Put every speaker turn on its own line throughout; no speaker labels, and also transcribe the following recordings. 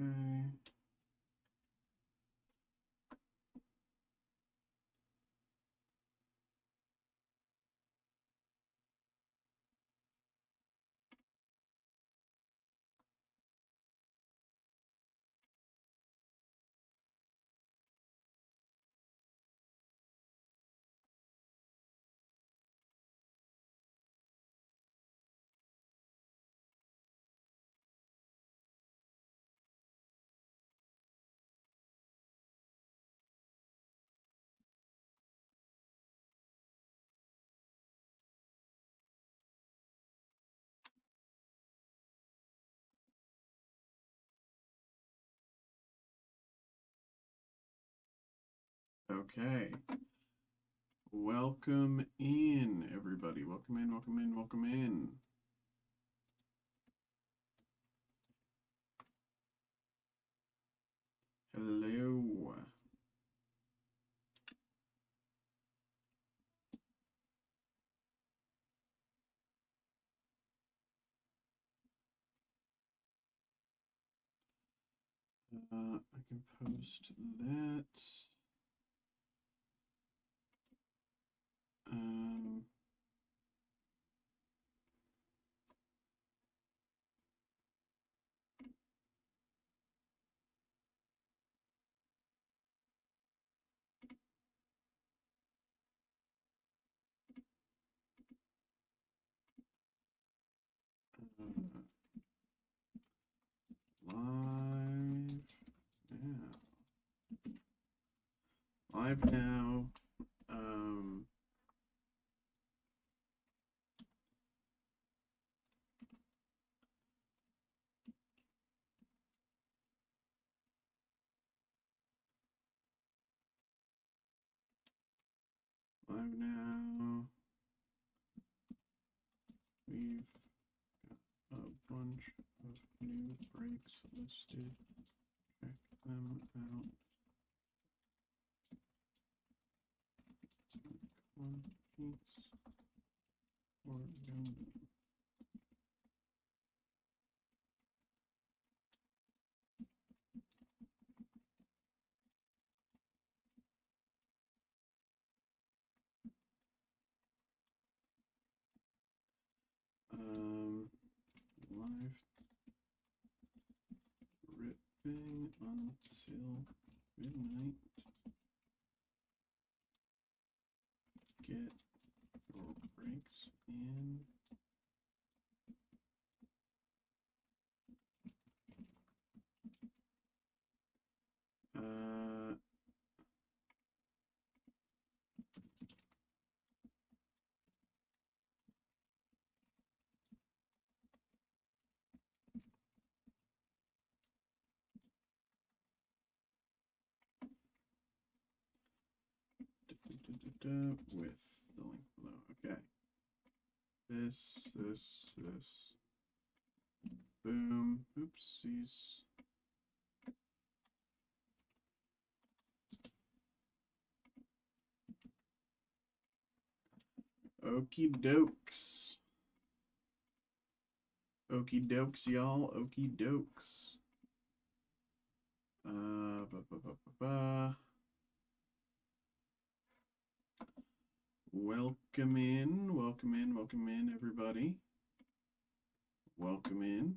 Okay. Okay. Welcome in, everybody. Welcome in, welcome in, welcome in. Hello. I can post that. Um, live now. Live now. Live now. We've got a bunch of new breaks listed. Check them out. One piece for you. Live ripping until midnight. Get your breaks in. With the link below. Okay. This. Boom. Oopsies. Okie dokes. Okie dokes, y'all. Okie dokes. Welcome in, welcome in, welcome in, everybody. Welcome in.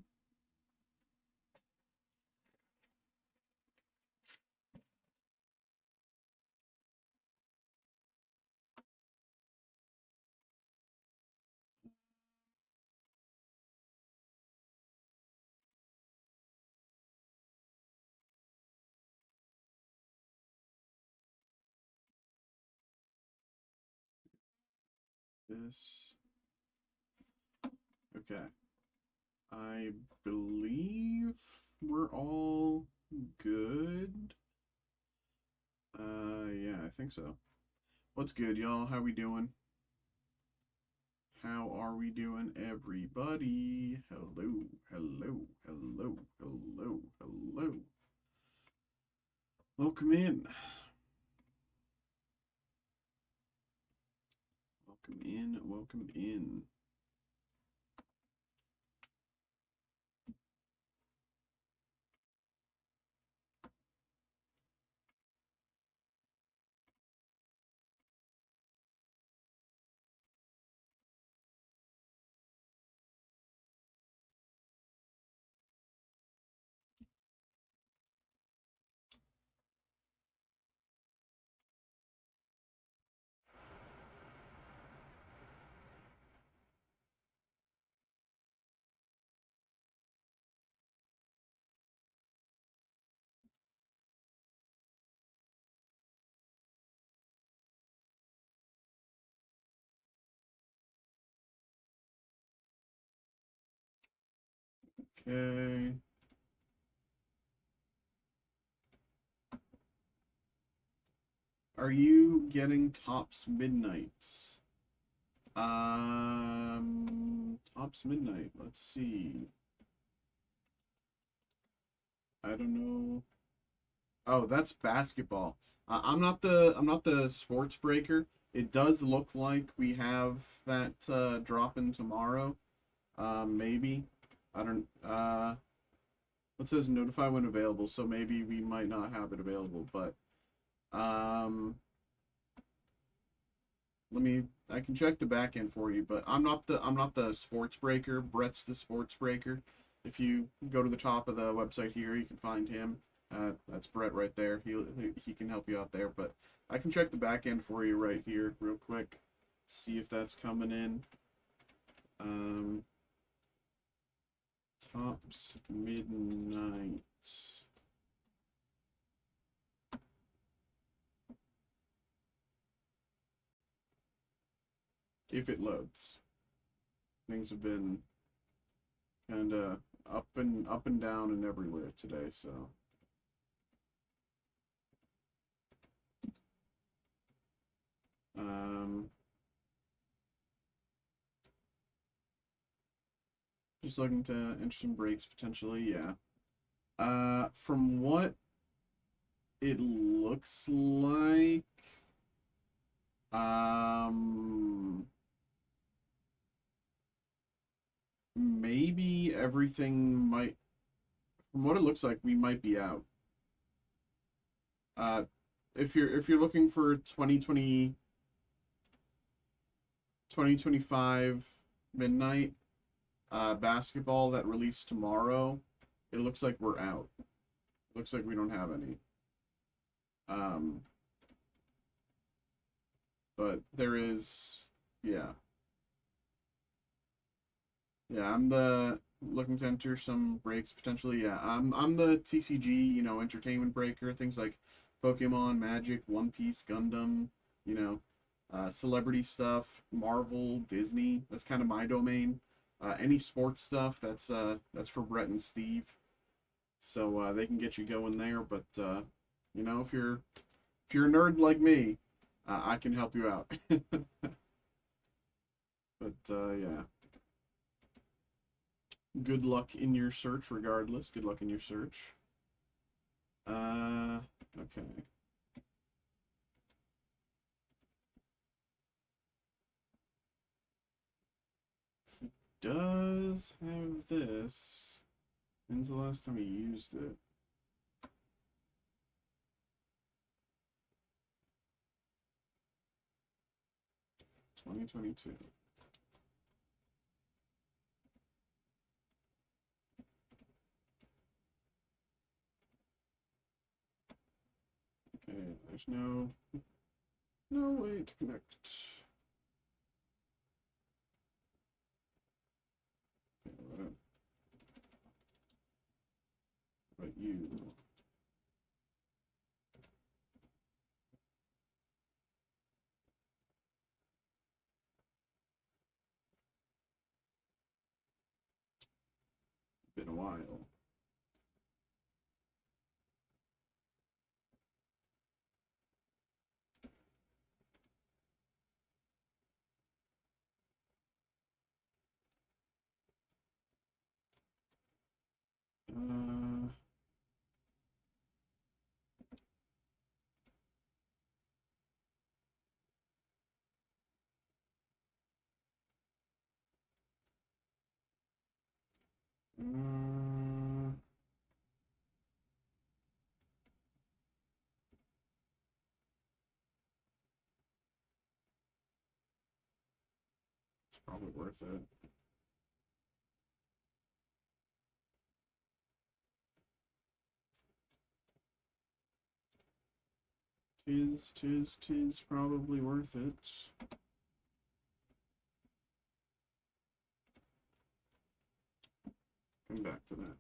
This. Okay. I believe we're all good. Yeah, I think so. What's good, y'all? How we doing? How are we doing, everybody? Hello, hello, hello, hello, hello. Welcome in. Welcome in, welcome in. Okay. Are you getting Tops Midnights? Tops Midnight. Let's see. I don't know. Oh, that's basketball. I'm not the sports breaker. It does look like we have that dropping tomorrow. Maybe. I don't it says notify when available, so maybe we might not have it available, but um I can check the back end for you, but I'm not the sports breaker. Brett's the sports breaker. If you go to the top of the website here, you can find him. That's Brett right there. He can help you out there, but I can check the back end for you right here real quick. See if that's coming in. Um, Tops Midnight. If it loads. Things have been kind of up and down and everywhere today, so um just looking to interesting breaks potentially, yeah. From what it looks like, um maybe everything might, from what it looks like, we might be out. Uh if you're looking for 2025 midnight basketball that released tomorrow, it looks like we're out. Looks like we don't have any. Um, but there is, yeah, yeah. I'm the looking to enter some breaks potentially. Yeah, I'm the TCG, entertainment breaker. Things like Pokemon, Magic, One Piece, Gundam, you know, celebrity stuff, Marvel, Disney. That's kind of my domain. Any sports stuff, that's for Brett and Steve. So they can get you going there. But if you're a nerd like me, I can help you out. But yeah, good luck in your search. Regardless, good luck in your search. Okay. Does have this. When's the last time he used it? 2022. Okay, there's no way to connect. Okay, what about you? Been a while. Uh, uh, it's probably worth it. Tis probably worth it. Come back to that.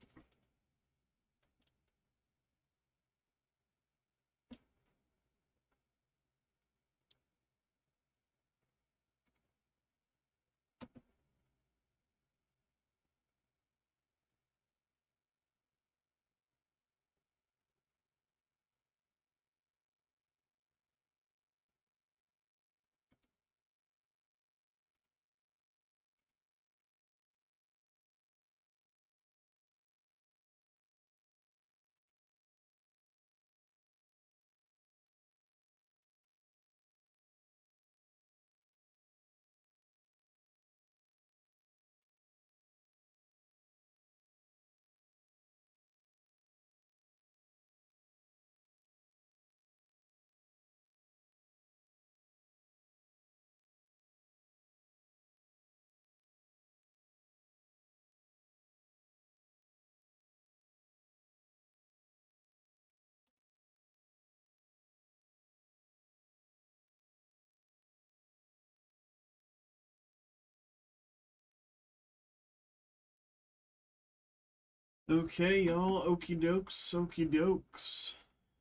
Okay, y'all. Okie dokes, okie dokes.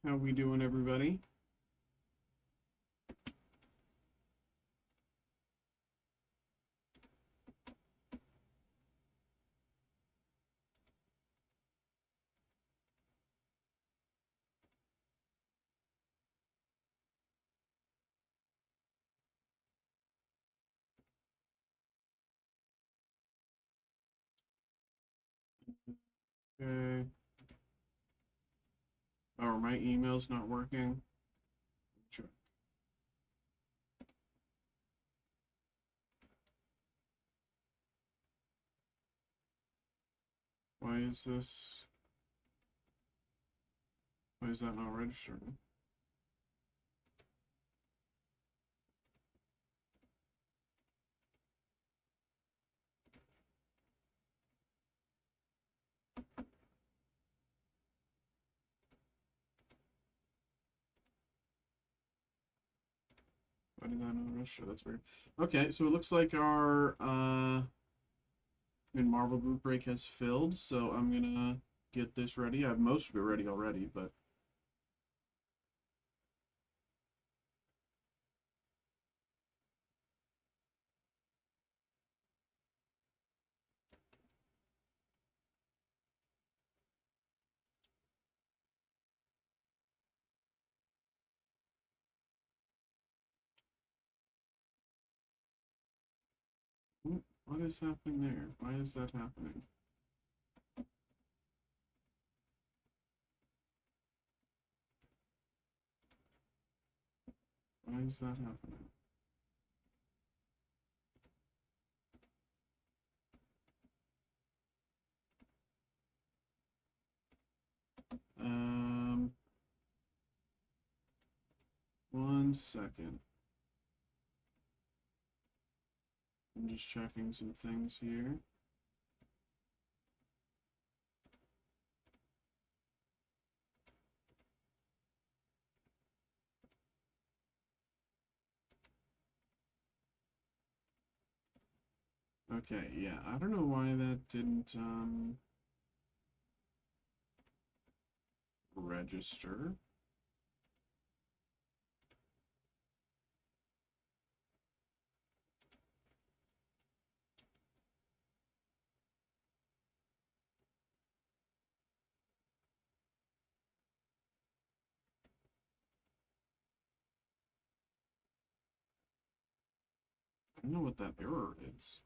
How we doing, everybody? Okay. Oh, are my emails not working? Sure. Why is this? Why is that not registering? Why did that not register? That's weird. Okay, so it looks like our Marvel group break has filled, so I'm gonna get this ready. I have most of it ready already, but what is happening there? Why is that happening? Why is that happening? Um, 1 second. I'm just checking some things here. Okay, yeah, I don't know why that didn't register. I don't know what that error is.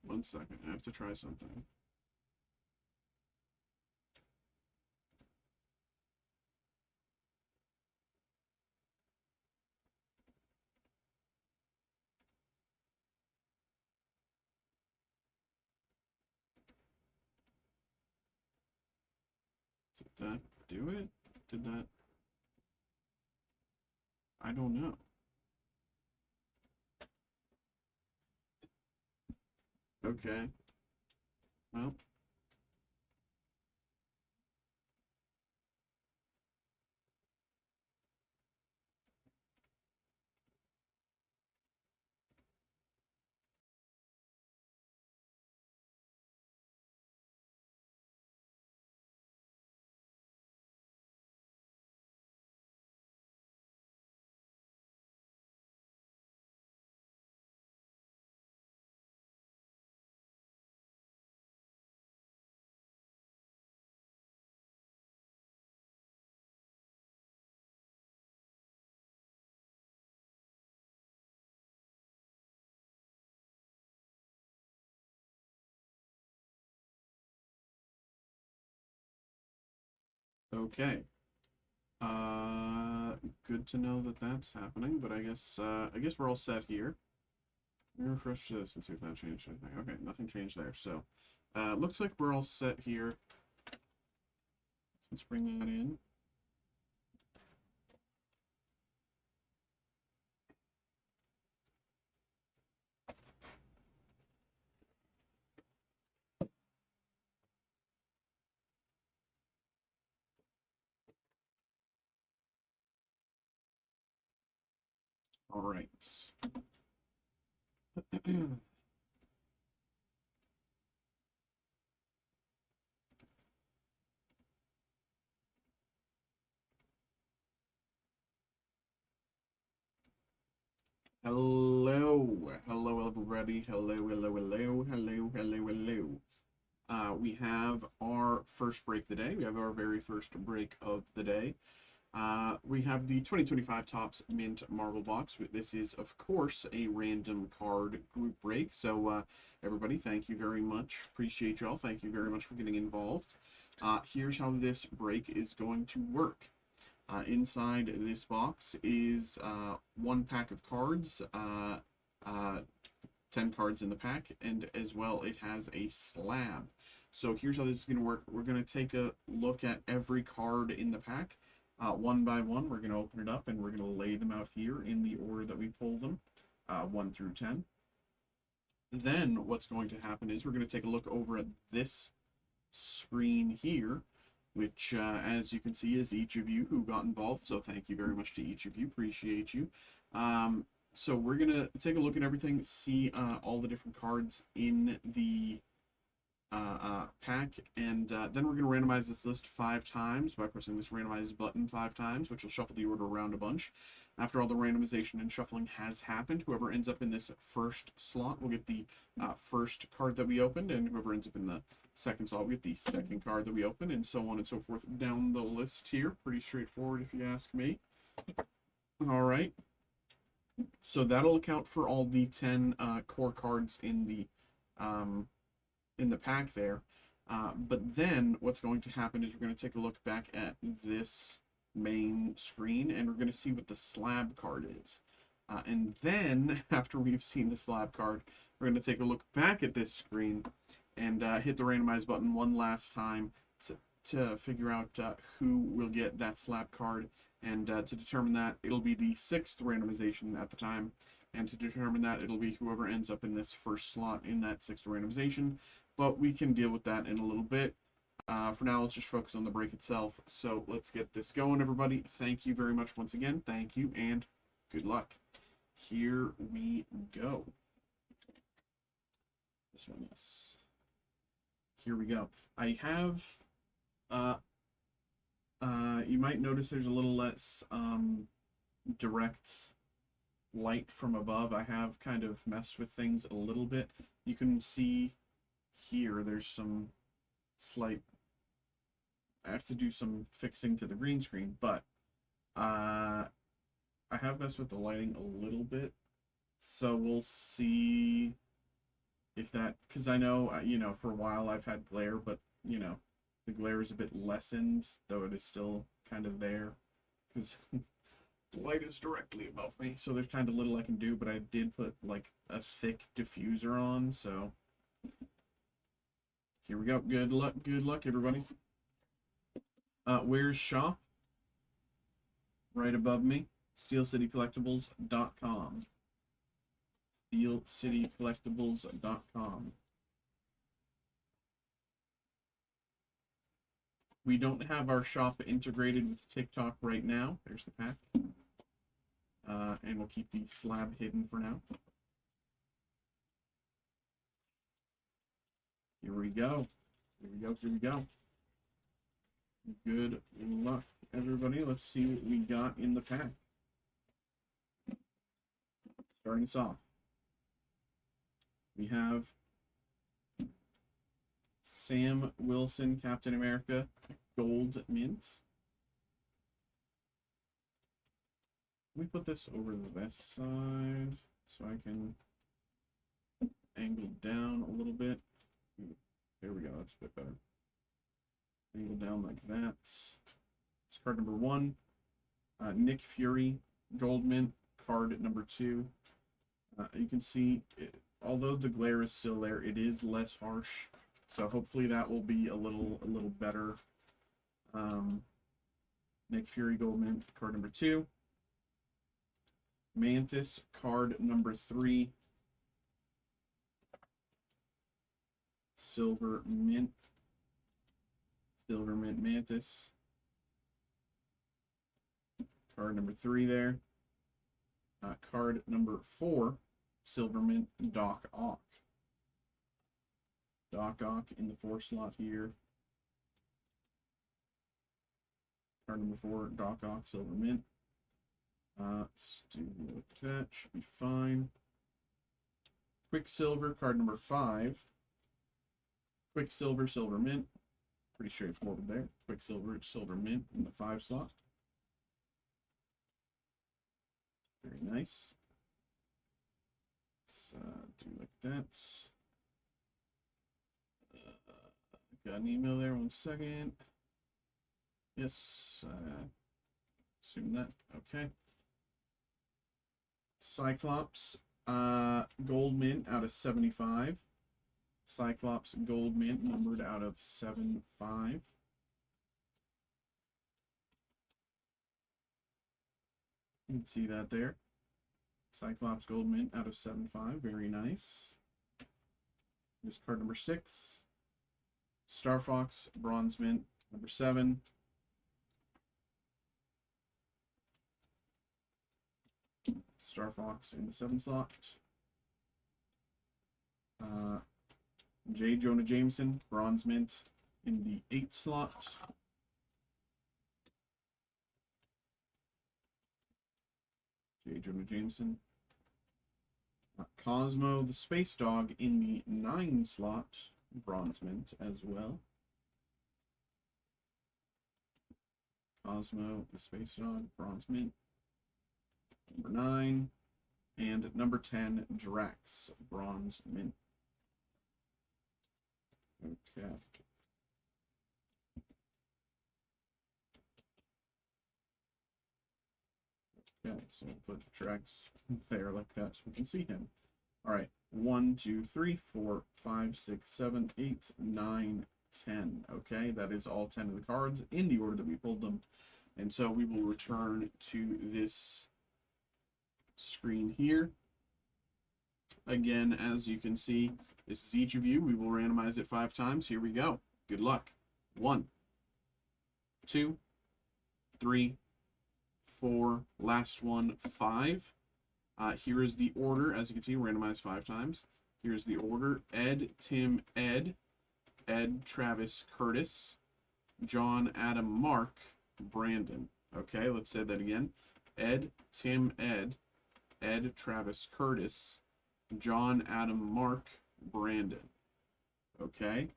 1 second, I have to try something. Did that do it? Did that? I don't know. Okay, well, okay. Good to know that that's happening, but I guess we're all set here. Let me refresh this and see if that changed anything. Okay, nothing changed there. So, looks like we're all set here. Let's bring that in. All right. Hello everybody. Hello. We have our first break of the day. We have our very first break of the day. We have the 2025 Topps Mint Marvel Box. This is, of course, a random card group break. So, everybody, thank you very much. Appreciate y'all. Thank you very much for getting involved. Here's how this break is going to work. Inside this box is one pack of cards, 10 cards in the pack, and as well it has a slab. So here's how this is going to work. We're going to take a look at every card in the pack one by one. We're going to open it up and we're going to lay them out here in the order that we pull them, 1 through 10. Then what's going to happen is we're going to take a look over at this screen here, which, as you can see, is each of you who got involved. So thank you very much to each of you. Appreciate you. So we're going to take a look at everything, see all the different cards in the pack, and then we're going to randomize this list 5 times by pressing this randomize button 5 times, which will shuffle the order around a bunch. After all the randomization and shuffling has happened, whoever ends up in this first slot will get the first card that we opened, and whoever ends up in the second slot will get the second card that we opened, and so on and so forth down the list here. Pretty straightforward if you ask me. All right. So that'll account for all the 10 core cards in the pack there. But then what's going to happen is we're going to take a look back at this main screen and we're going to see what the slab card is. And then after we've seen the slab card, we're going to take a look back at this screen and hit the randomize button one last time to figure out who will get that slab card. And to determine that, it'll be the 6th randomization at the time. And to determine that, it'll be whoever ends up in this first slot in that 6th randomization. But we can deal with that in a little bit. For now, let's just focus on the break itself. So let's get this going, everybody. Thank you very much once again. Thank you, and good luck. Here we go. This one, yes. Here we go. I have... you might notice there's a little less direct light from above. I have kind of messed with things a little bit. You can see here there's some slight... I have to do some fixing to the green screen, but I have messed with the lighting a little bit. So we'll see if that... Because I know, for a while I've had glare, but, the glare is a bit lessened, though it is still kind of there, because the light is directly above me, so there's kind of little I can do, but I did put, like, a thick diffuser on, so here we go. Good luck, everybody. Where's shop? Right above me, steelcitycollectibles.com. steelcitycollectibles.com. We don't have our shop integrated with TikTok right now. There's the pack. And we'll keep the slab hidden for now. Here we go. Here we go. Good luck, everybody. Let's see what we got in the pack. Starting us off, we have Sam Wilson, Captain America, Gold Mint. Let me put this over this side so I can angle down a little bit. There we go, that's a bit better. Angle down like that. It's card number 1. Nick Fury, Gold Mint, card number 2. You can see, although the glare is still there, it is less harsh. So hopefully that will be a little better. Nick Fury, Gold Mint, card number 2. Mantis, card number 3. Silver Mint Mantis. Card number 3 there. Card number 4, Silver Mint Doc Ock. Doc Ock in the 4 slot here. Card number 4, Doc Ock, Silver Mint. Let's do that. Should be fine. Quicksilver, card number 5. Quicksilver, Silver Mint. Pretty straightforward there. Quicksilver, Silver Mint in the 5 slot. Very nice. Let's do like that. Got an email there. 1 second. Yes. Assume that. Okay. Cyclops, Gold Mint out of 75. Cyclops Gold Mint numbered out of 75. You can see that there. Cyclops Gold Mint out of 75. Very nice. This card number 6. Star Fox Bronze Mint number 7. Star Fox in the 7 slot. J. Jonah Jameson, Bronze Mint in the 8 slot. J. Jonah Jameson. Cosmo the Space Dog in the 9 slot. Bronze Mint as well. Cosmo the Space Dog, Bronze Mint. Number 9. And number 10, Drax, Bronze Mint. Okay. Okay, so we'll put Drax there like that so we can see him. All right, 1, 2, 3, 4, 5, 6, 7, 8, 9, 10. Okay, that is all 10 of the cards in the order that we pulled them. And so we will return to this screen here. Again, as you can see, this is each of you. We will randomize it 5 times. Here we go. Good luck. 1, 2, 3, 4, last one, 5. Here is the order. As you can see, randomized 5 times. Here's the order. Ed, Tim, Ed, Travis, Curtis, John, Adam, Mark, Brandon. Okay, let's say that again. Ed, Tim, Ed, Travis, Curtis, John, Adam, Mark, Brandon. Okay,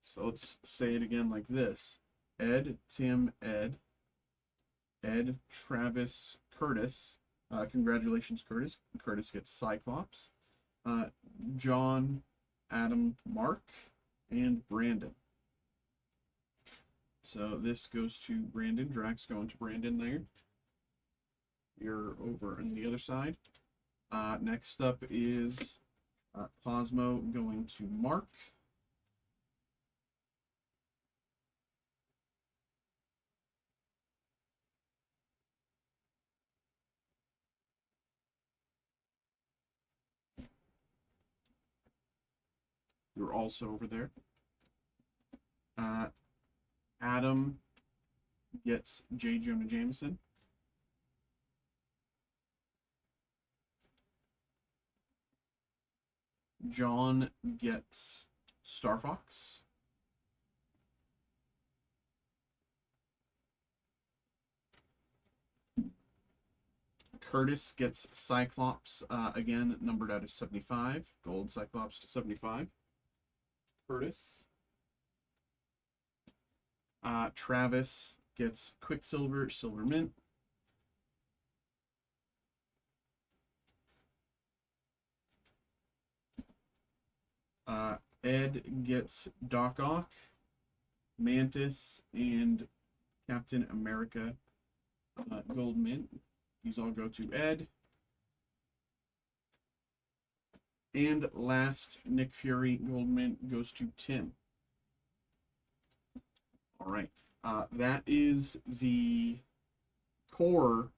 so let's say it again like this. Ed, Tim, Ed, Travis, Curtis. Congratulations, Curtis. Curtis gets Cyclops. John, Adam, Mark, and Brandon. So this goes to Brandon. Drax going to Brandon there. You're over on the other side. Next up is Cosmo going to Mark. You're also over there. Adam gets J. Jonah Jameson. John gets Star Fox. Curtis gets Cyclops, again, numbered out of 75. Gold Cyclops to 75. Curtis. Travis gets Quicksilver, Silver Mint. Ed gets Doc Ock, Mantis, and Captain America Gold Mint. These all go to Ed. And last, Nick Fury Gold Mint goes to Tim. All right. That is the core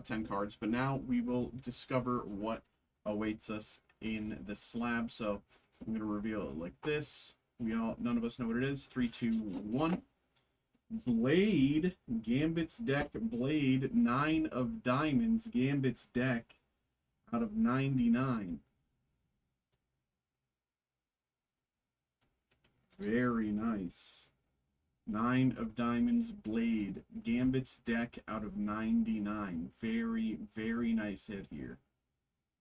10 cards, but now we will discover what awaits us in the slab. So I'm going to reveal it like this. None of us know what it is. 3, 2, 1. Blade, Gambit's deck, Blade, 9 of Diamonds, Gambit's deck, out of 99. Very nice. Nine of Diamonds Blade. Gambit's deck out of 99. Very, very nice hit here.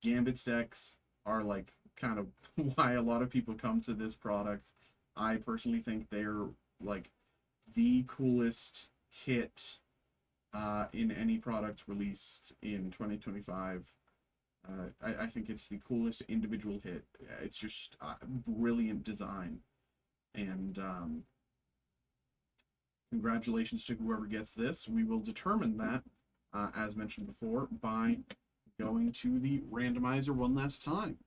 Gambit's decks are like kind of why a lot of people come to this product. I personally think they're like the coolest hit in any product released in 2025. I think it's the coolest individual hit. It's just brilliant design. And congratulations to whoever gets this. We will determine that, as mentioned before, by going to the randomizer one last time.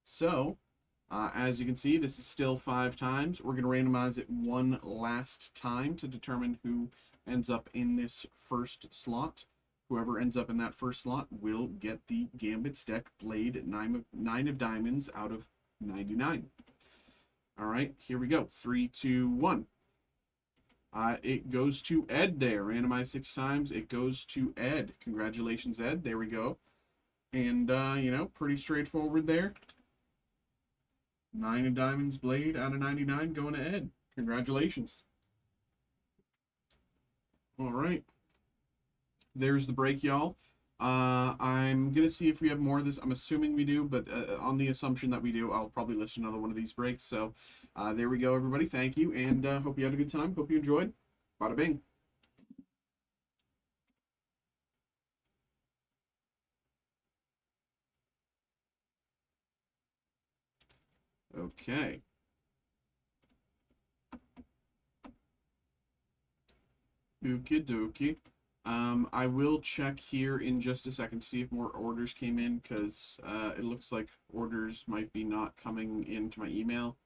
So, as you can see, this is still 5 times. We're going to randomize it one last time to determine who ends up in this first slot. Whoever ends up in that first slot will get the Gambit's deck Blade at 9 of Diamonds out of 99. All right, here we go. 3, 2, 1. It goes to Ed there. Randomized 6 times. It goes to Ed. Congratulations, Ed. There we go. And, you know, pretty straightforward there. 9 of Diamonds Blade out of 99 going to Ed. Congratulations. All right. There's the break, y'all. I'm going to see if we have more of this. I'm assuming we do, but on the assumption that we do, I'll probably list another one of these breaks. So there we go, everybody. Thank you, and hope you had a good time. Hope you enjoyed. Bada bing. Okay. Okie dokie. I will check here in just a second to see if more orders came in, because it looks like orders might be not coming into my email.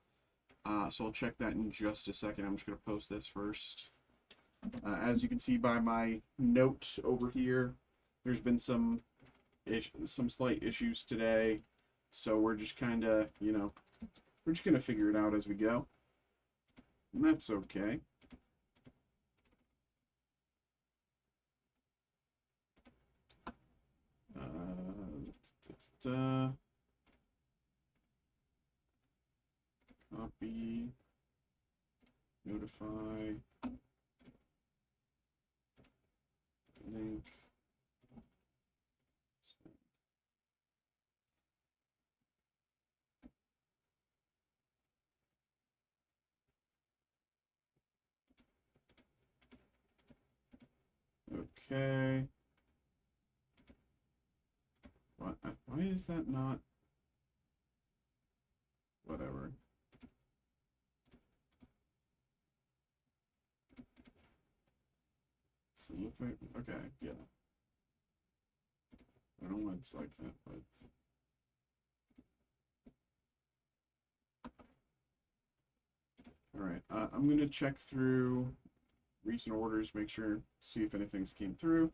So I'll check that in just a second. I'm just going to post this first. As you can see by my note over here, there's been some slight issues today. So we're just kind of, you know, we're just going to figure it out as we go. And that's okay. Copy, notify, link, okay. What? Why is that not? Whatever. So it looks like, okay, yeah. I don't know why it's like that, but. All right, I'm gonna check through recent orders, make sure, see if anything's came through.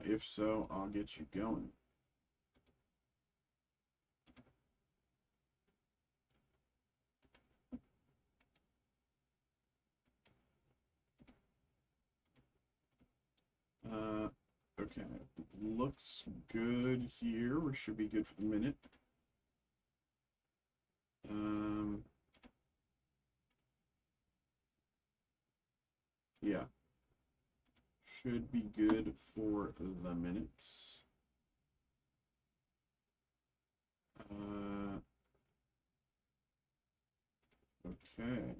If so, I'll get you going. Okay, looks good here. We should be good for the minute. Yeah, should be good for the minutes. Okay.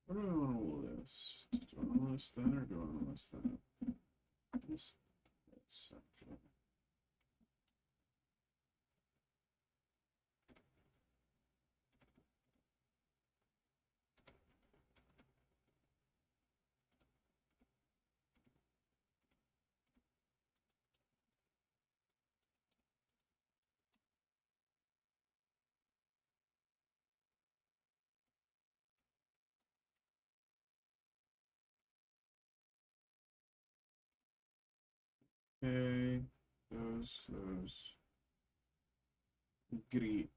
What do I want to list? Do I want to list that or do I want to list that? List this, actually. Okay, those. Great.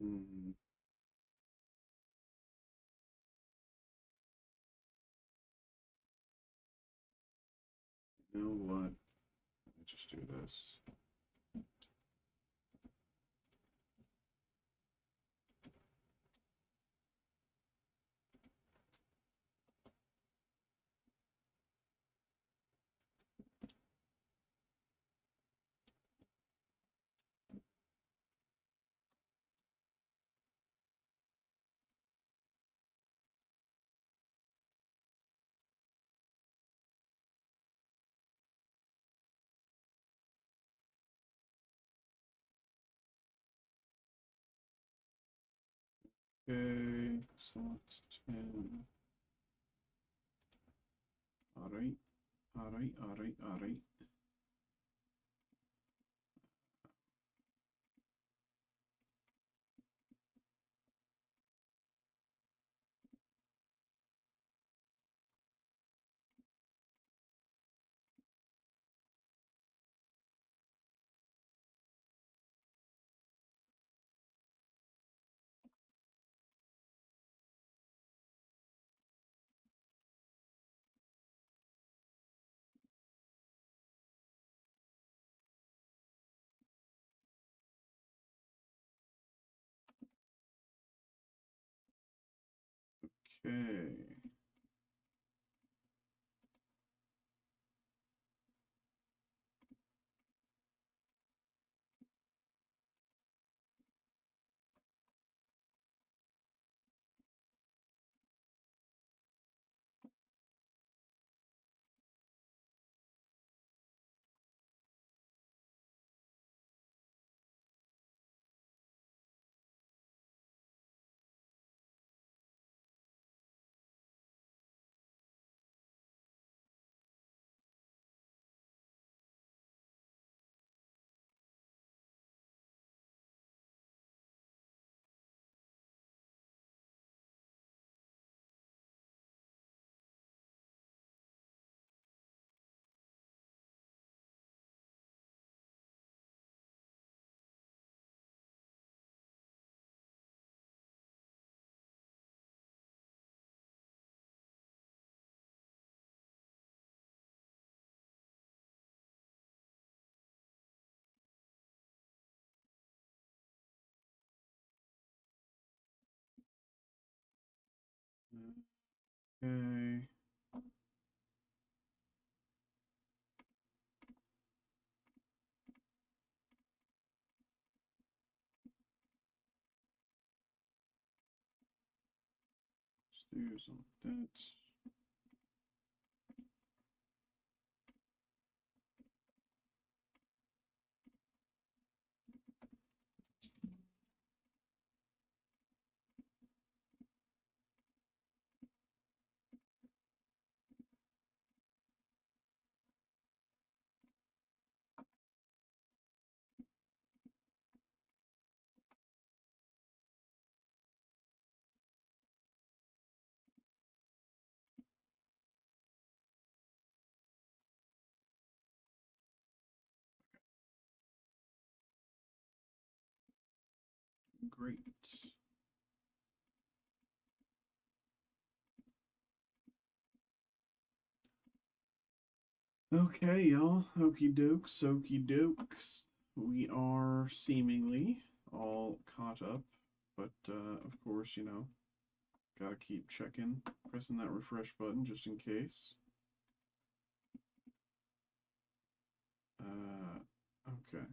Hmm. You know what? Let me just do this. Okay, slots 10. Alright, alright, alright, alright. Okay. Okay. Let's do some of that. Great. Okay, y'all. Okie dokes, okie dokes. We are seemingly all caught up, but of course, gotta keep checking, pressing that refresh button just in case. Okay.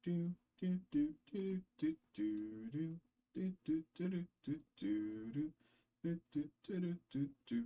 Do do do do do do do do do do do do do do do do do do.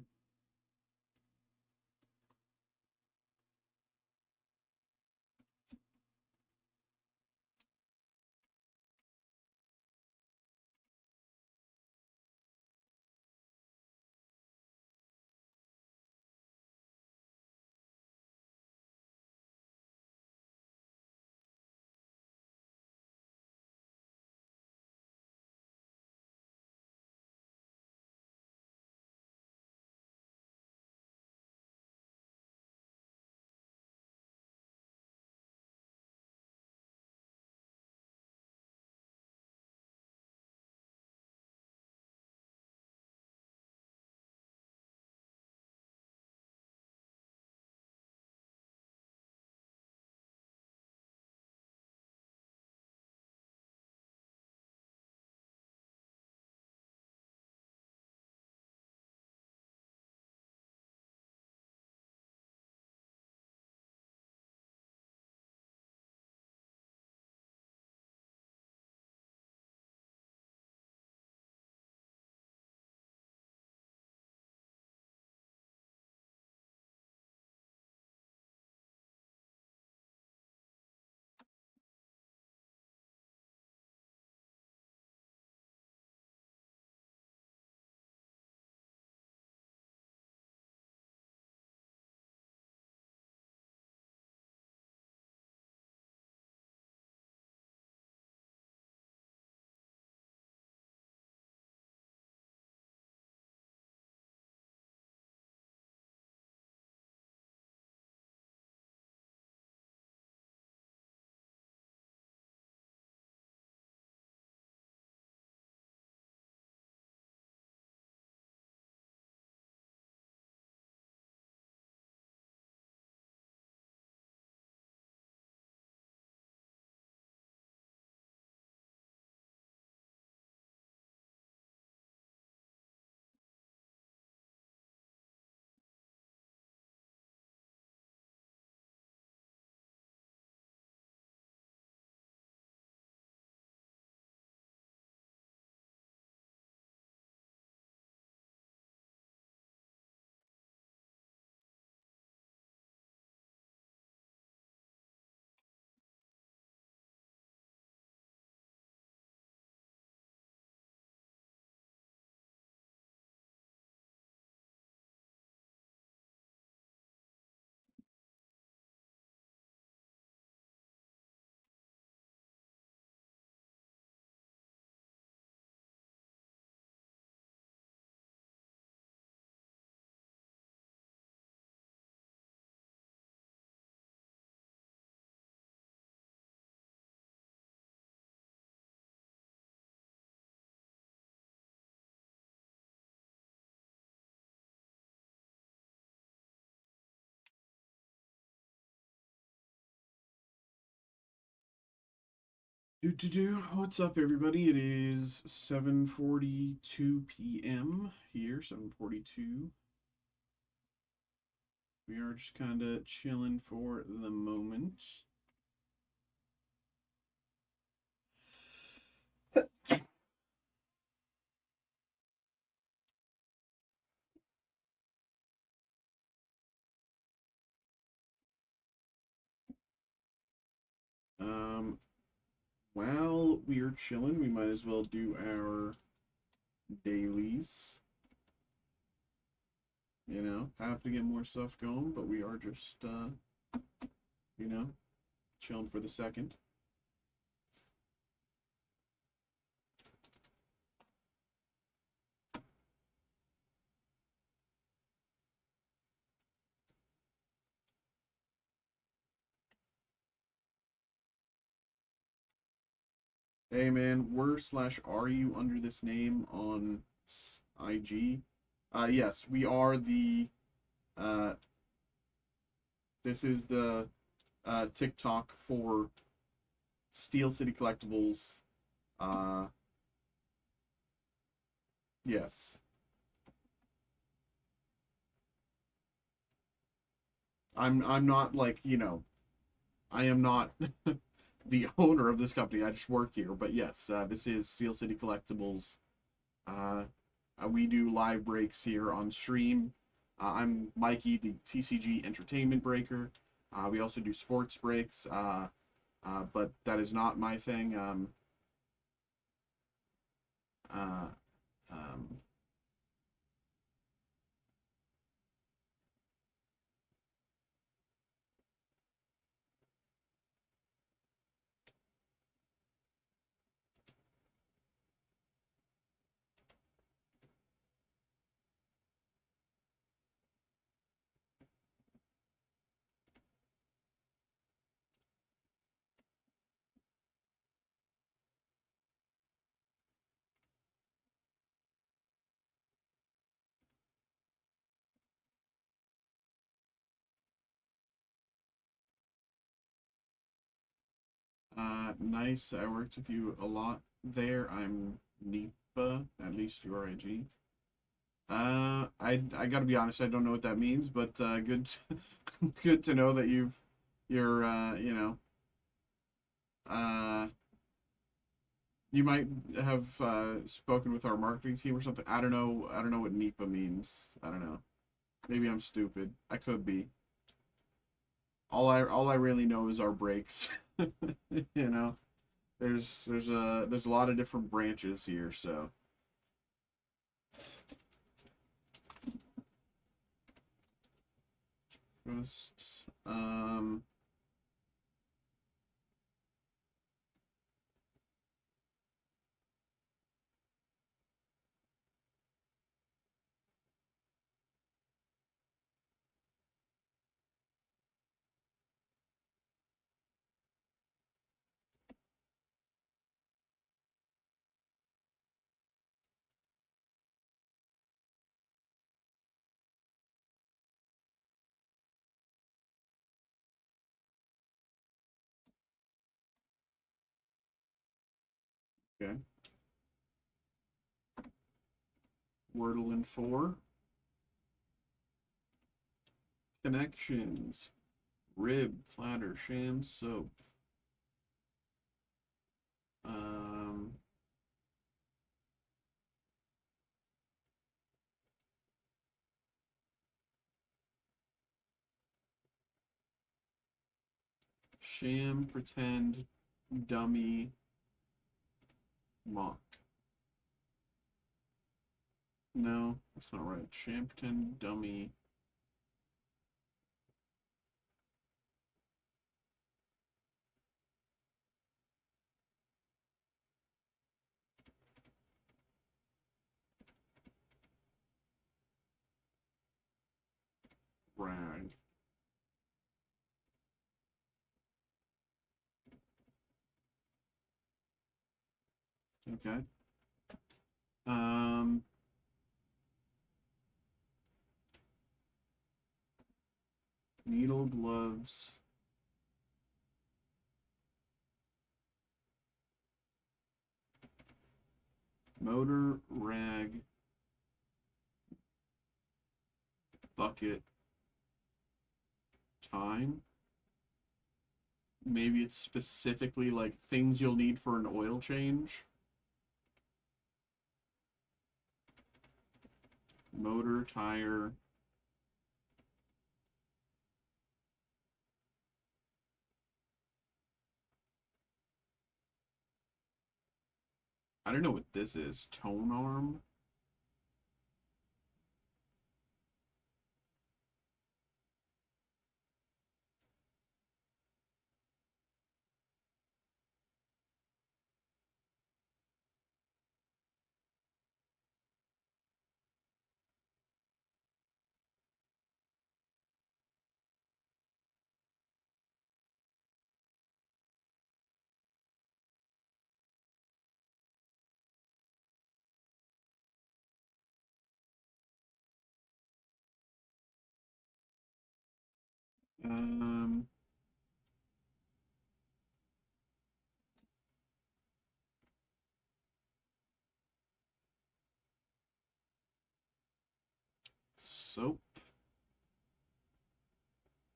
What's up, everybody? It is 7:42 p.m. here, 7:42. We are just kind of chilling for the moment. Um, while we are chilling, we might as well do our dailies. Have to get more stuff going, but we are just, you know, chilling for the second. Hey man, were/are you under this name on IG? Yes, we are the uh this is the TikTok for Steel City Collectibles. Uh yes. I'm not like, I am not the owner of this company. I just work here, but yes, this is Steel City Collectibles. Uh we do live breaks here on stream. I'm Mikey, the TCG Entertainment Breaker. We also do sports breaks, but that is not my thing. Uh, um, nice. I worked with you a lot there. I'm Nipa, at least your IG. I gotta be honest. I don't know what that means, but good, good to know that you're, uh, you might have spoken with our marketing team or something. I don't know. I don't know what Nipa means. I don't know. Maybe I'm stupid. I could be. All I really know is our breaks. you know, there's a lot of different branches here, so just okay. Wordle in 4 connections. Rib platter sham soap. Um, Sham pretend dummy mock. No, that's not right. Sham pretend dummy rag. Okay. Um, Needle gloves. Motor, rag, bucket, time. Maybe it's specifically like things you'll need for an oil change. Motor, tire. I don't know what this is. Tone arm? Um, Soap,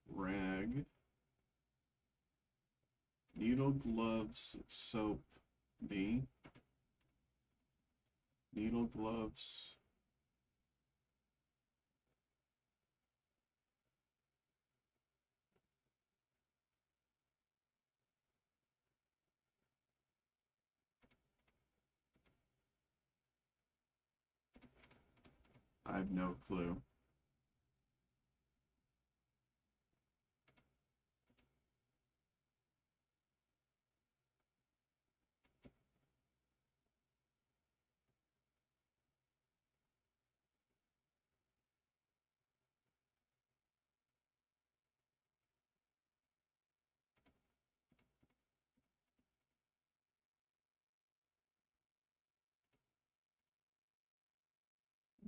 rag, needle, gloves, soap, B, needle, gloves. I have no clue.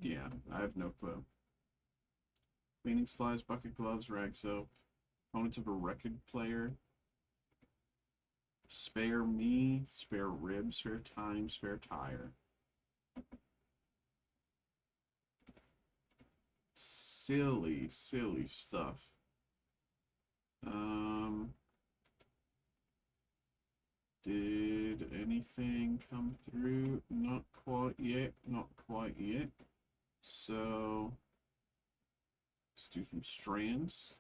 Yeah, I have no clue. Cleaning supplies, bucket gloves, rag soap, components of a record player, spare me, spare rib, spare time, spare tire. Silly, silly stuff. Um, did anything come through? Not quite yet, not quite yet. So, let's do some strands.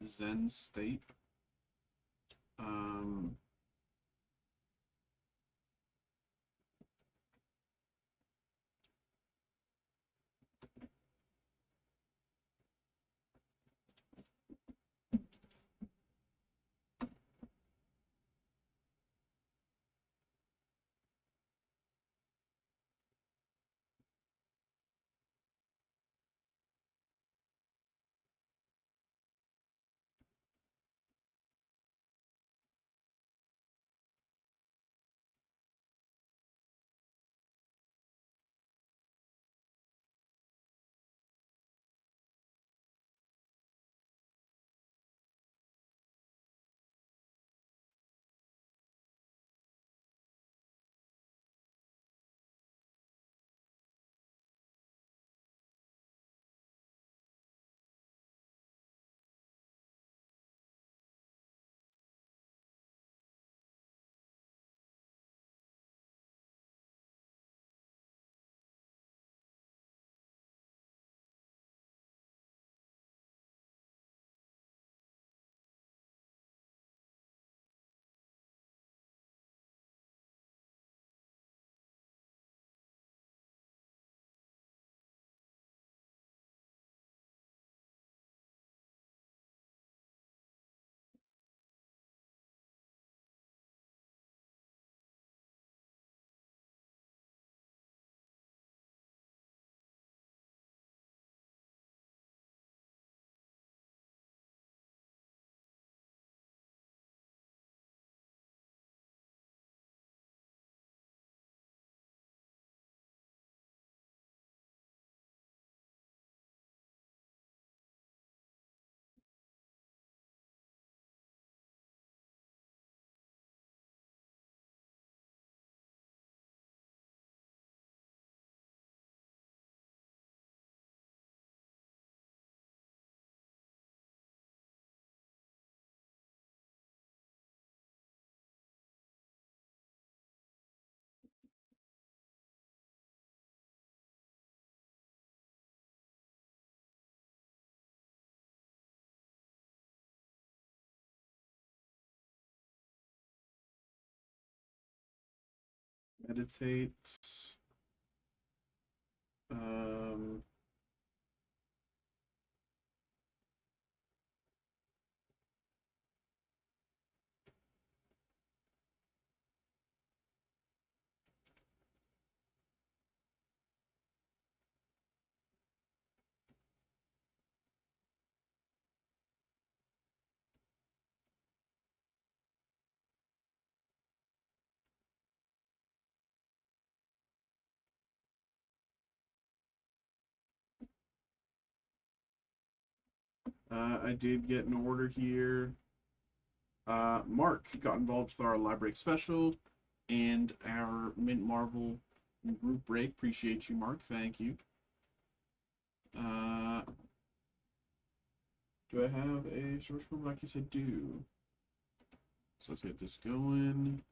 Zen state. Um, Meditate. Um, I did get an order here. Mark got involved with our library special and our Mint Marvel group break. Appreciate you, Mark. Thank you. Do I have a source form? Like you said, do. So let's get this going.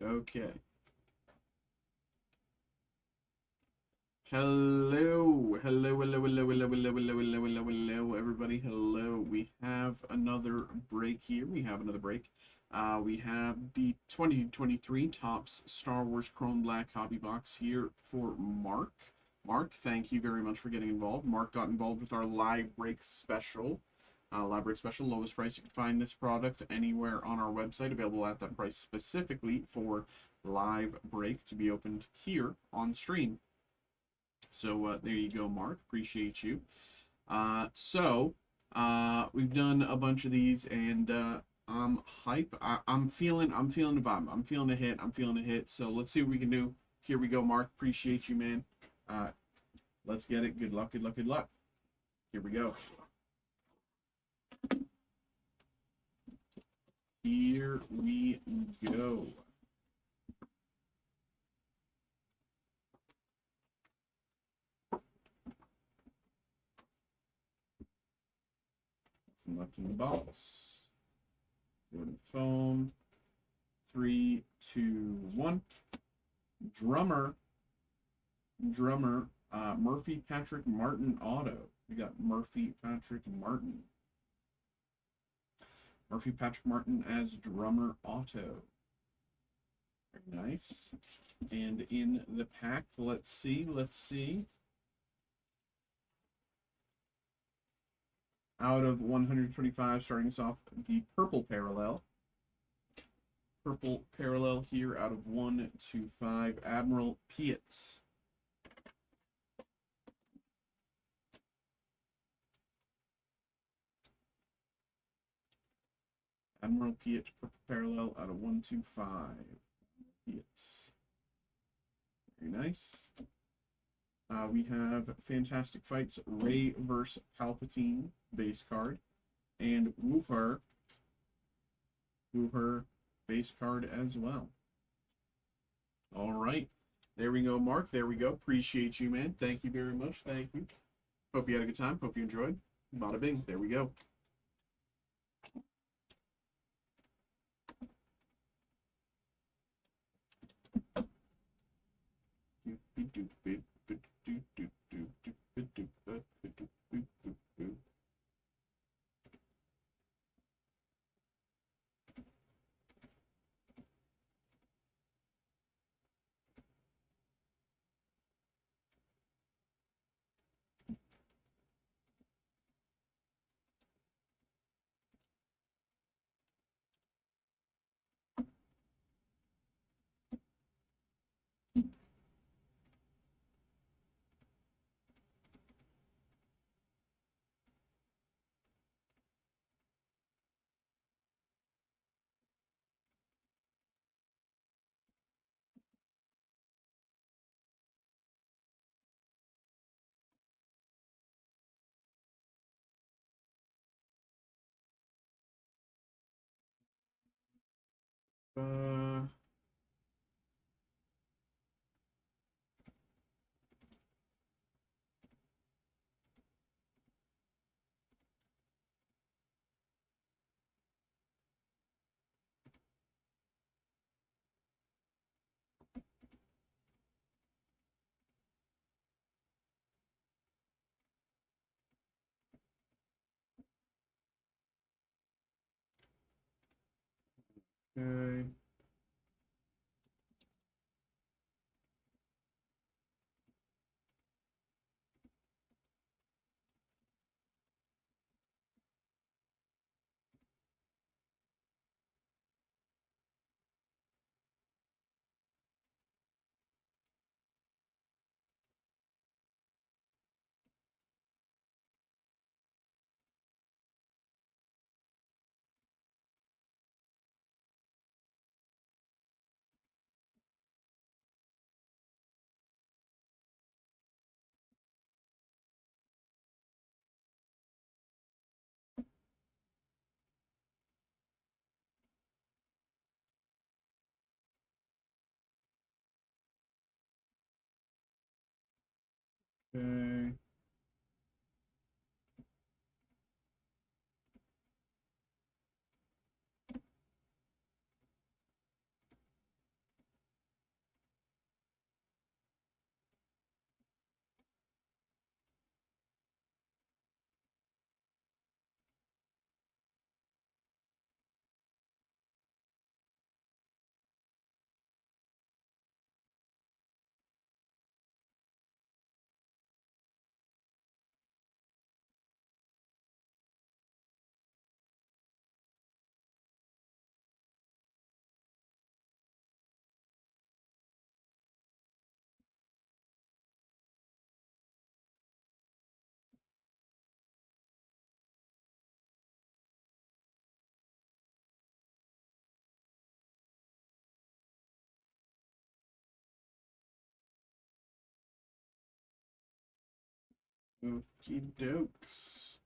Okay. Hello, hello, hello, hello, hello, hello, hello, hello, hello, hello, everybody. Hello. We have another break here. We have another break. We have the 2023 Topps Star Wars Chrome Black Hobby Box here for Mark. Mark, thank you very much for getting involved. Mark got involved with our live break special. Live break special, lowest price. You can find this product anywhere on our website, available at that price specifically for live break to be opened here on stream. So there you go, Mark. Appreciate you. We've done a bunch of these, and I'm hype. I'm feeling the vibe. I'm feeling a hit. I'm feeling a hit. So let's see what we can do. Here we go, Mark. Appreciate you, man. Let's get it. Good luck. Good luck. Good luck. Here we go. Here we go. Left in the box. Go to phone. 3, 2, 1. Drummer. Murphy Patrick Martin auto. We got Murphy Patrick Martin. Murphy Patrick Martin as drummer auto. Very nice. And in the pack, let's see. Out of 125, starting us off, the purple parallel. Purple parallel here out of 1 to 5, Admiral Pietz. Admiral Piet, purple parallel out of 1 to 5. Pietz. Very nice. We have Fantastic Fights, Rey vs. Palpatine base card, and Wooher base card as well. All right. There we go, Mark. There we go. Appreciate you, man. Thank you very much. Thank you. Hope you had a good time. Hope you enjoyed. Bada bing. There we go. Uh, okay. Okay. Okie dokes.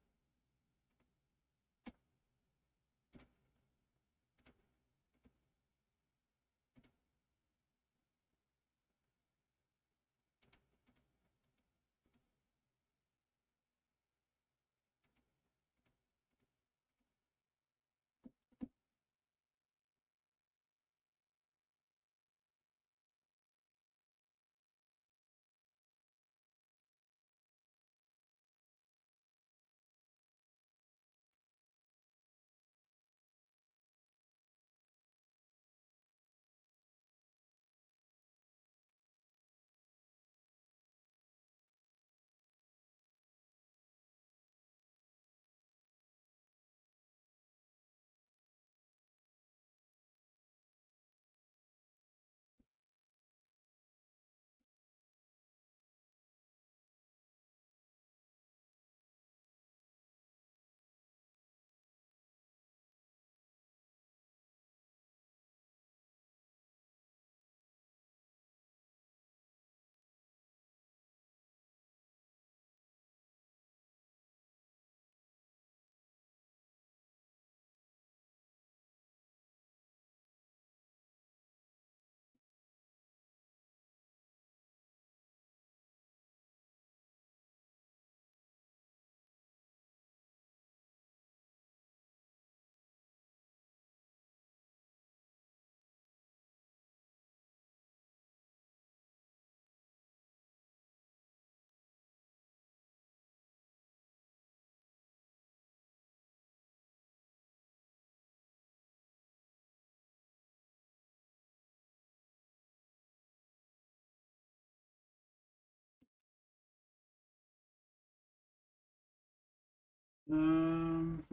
Um,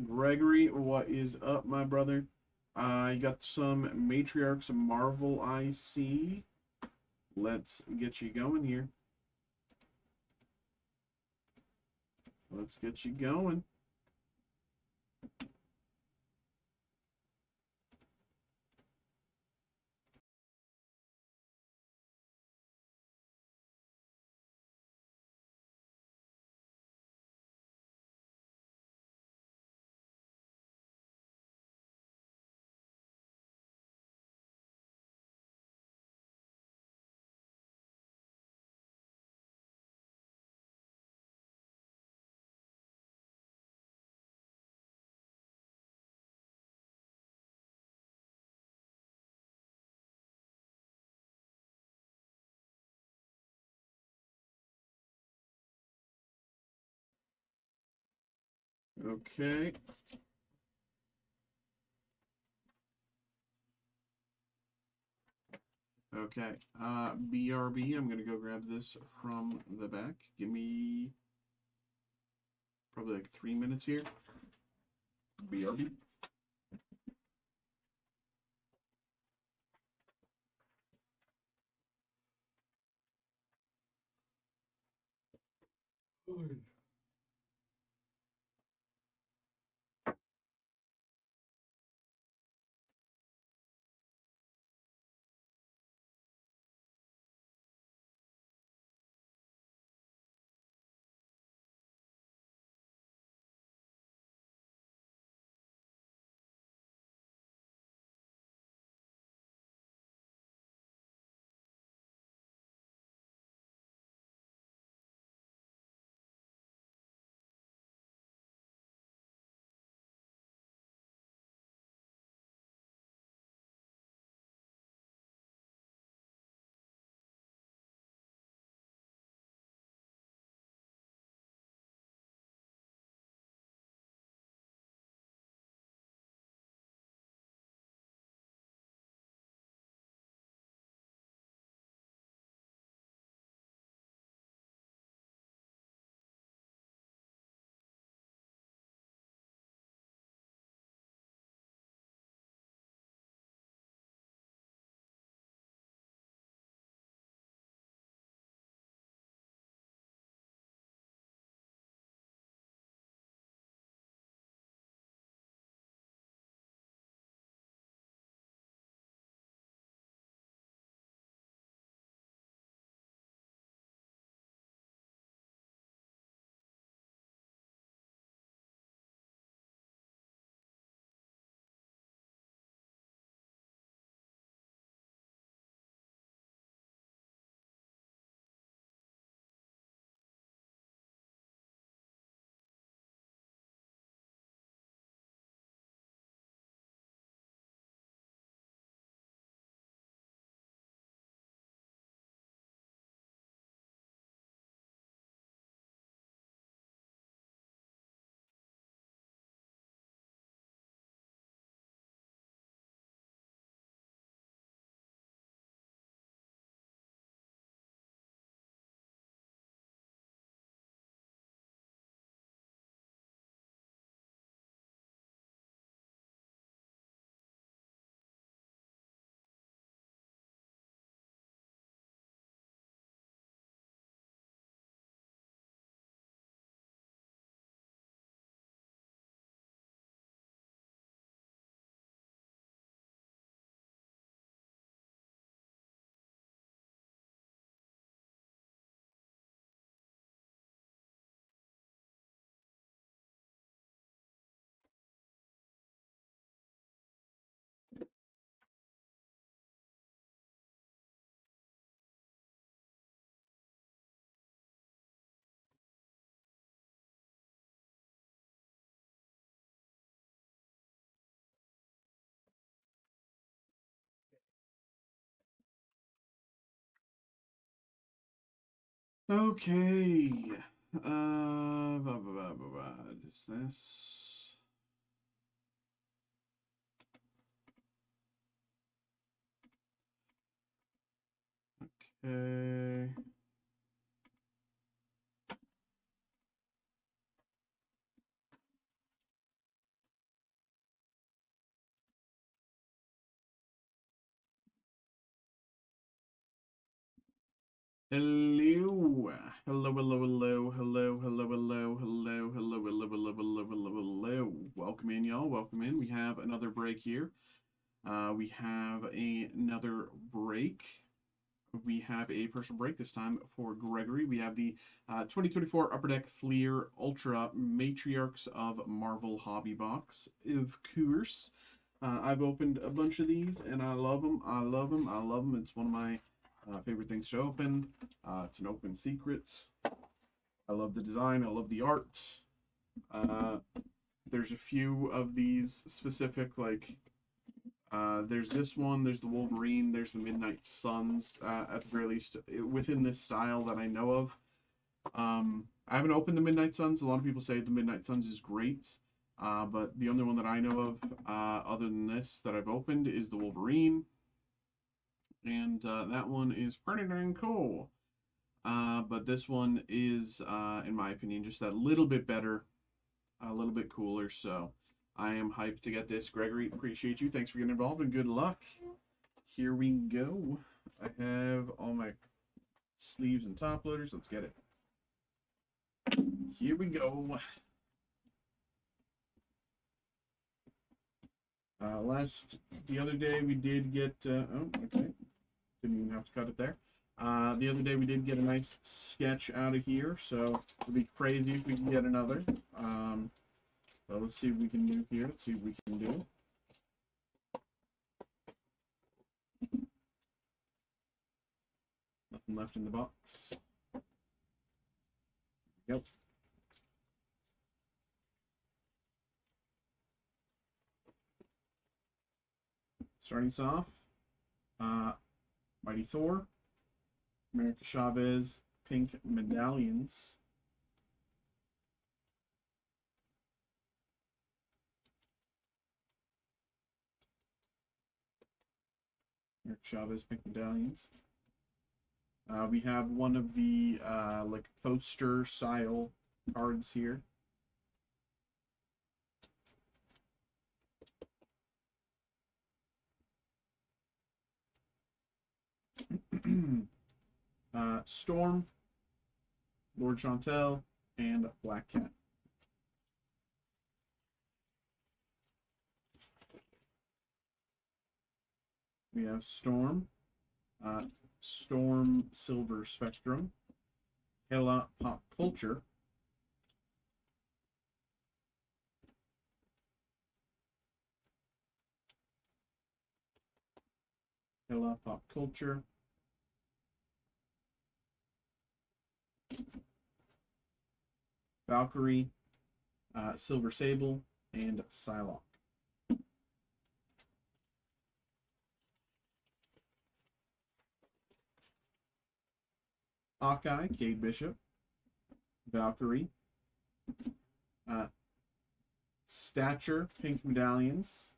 Gregory, what is up, my brother? You got some Matriarchs Marvel IC. Let's get you going here. Let's get you going. Okay. Okay. BRB, I'm going to go grab this from the back. Give me probably like 3 minutes here. BRB. Okay. Is this? Okay. Hello. Hello, hello, hello, hello, hello, hello, hello, hello, hello, hello, hello, hello, hello. Welcome in, y'all. Welcome in. We have another break here. We have another break. We have a personal break this time for Gregory. We have the 2024 Upper Deck Fleer Ultra Matriarchs of Marvel Hobby Box. Of course, I've opened a bunch of these and I love them. I love them. I love them. It's one of my favorite things to open. It's an open secret. I love the design. I love the art. There's a few of these specific, like, there's this one, there's the Wolverine, there's the Midnight Suns, at the very least, within this style that I know of. I haven't opened the Midnight Suns. A lot of people say the Midnight Suns is great, but the only one that I know of, other than this, that I've opened is the Wolverine. And that one is pretty dang cool. But this one is, in my opinion, just a little bit better, a little bit cooler. So I am hyped to get this. Gregory, appreciate you. Thanks for getting involved and good luck. Here we go. I have all my sleeves and top loaders. Let's get it. Here we go. The other day we did get, oh, okay. Didn't even have to cut it there. The other day we did get a nice sketch out of here, so it'll be crazy if we can get another. So let's see what we can do here. Let's see what we can do. Nothing left in the box. Yep. Starting us off, Mighty Thor, America Chavez, Pink Medallions. America Chavez, Pink Medallions. We have one of the like poster style cards here. Storm, Lord Chantel, and Black Cat. We have Storm, Storm Silver Spectrum, Hella Pop Culture, Hella Pop Culture, Valkyrie, Silver Sable, and Psylocke. Hawkeye, Kate Bishop, Valkyrie, Stature, Pink Medallions,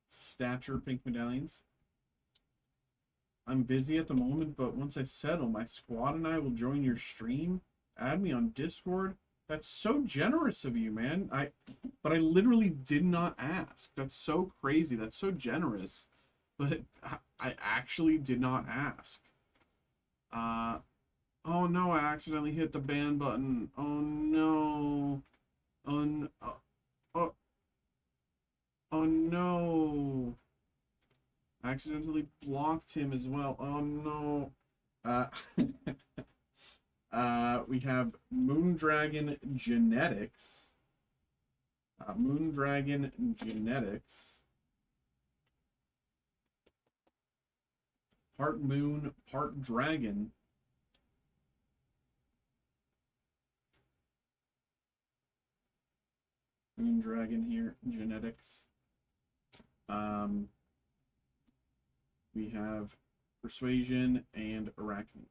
Stature, Pink Medallions. I'm busy at the moment, but once I settle, my squad and I will join your stream. Add me on Discord. That's so generous of you, man. But I literally did not ask. That's so crazy. That's so generous. But I actually did not ask. Oh no, I accidentally hit the ban button. Oh no. Oh no. I accidentally blocked him as well. Oh no. We have Moondragon Genetics. Moondragon Genetics. Part moon, part dragon. Moondragon here, genetics. We have Persuasion and Arachne.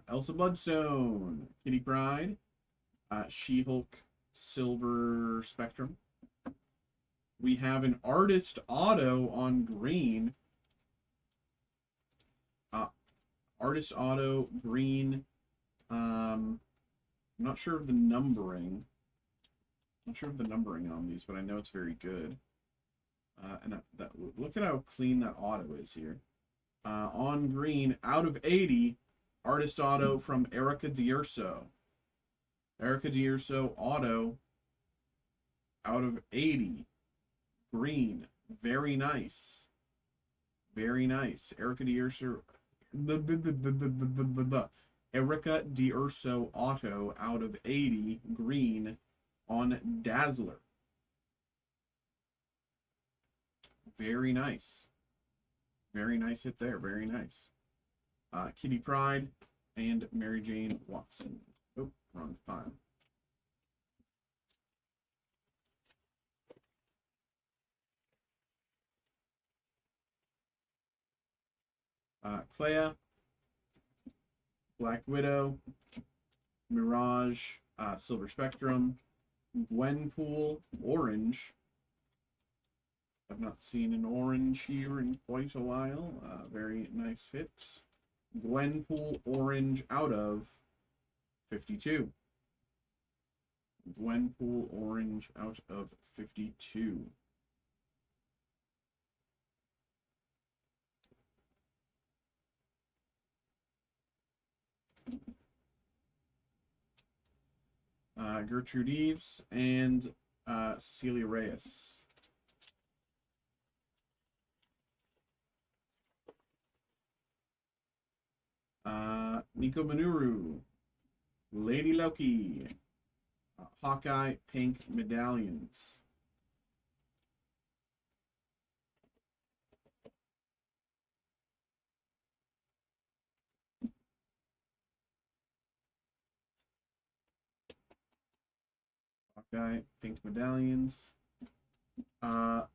Elsa Bloodstone, Kitty Pryde, She-Hulk, Silver Spectrum. We have an Artist Auto on green. Artist Auto, green. I'm not sure of the numbering. Not sure of the numbering on these, but I know it's very good. Look at how clean that auto is here. On green, out of 80, artist auto from Erica D'Urso. Erica D'Urso auto, out of 80, green, very nice. Very nice. Erica D'Urso. Erica D'Urso auto out of 80, green on Dazzler. Very nice. Very nice hit there. Very nice. Kitty Pryde and Mary Jane Watson. Oh, wrong pile. Clea, Black Widow, Mirage, Silver Spectrum, Gwenpool, Orange. I've not seen an orange here in quite a while. Very nice hits. Gwenpool, Orange out of 52. Gwenpool, Orange out of 52. Gertrude Eves and Cecilia Reyes. Nico Manuru, Lady Loki, Hawkeye pink medallions. Hawkeye pink medallions.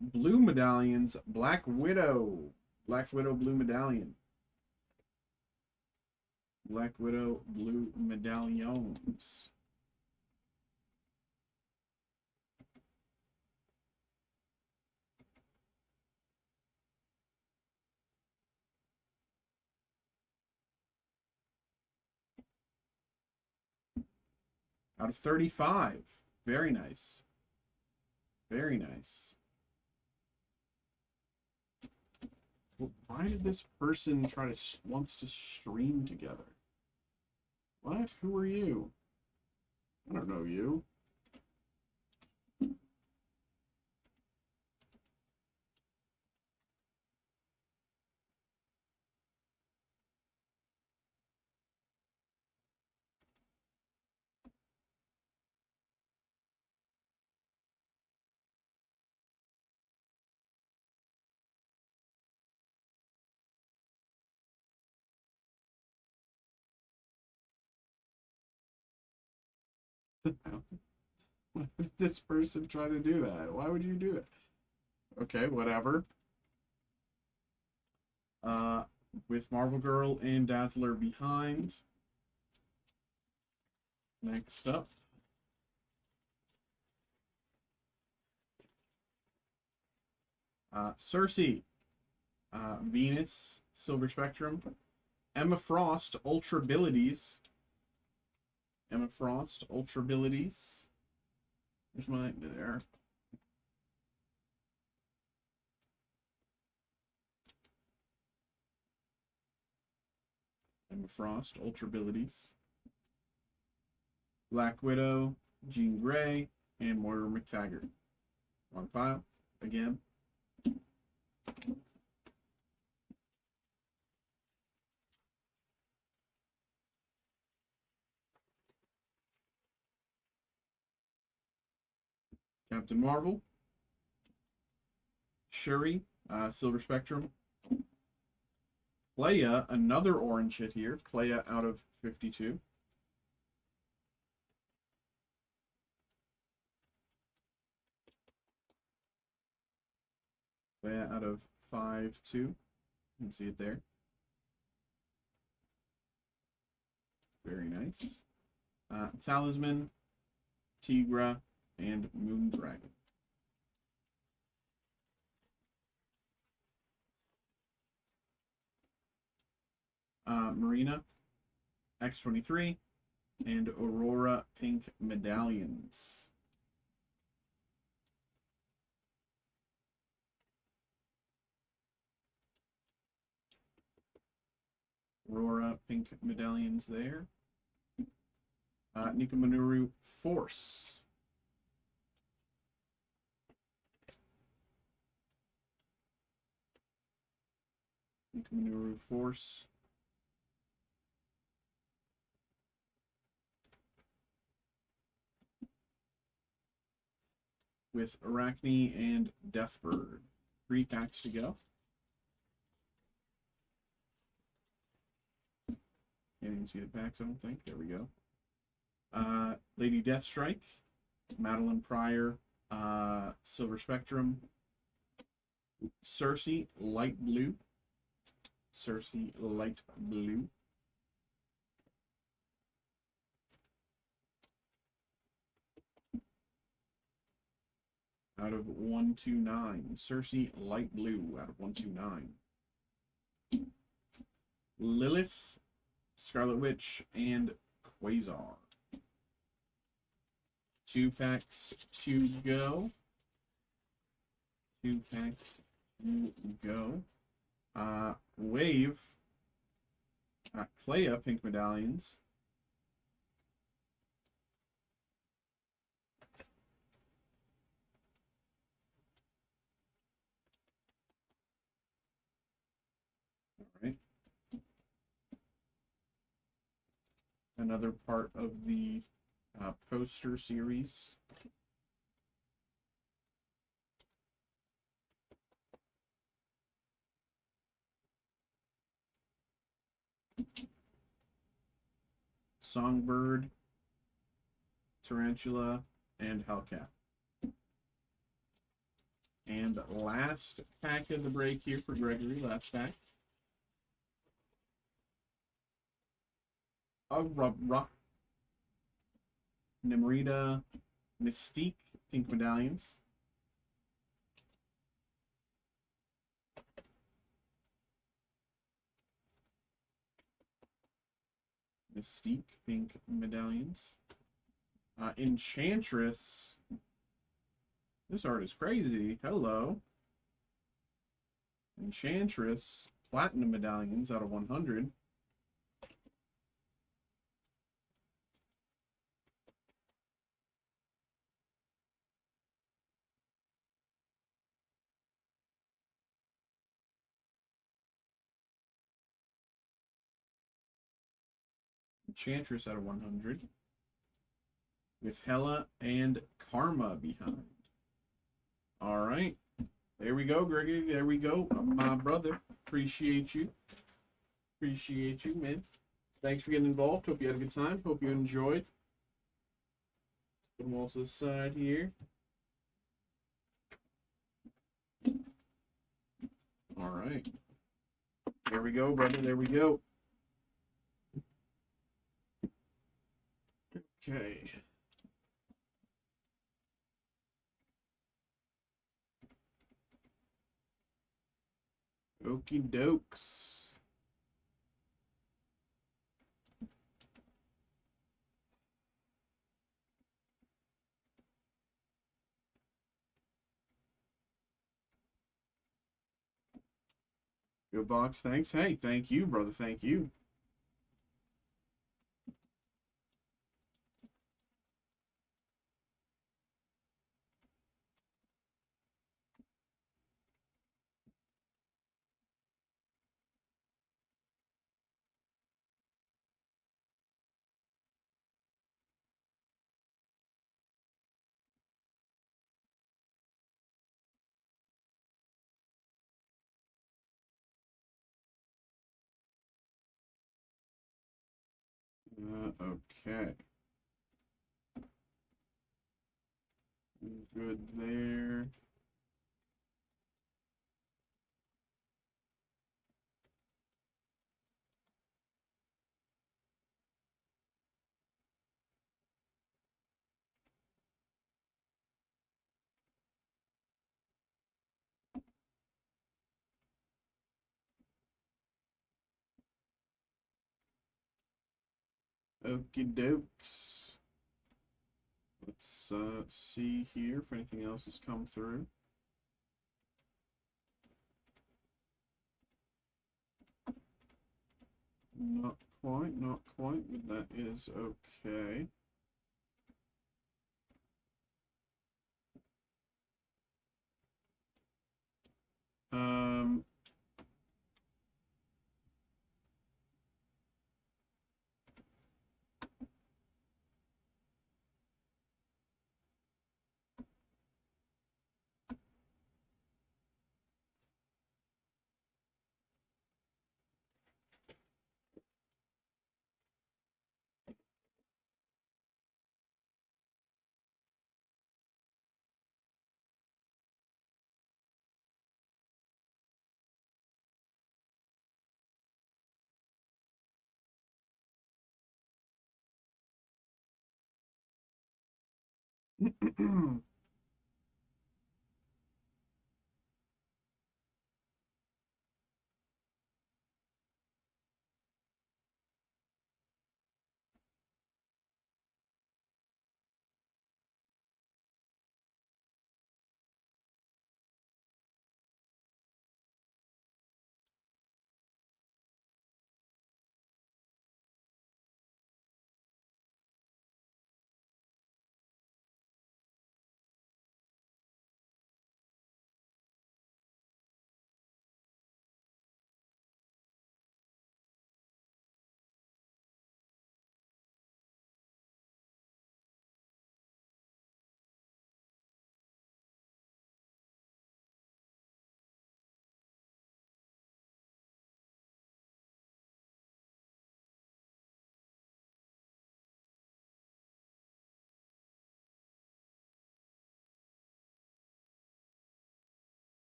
Blue medallions, Black Widow. Black Widow blue medallion. Black Widow blue medallions. Out of 35. Very nice. Very nice. Why did this person wants to stream together? What? Who are you? I don't know you. Why would this person try to do that? Why would you do that? Okay, whatever. With Marvel Girl and Dazzler behind. Next up. Cersei. Venus, Silver Spectrum. Emma Frost, Ultra Abilities. Emma Frost, Ultra Abilities. There's my, there. Emma Frost, Ultra Abilities. Black Widow, Jean Grey, and Moira McTaggart. Wrong pile, again. Captain Marvel. Shuri, Silver Spectrum. Clea, another orange hit here. Clea out of 52. Clea out of 5-2. You can see it there. Very nice. Talisman, Tigra, and Moondragon. Marina, X23, and Aurora Pink Medallions. Aurora Pink Medallions there. Nikomaru Force. Nikomaru Force. With Arachne and Deathbird. 3 packs to go. Can't even see the packs, I don't think. There we go. Lady Deathstrike, Madeline Pryor, Silver Spectrum, Cersei, Light Blue. Cersei, Light Blue. Out of 129. Cersei, Light Blue, out of 129. Lilith, Scarlet Witch, and Quasar. 2 packs to go. 2 packs to go. Wave. Clea Pink Medallions. All right. Another part of the poster series. Songbird, Tarantula, and Hellcat. And last pack of the break here for Gregory, last pack. Nimrita, Mystique, Pink Medallions. Mystique, Pink Medallions. Enchantress. This art is crazy. Hello. Enchantress, Platinum Medallions out of 100. Enchantress out of 100. With Hela and Karma behind. All right. There we go, Gregory. There we go. My brother. Appreciate you. Appreciate you, man. Thanks for getting involved. Hope you had a good time. Hope you enjoyed. Put them all to the side here. All right. There we go, brother. There we go. Okay. Okie dokes. Good box, thanks. Hey, thank you, brother. Thank you. Okay. Good there. Okie dokes. Let's see here if anything else has come through. Not quite, but that is okay. Um,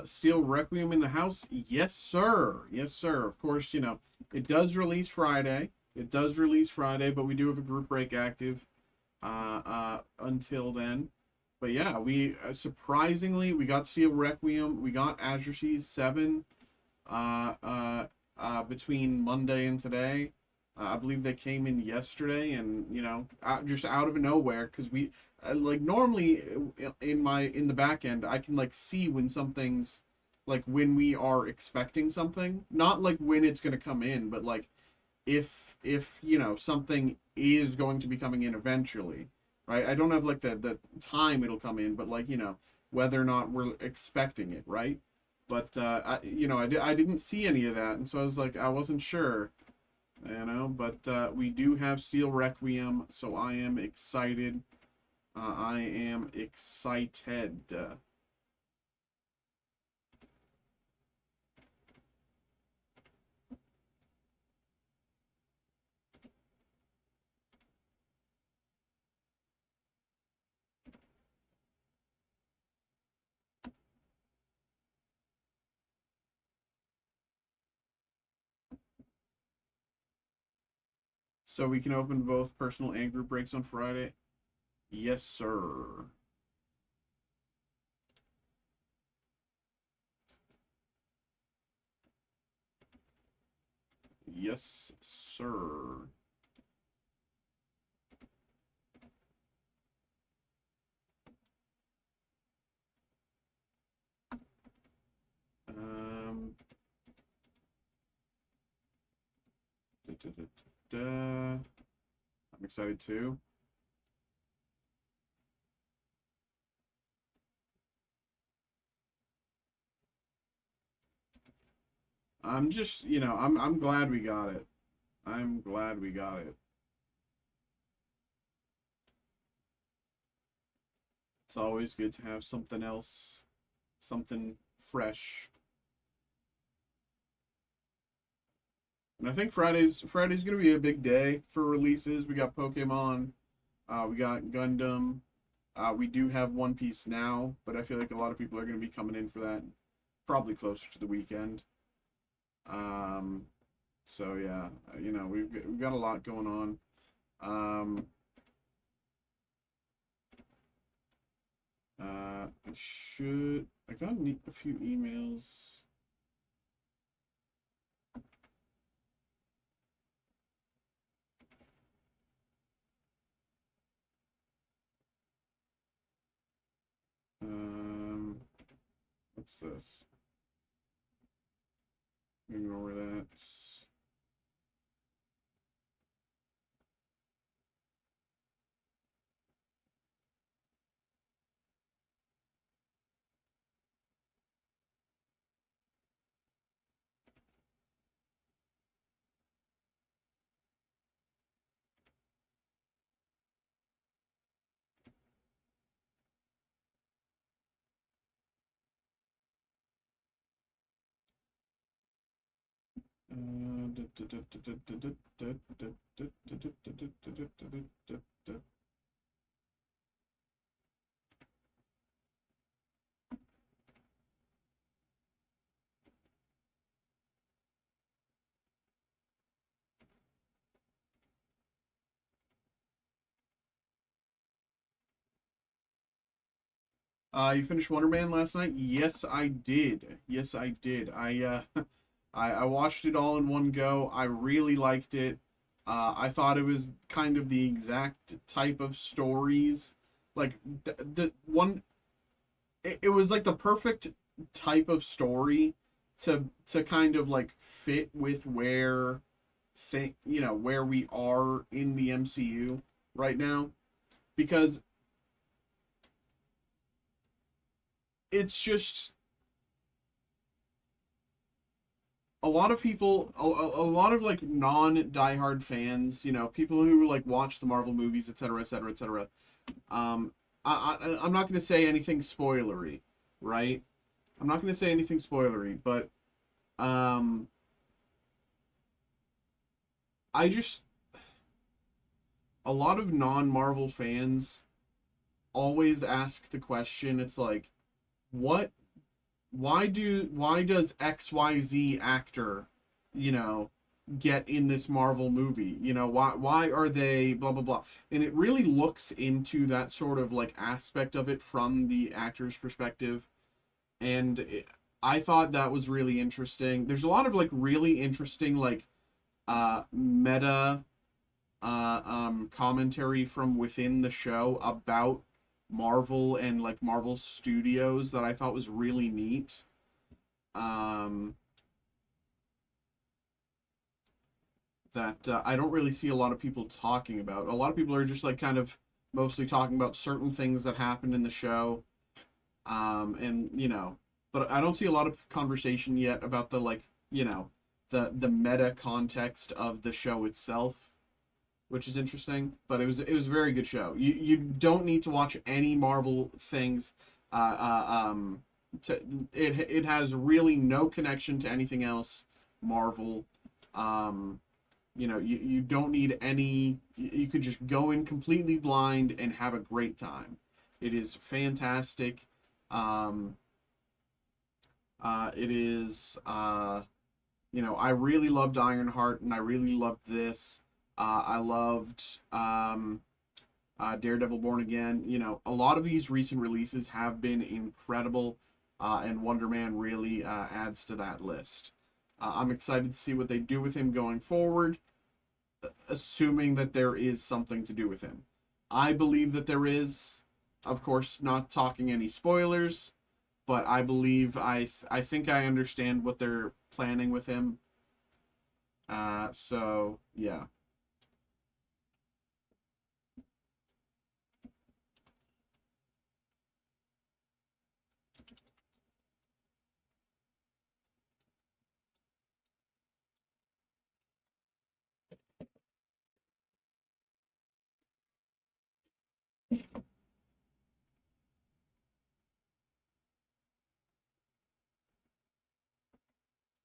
Steel Requiem in the house? Yes, sir. Yes, sir. Of course, it does release Friday. It does release Friday, but we do have a group break active until then. But yeah, we surprisingly we got Steel Requiem, we got Azure Seas 7 between Monday and today. I believe they came in yesterday, and just out of nowhere, because we like normally in the back end, I can like see when something's like when we are expecting something, not like when it's gonna come in, but like if something is going to be coming in eventually, right? I don't have like the time it'll come in, but like whether or not we're expecting it, right? But I didn't see any of that, and so I was like, I wasn't sure, But we do have Steel Requiem, so I am excited. I am excited. So we can open both personal and group breaks on Friday. Yes, sir. Yes, sir. Um, da, da, da, da. I'm excited too. I'm just, I'm glad we got it. I'm glad we got it. It's always good to have something else, something fresh. And I think Friday's gonna be a big day for releases. We got Pokemon, we got Gundam. We do have One Piece now, but I feel like a lot of people are gonna be coming in for that probably closer to the weekend. Um, so yeah, we've got a lot going on. Um, I got a few emails. Um, what's this? Ignore that. You finished Wonder Man last night? Yes, I did. Yes, I did. I watched it all in one go. I really liked it. I thought it was kind of the exact type of stories, like the one. It was like the perfect type of story to kind of like fit with where we are in the MCU right now, because it's just a lot of people, a lot of like non diehard fans, people who like watch the Marvel movies, etc., etc., etc. Um, I'm not going to say anything spoilery, right? I'm not going to say anything spoilery, but um, I just a lot of non Marvel fans always ask the question. It's like, what? Why does XYZ actor, you know, get in this Marvel movie? Why are they blah blah blah? And it really looks into that sort of like aspect of it from the actor's perspective. And I thought that was really interesting. There's a lot of like really interesting like meta commentary from within the show about Marvel and like Marvel Studios that I thought was really neat. Um, that I don't really see a lot of people talking about. A lot of people are just like kind of mostly talking about certain things that happened in the show. And but I don't see a lot of conversation yet about the like, the meta context of the show itself, which is interesting. But it was a very good show. You don't need to watch any Marvel things. Uh, uh, um, to it has really no connection to anything else Marvel. Um, you don't need any. You could just go in completely blind and have a great time. It is fantastic. Um, it is. I really loved Ironheart, and I really loved this. I loved Daredevil Born Again. A lot of these recent releases have been incredible, and Wonder Man really adds to that list. I'm excited to see what they do with him going forward, assuming that there is something to do with him. I believe that there is, of course, not talking any spoilers, but I believe I think I understand what they're planning with him. So yeah.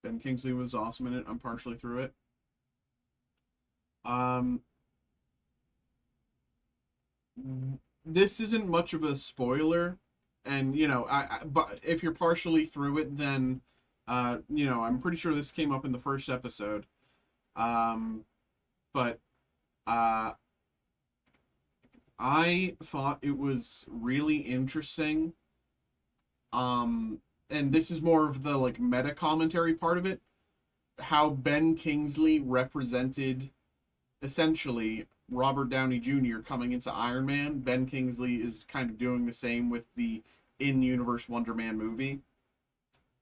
Ben Kingsley was awesome in it. I'm partially through it. Um, this isn't much of a spoiler, and but if you're partially through it, then I'm pretty sure this came up in the first episode. Um, but uh, I thought it was really interesting. And this is more of the like meta commentary part of it. How Ben Kingsley represented essentially Robert Downey Jr. coming into Iron Man. Ben Kingsley is kind of doing the same with the in-universe Wonder Man movie.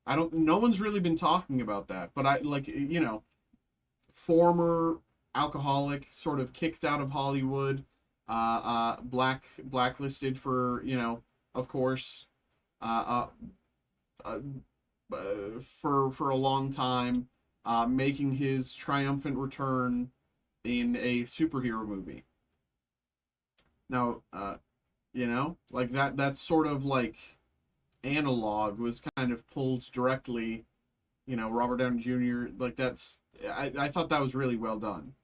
I don't. No one's really been talking about that, but I like former alcoholic, sort of kicked out of Hollywood, blacklisted for of course, uh, uh, for a long time, making his triumphant return in a superhero movie. Now, like that sort of like analog was kind of pulled directly. Robert Downey Jr. Like I thought that was really well done.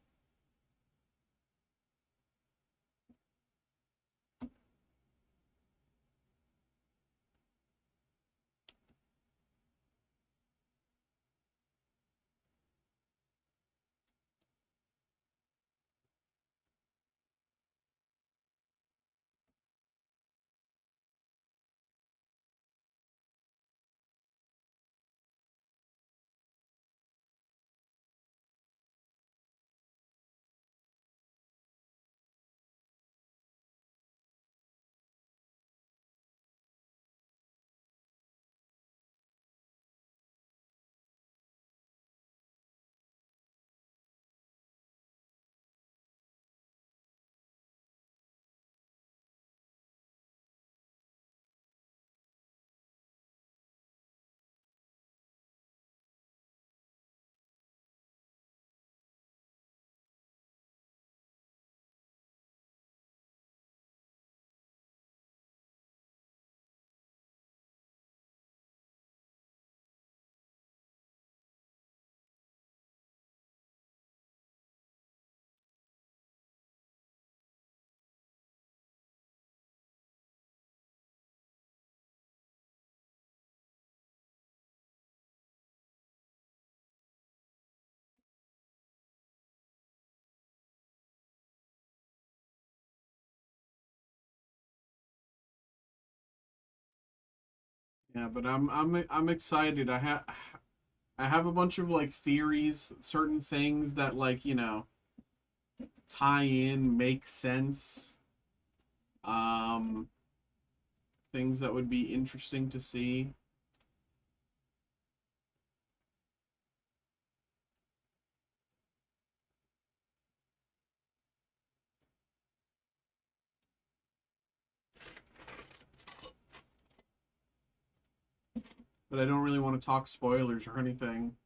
Yeah, but I'm excited. I have a bunch of like theories, certain things that like tie in, make sense. Um, Things that would be interesting to see. But I don't really want to talk spoilers or anything.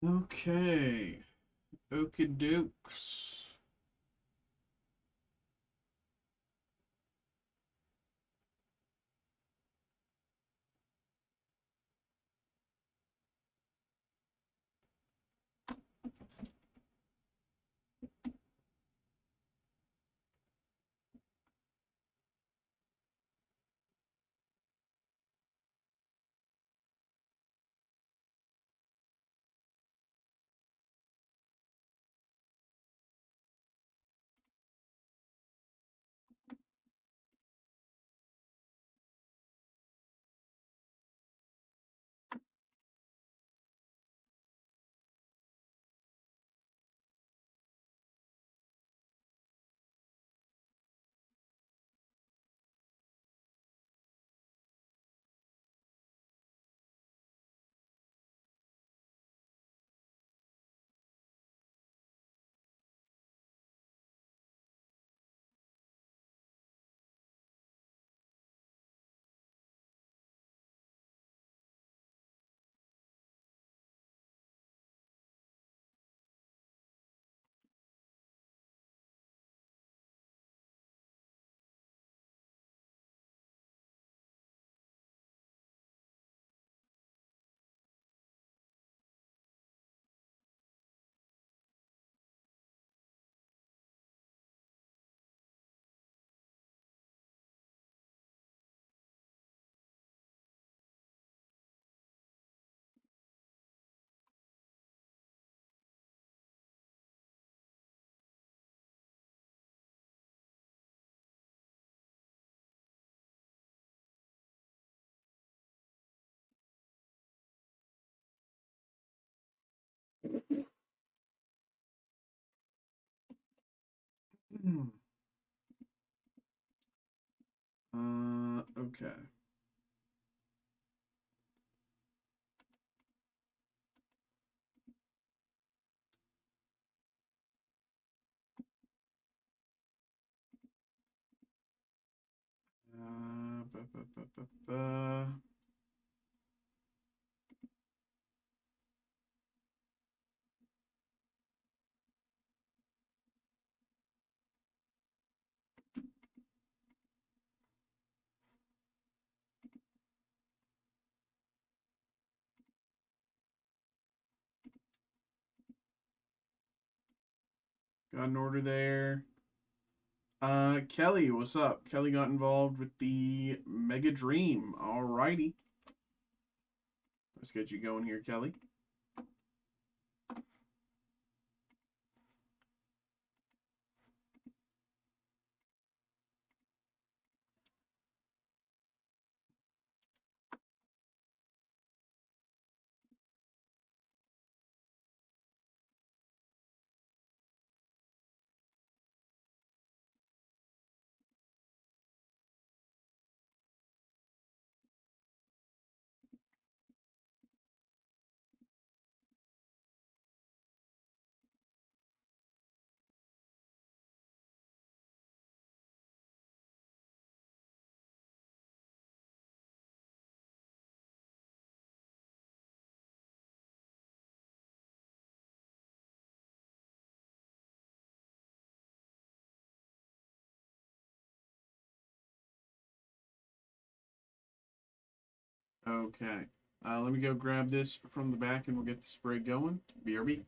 Okay. Okie dokes. Okay. Ba, ba, ba, ba, ba. Got an order there. Kelly, what's up? Kelly got involved with the Mega Dream. Alrighty. Let's get you going here, Kelly. Okay. Let me go grab this from the back and we'll get the spray going. BRB.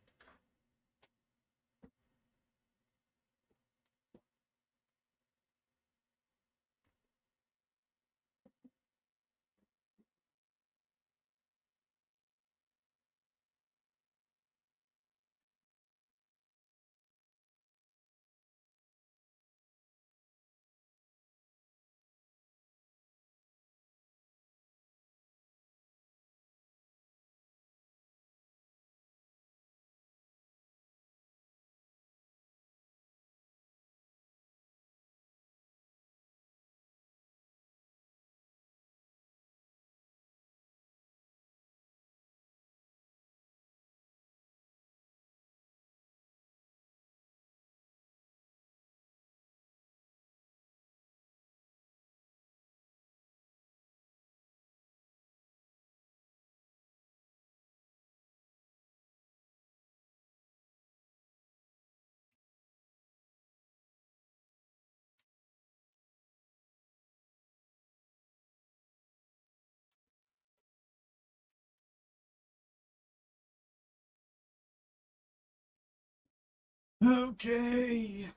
Okay.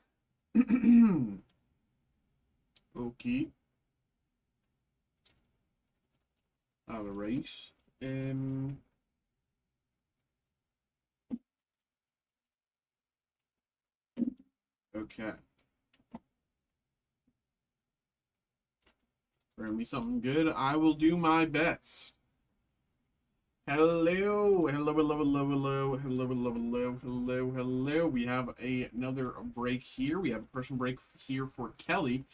Okay. All right. Um. Okay. Bring me something good. I will do my best. Hello, hello, hello, hello, hello, hello, hello, hello, hello, hello. We have another break here. We have a personal break here for Kelly.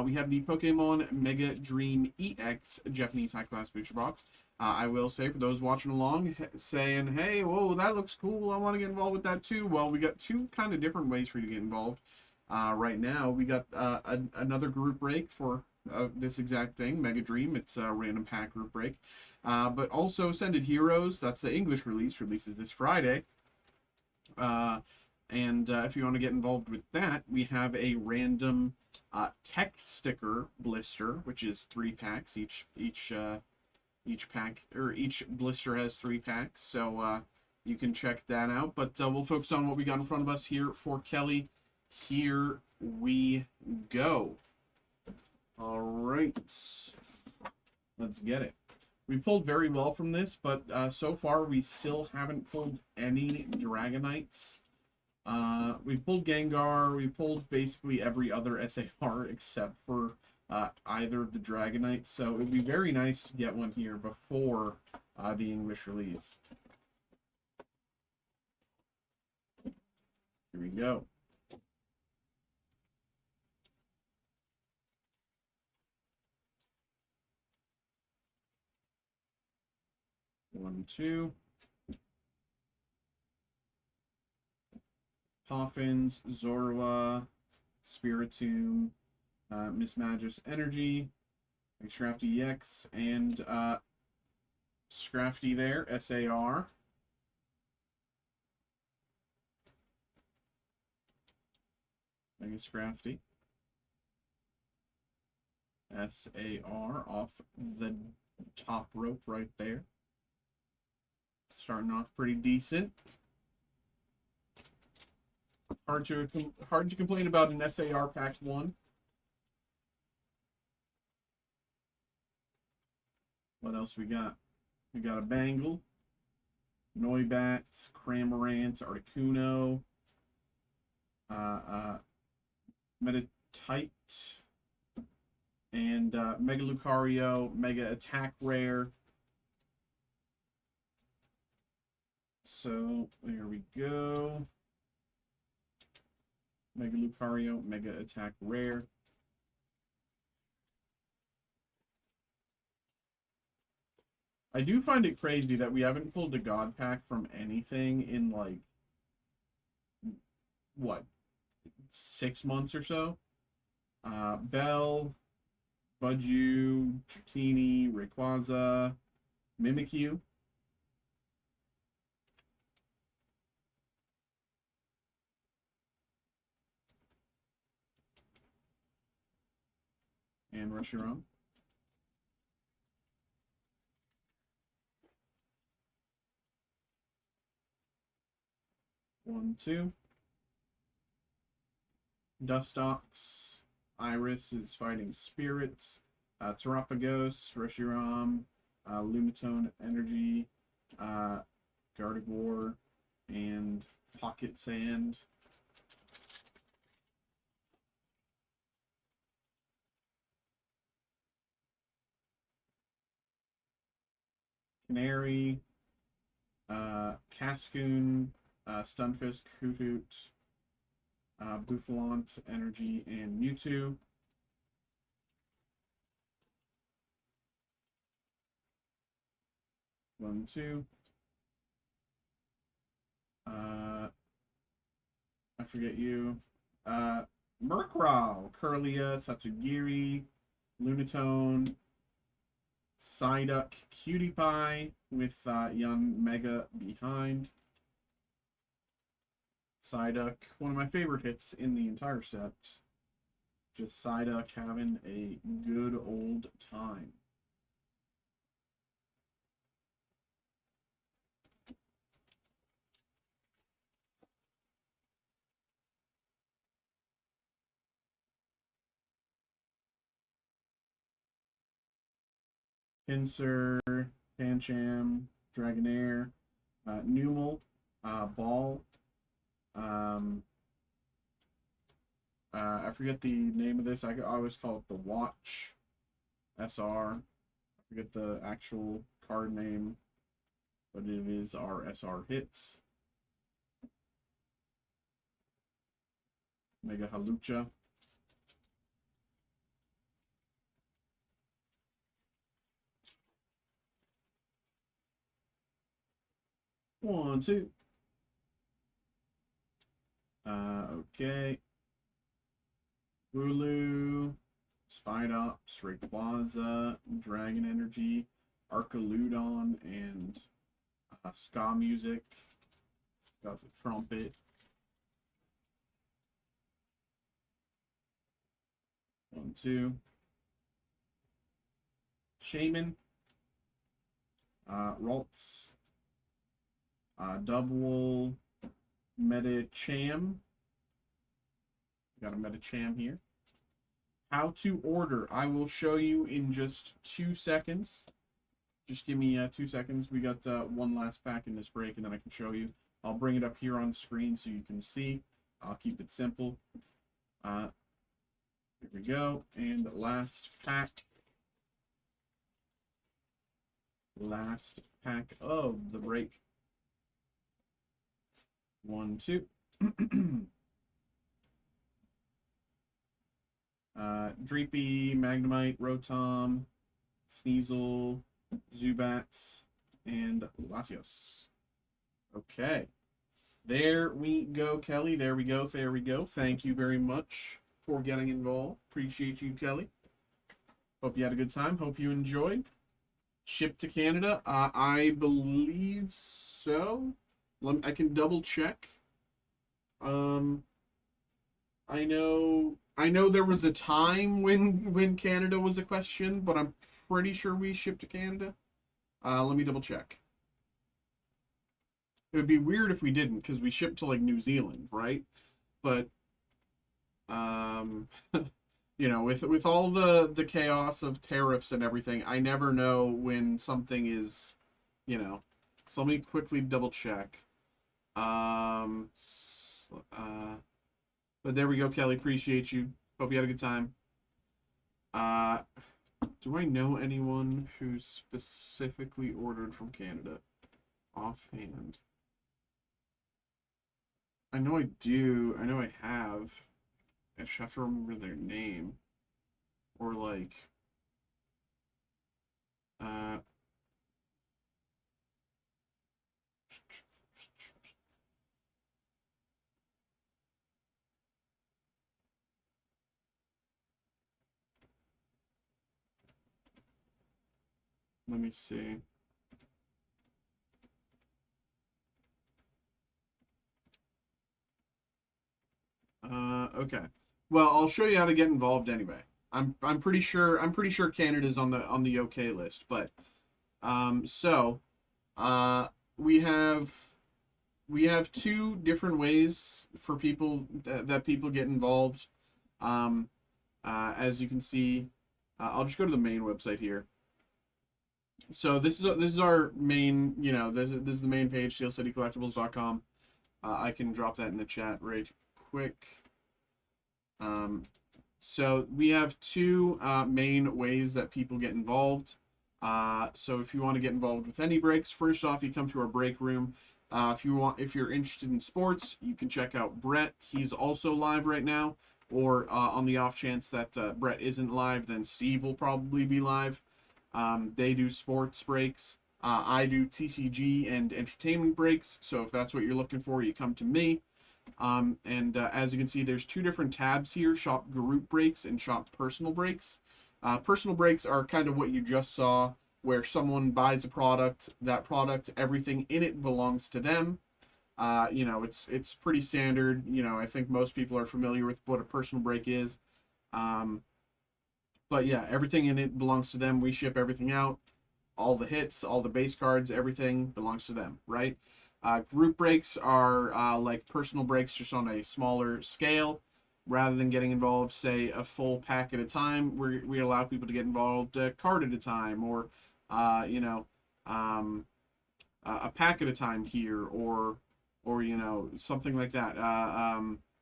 We have the Pokemon Mega Dream EX Japanese High Class Booster Box. I will say for those watching along, saying, hey, whoa, that looks cool. I want to get involved with that too. Well, we got two kind of different ways for you to get involved. Right now, we got another group break for this exact thing, Mega Dream. It's a random pack group break. But also Ascended Heroes, that's the English release, releases this Friday. And if you want to get involved with that, we have a random tech sticker blister, which is 3 packs. Each pack, or each blister has 3 packs, so you can check that out. But we'll focus on what we got in front of us here for Kelly. Here we go. All right, let's get it. We pulled very well from this, but so far we still haven't pulled any Dragonites. We pulled Gengar, we pulled basically every other SAR except for either of the Dragonites, so it would be very nice to get one here before the English release. Here we go. One, two. Poffins, Zorua, Spiritomb, Mismagius Energy, Scrafty EX, and Scrafty there, SAR. Mega Scrafty. SAR off the top rope right there. Starting off pretty decent. Hard to complain about an SAR pack 1. What else we got? We got a Bangle, Noibat, Cramorant, Articuno, Meditite, and Mega Lucario, Mega Attack Rare. So there we go. Mega Lucario, Mega Attack Rare. I do find it crazy that we haven't pulled a God Pack from anything in, like, what, 6 months or so? Bell, Budju, Dratini, Rayquaza, Mimikyu. And Reshiram. One, two. Dustox. Iris is fighting spirits. Terapagos, Reshiram, Lumitone Energy, Gardevoir, and Pocket Sand. Canary, Cascoon, Stunfisk, Hoothoot, Boufflant, Energy, and Mewtwo. One, two. I forget you. Murkrow, Curlia, Tatsugiri, Lunatone, Psyduck, Cutie Pie with young Mega behind. Psyduck, one of my favorite hits in the entire set. Just Psyduck having a good old time. Pinsir, Pancham, Dragonair, Numel, Ball. Um, I forget the name of this. I always call it the Watch SR. I forget the actual card name, but it is our SR hit. Mega Halucha. One, two. Okay. Hulu, Spidops, Rayquaza, Dragon Energy, Arcaludon, and ska music. It's got a trumpet. One, two. Shaman, Ralts, Double, Metacham. Got a Metacham here. How to order. I will show you in just 2 seconds. Just give me 2 seconds. We got one last pack in this break, and then I can show you. I'll bring it up here on screen so you can see. I'll keep it simple. Here we go. And last pack. Last pack of the break. 1, 2. Dreepy, Magnemite, Rotom, Sneasel, Zubat, and Latios. Okay. There we go, Kelly. There we go. There we go. Thank you very much for getting involved. Appreciate you, Kelly. Hope you had a good time. Hope you enjoyed. Shipped to Canada? I believe so. I can double check. I know there was a time when Canada was a question, but I'm pretty sure we shipped to Canada. Let me double check. It would be weird if we didn't, because we shipped to like New Zealand, right? But you know, with all the chaos of tariffs and everything, I never know when something is, you know. So let me quickly double check. But there we go, Kelly. Appreciate you. Hope you had a good time. Do I know anyone who specifically ordered from Canada? Offhand. I know I do. I know I have. I just have to remember their name. Or like... let me see. Okay. Well, I'll show you how to get involved anyway. I'm pretty sure Canada's on the okay list, but we have two different ways for people that people get involved. As you can see, I'll just go to the main website here. So this is our main, you know, this is the main page, steelcitycollectibles.com. I can drop that in the chat right quick. So we have two main ways that people get involved. So if you want to get involved with any breaks, first off, you come to our break room. If you're interested in sports, you can check out Brett. He's also live right now. Or on the off chance that Brett isn't live, then Steve will probably be live. They do sports breaks. I do TCG and entertainment breaks. So if that's what you're looking for, you come to me. As you can see, there's two different tabs here: shop group breaks and shop personal breaks. Personal breaks are kind of what you just saw, where someone buys a product, that product, everything in it belongs to them. You know, it's pretty standard. You know, I think most people are familiar with what a personal break is. But yeah, everything in it belongs to them. We ship everything out. All the hits, all the base cards, everything belongs to them, right? Group breaks are like personal breaks, just on a smaller scale. Rather than getting involved, say, a full pack at a time, we allow people to get involved a card at a time, or you know, a pack at a time here, or you know, something like that.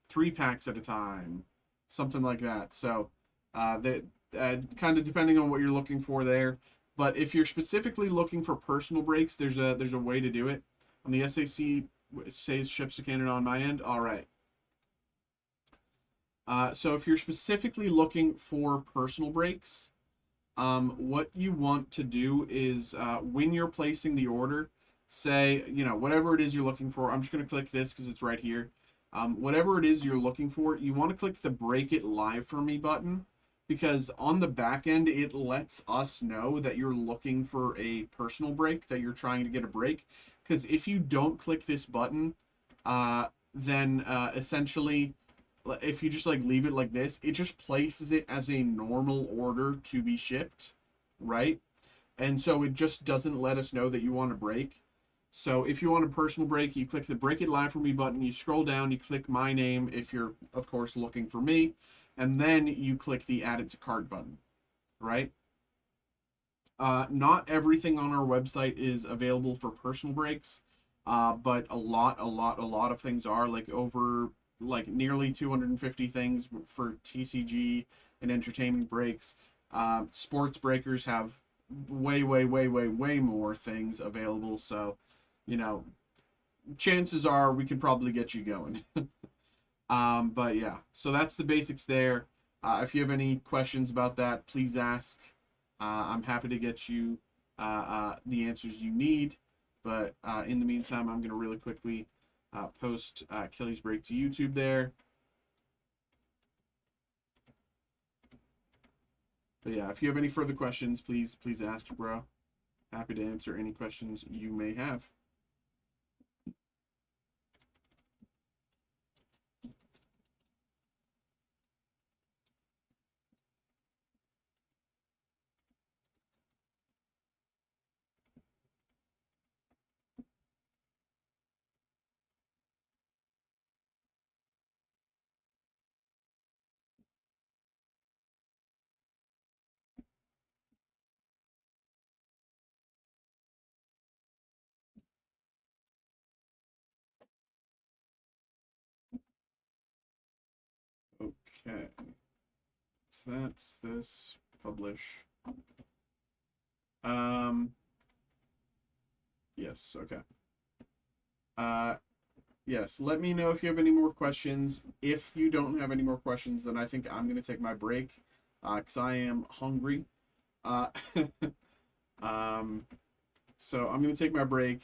3 packs at a time, something like that. So that kind of depending on what you're looking for there. But if you're specifically looking for personal breaks, there's a way to do it. On the SAC, it says ships to Canada on my end. All right. So if you're specifically looking for personal breaks, what you want to do is when you're placing the order, say, you know, whatever it is you're looking for. I'm just going to click this because it's right here. Whatever it is you're looking for, you want to click the Break It Live for Me button, because on the back end, it lets us know that you're looking for a personal break, that you're trying to get a break. Because if you don't click this button, then essentially, if you just like leave it like this, it just places it as a normal order to be shipped, right? And so it just doesn't let us know that you want a break. So if you want a personal break, you click the Break It Live for Me button, you scroll down, you click my name if you're, of course, looking for me, and then you click the Add It to Cart button, right? Not everything on our website is available for personal breaks, but a lot of things are, like over like nearly 250 things for TCG and entertainment breaks. Sports breakers have way more things available. So, you know, chances are we could probably get you going. But yeah, so that's the basics there. If you have any questions about that, please ask. I'm happy to get you the answers you need. But in the meantime, I'm going to really quickly post Kelly's Break to YouTube there. But yeah, if you have any further questions, please ask, bro. Happy to answer any questions you may have. Okay. So that's this. Publish. Um, yes, okay. Yes, let me know if you have any more questions. If you don't have any more questions, then I think I'm going to take my break because I am hungry. Uh, um, so I'm going to take my break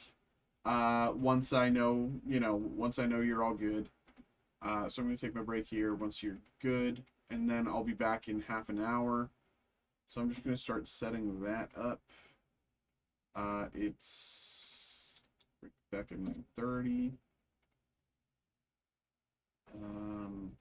once I know, once I know you're all good. So I'm going to take my break here once you're good, and then I'll be back in half an hour. So I'm just going to start setting that up. It's back at 9:30. Um,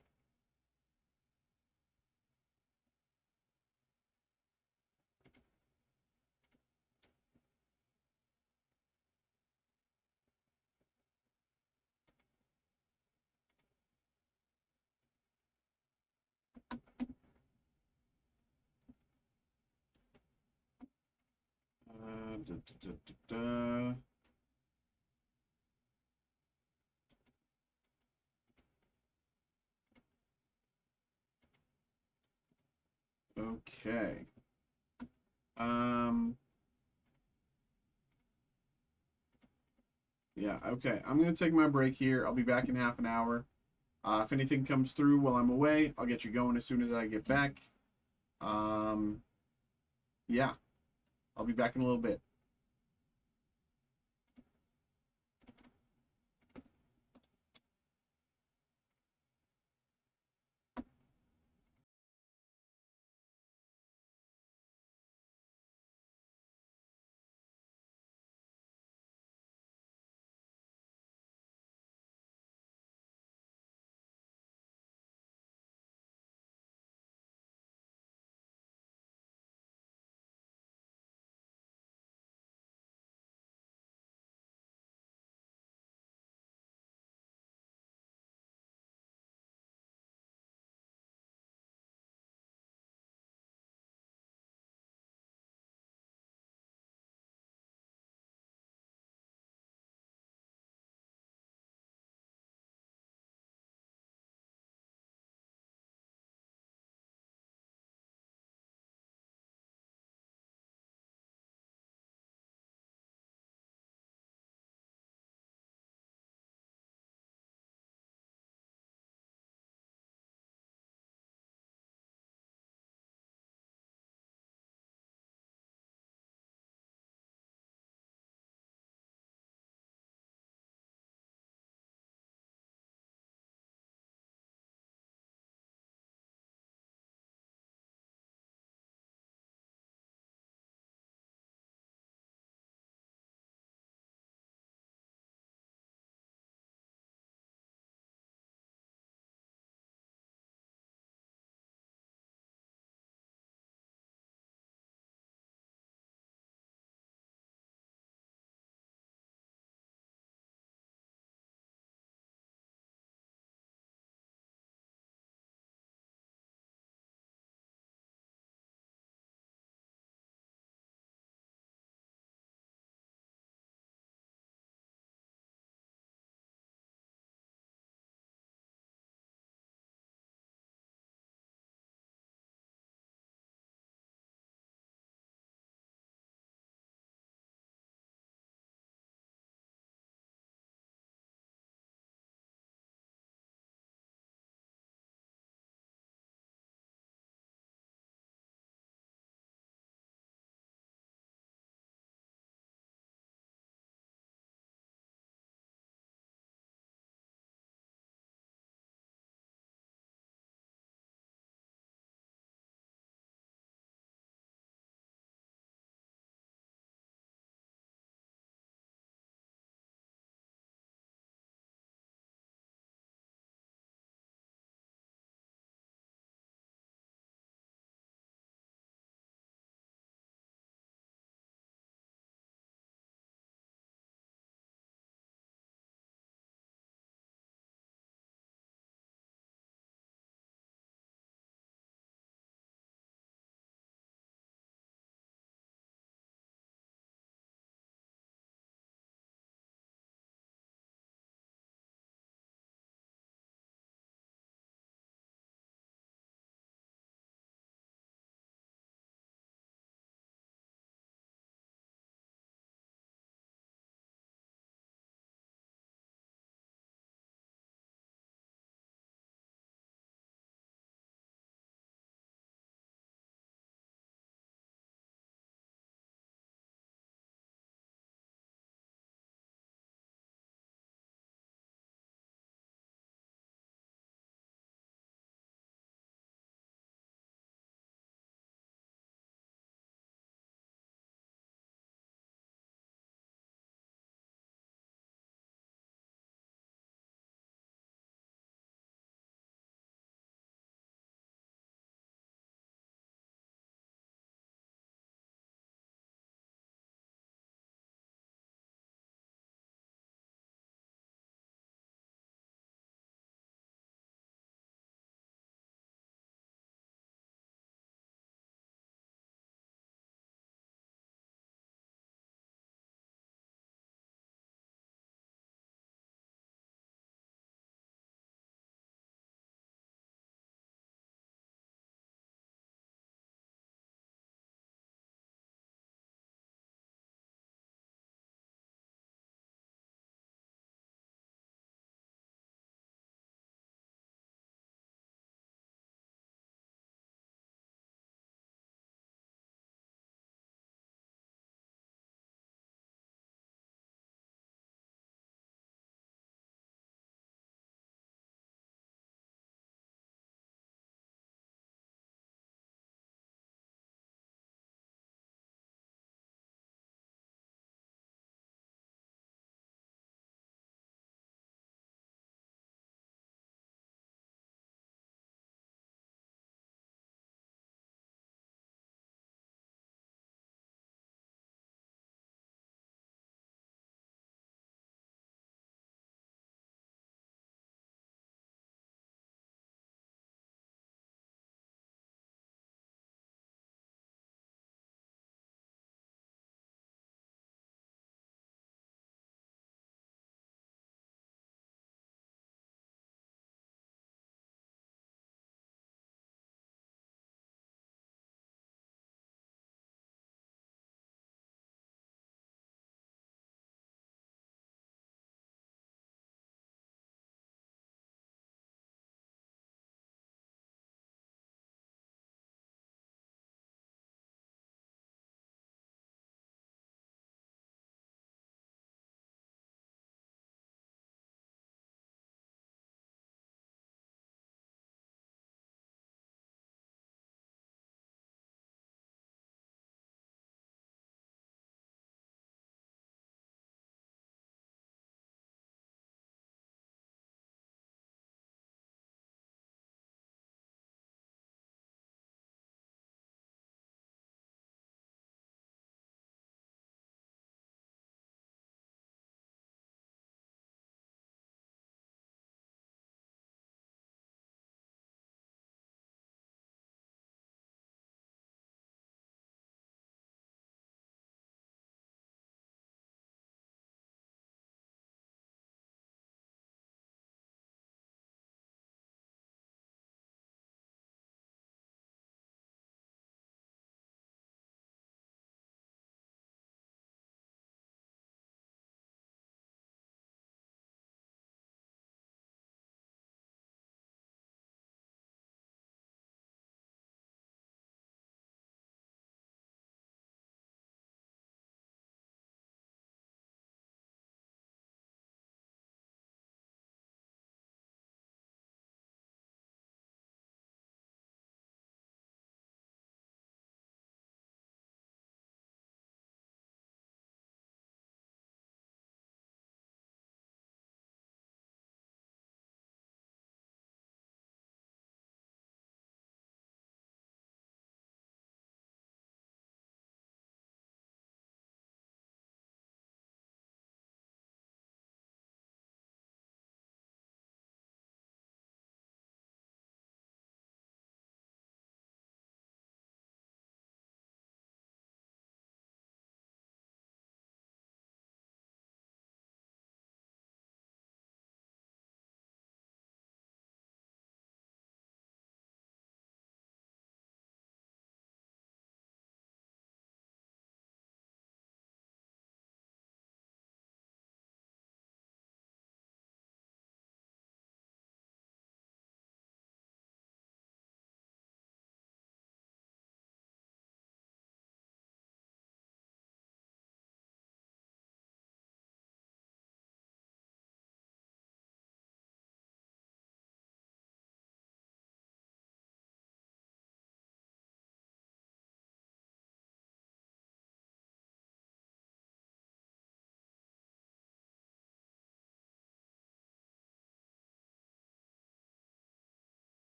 da, da, da, da. Okay. Um, yeah, okay. I'm gonna take my break here. I'll be back in half an hour. If anything comes through while I'm away, I'll get you going as soon as I get back. Um, yeah, I'll be back in a little bit.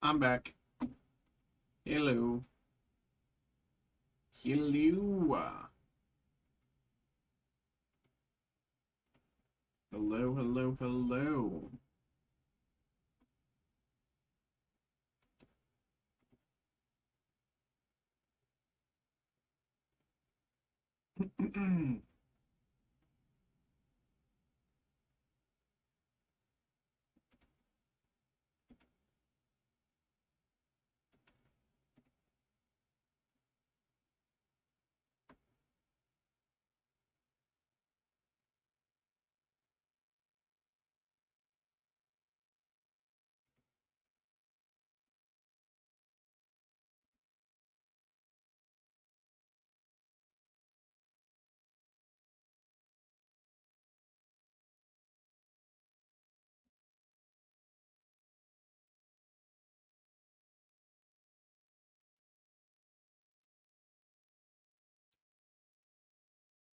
I'm back. Hello. Hello. Hello, hello, hello.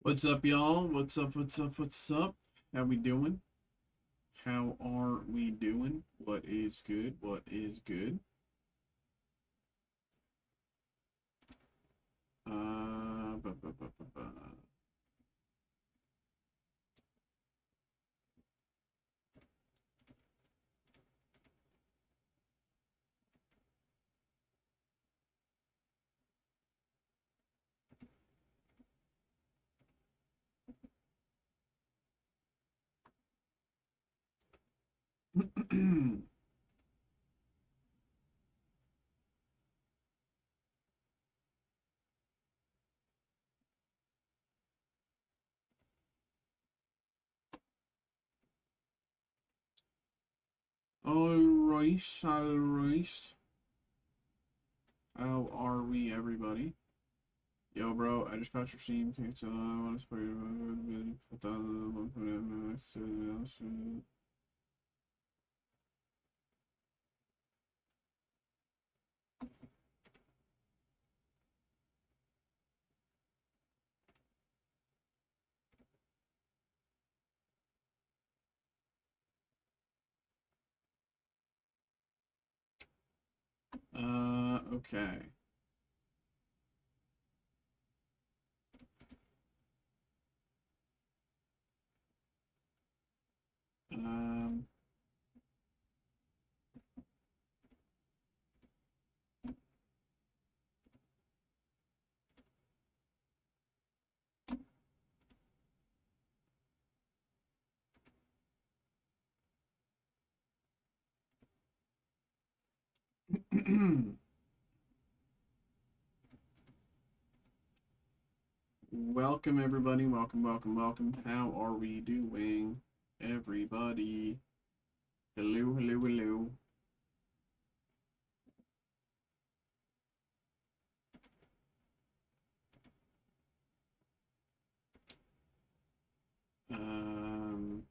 What's up, y'all? What's up? What's up? What's up? How we doing? How are we doing? What is good? What is good? Ba, ba, ba, ba, ba. Alright, alright. How are we, everybody? Yo, bro, I just got your Steam ticket, so I want to put okay. Um, Welcome, everybody. Welcome, welcome, welcome. How are we doing, everybody? Hello, hello, hello. Um,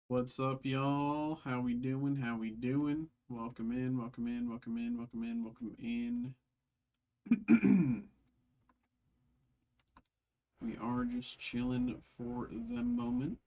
What's up, y'all? How we doing? How we doing? Welcome in, welcome in, welcome in, welcome in, welcome in. We are just chilling for the moment.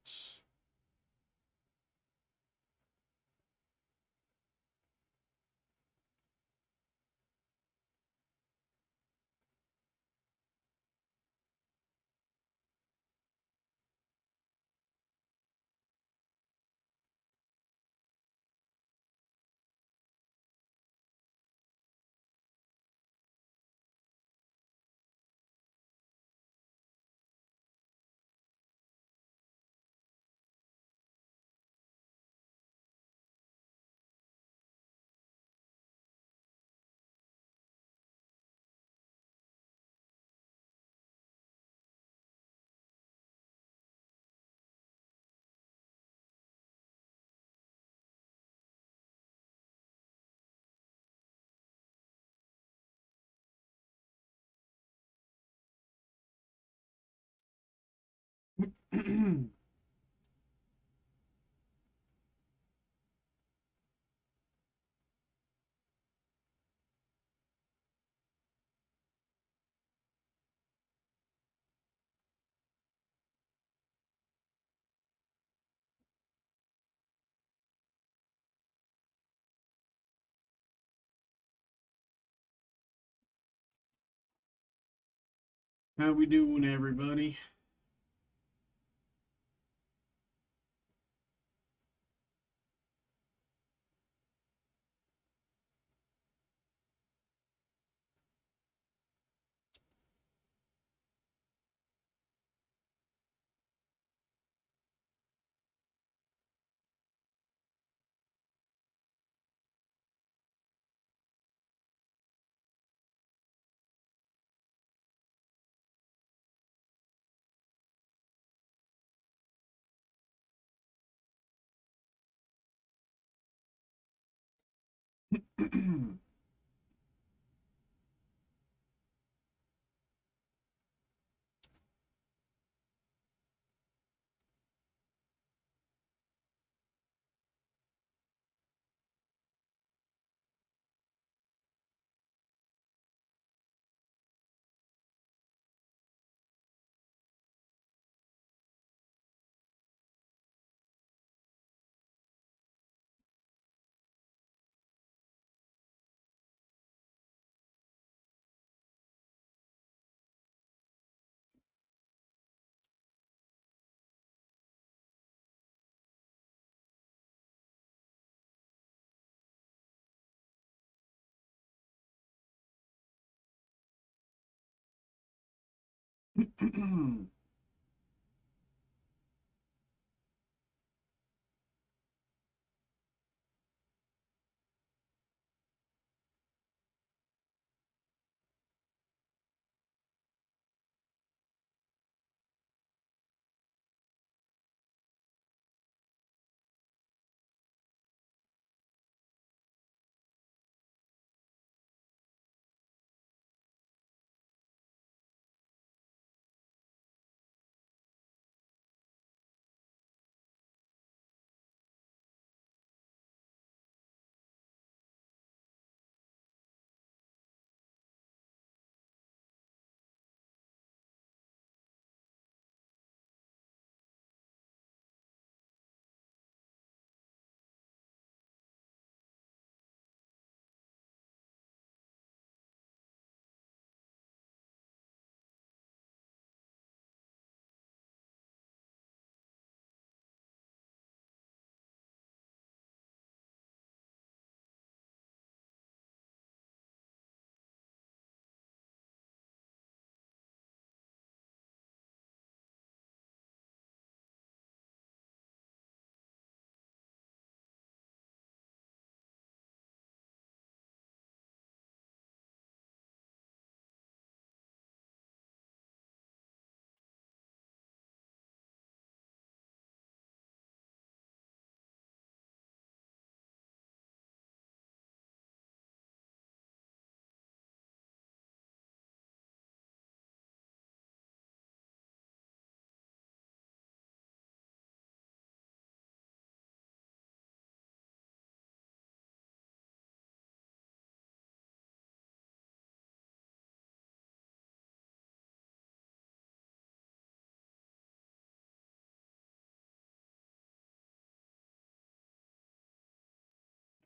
How we doing, everybody?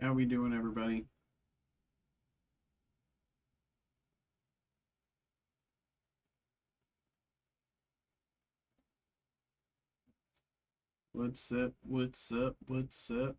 How we doing, everybody? What's up? What's up? What's up?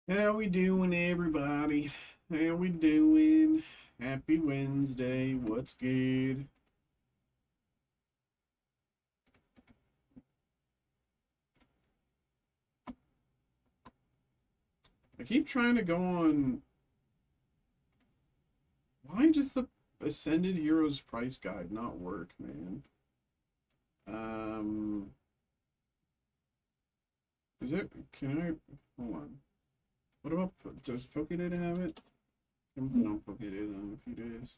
How we doing, everybody? How we doing? Happy Wednesday. What's good? I keep trying to go on. Why does the Ascended Heroes price guide not work, man? Um, is it? Can I? Hold on. What about? Does Pokédata have it? I haven't been on Pokédata in a few days.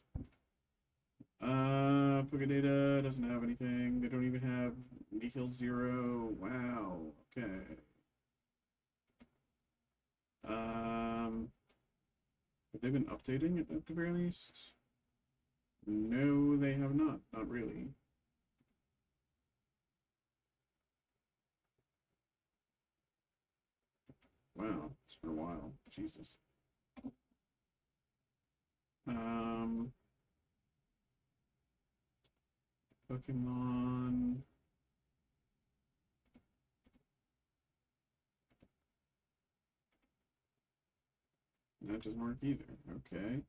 Pokédata doesn't have anything. They don't even have Nihil Zero. Wow. Okay. Um, have they been updating it at the very least? No, they have not. Not really. Wow, it's been a while. Jesus. Um, Pokemon. That doesn't work either. Okay,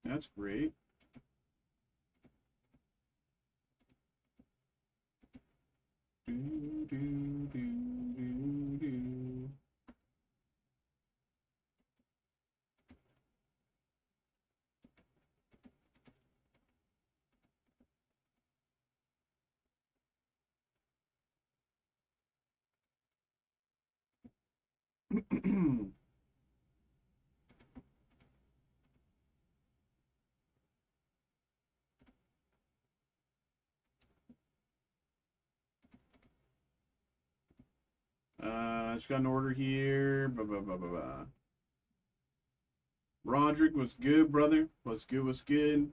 that's great. Do do do do do. Just got an order here. Blah, blah, blah, blah, blah. Roderick, was good, brother? What's good? What's good?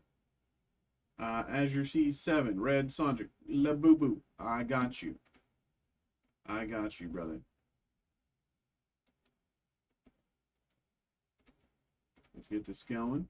Azure C7, Red Sonic, La Boo Boo. I got you. I got you, brother. Let's get this going.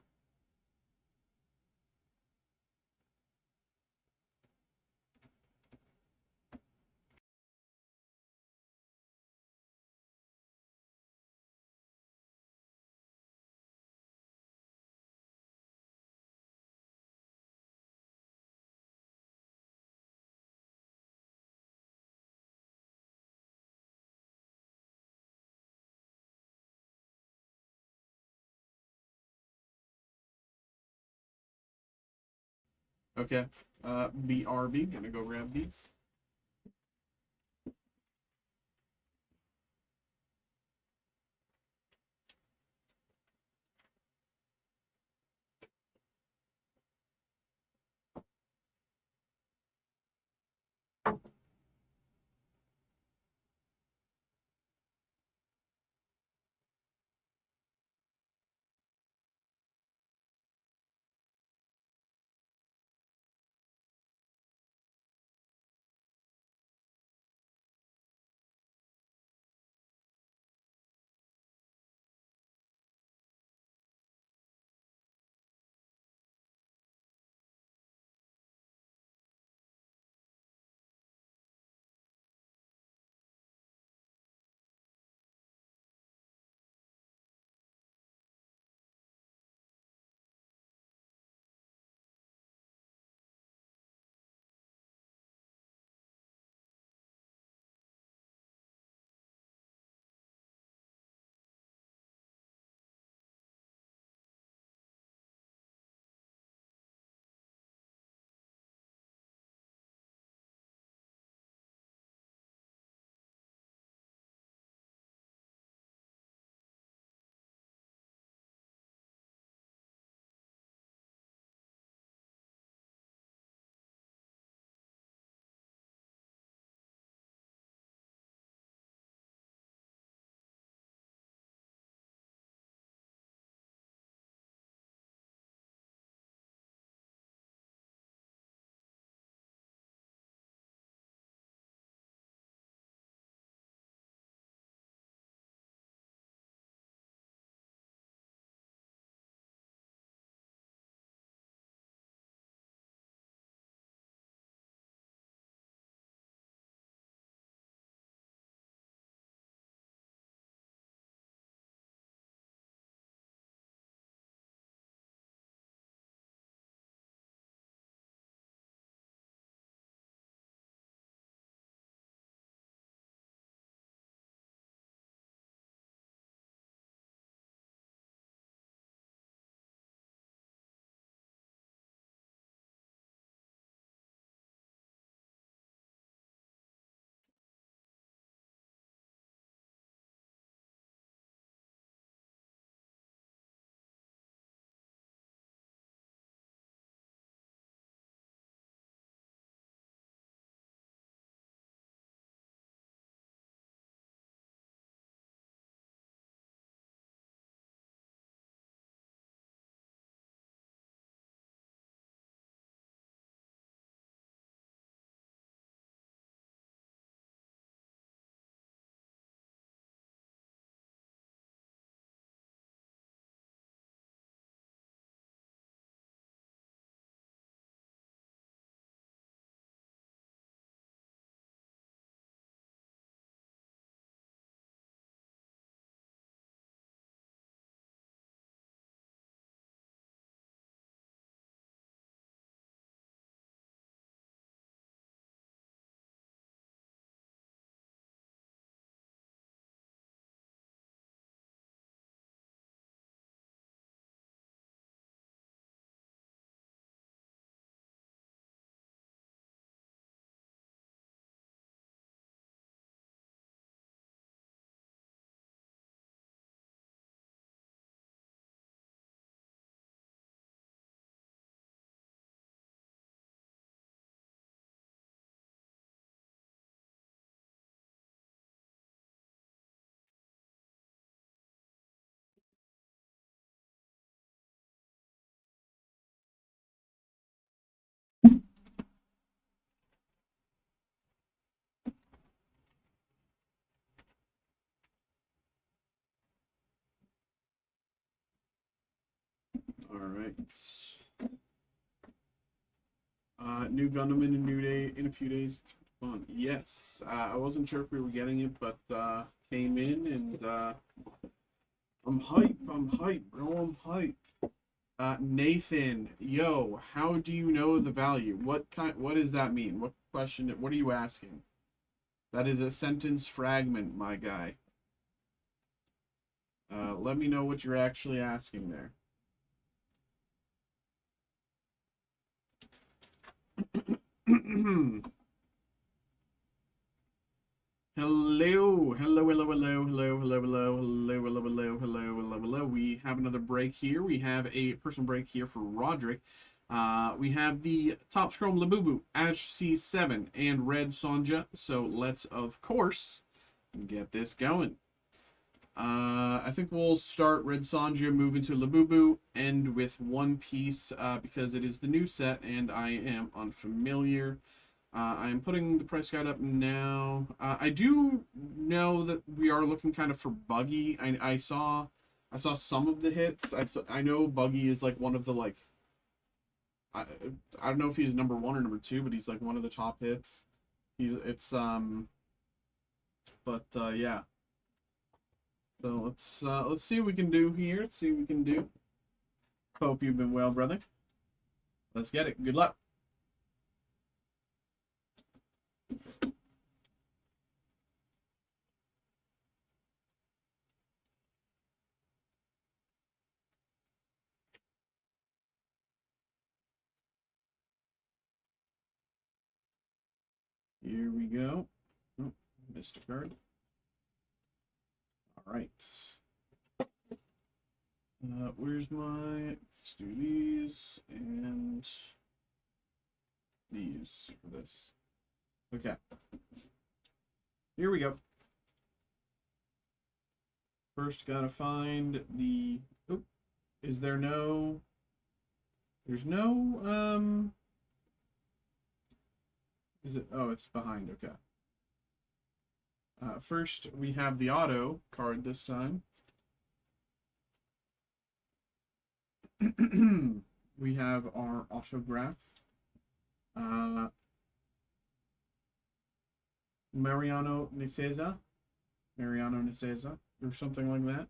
Okay. BRB. Gonna go grab these. All right. New Gundam in a new day in a few days. Fun. Yes. I wasn't sure if we were getting it, but came in and I'm hype. I'm hype, bro. I'm hype. Nathan, yo, how do you know the value? What does that mean? What question? What are you asking? That is a sentence fragment, my guy. Let me know what you're actually asking there. Hello, hello, hello, hello, hello, hello, hello, hello, hello, hello, hello, hello. We have another break here. We have a personal break here for Roderick. We have the Top Chrome Labubu, Ash C7, and Red Sonja. So let's, of course, get this going. I think we'll start Red Sonja, move into Labubu, end with One Piece because it is the new set and I am unfamiliar. I am putting the price guide up now. I do know that we are looking kind of for Buggy. I saw some of the hits. I know Buggy is like one of the like. I don't know if he's number 1 or number 2, but he's like one of the top hits. Yeah. So let's see what we can do here. Let's see what we can do. Hope you've been well, brother. Let's get it. Good luck. Here we go. Oh, missed a card. All right. Where's my... Let's do these and these for this. Okay. Here we go. First, gotta find the... Oh, is there no... There's no, Is it... Oh, it's behind. Okay. First, we have the auto card this time. We have our autograph. Mariano Niceza, or something like that.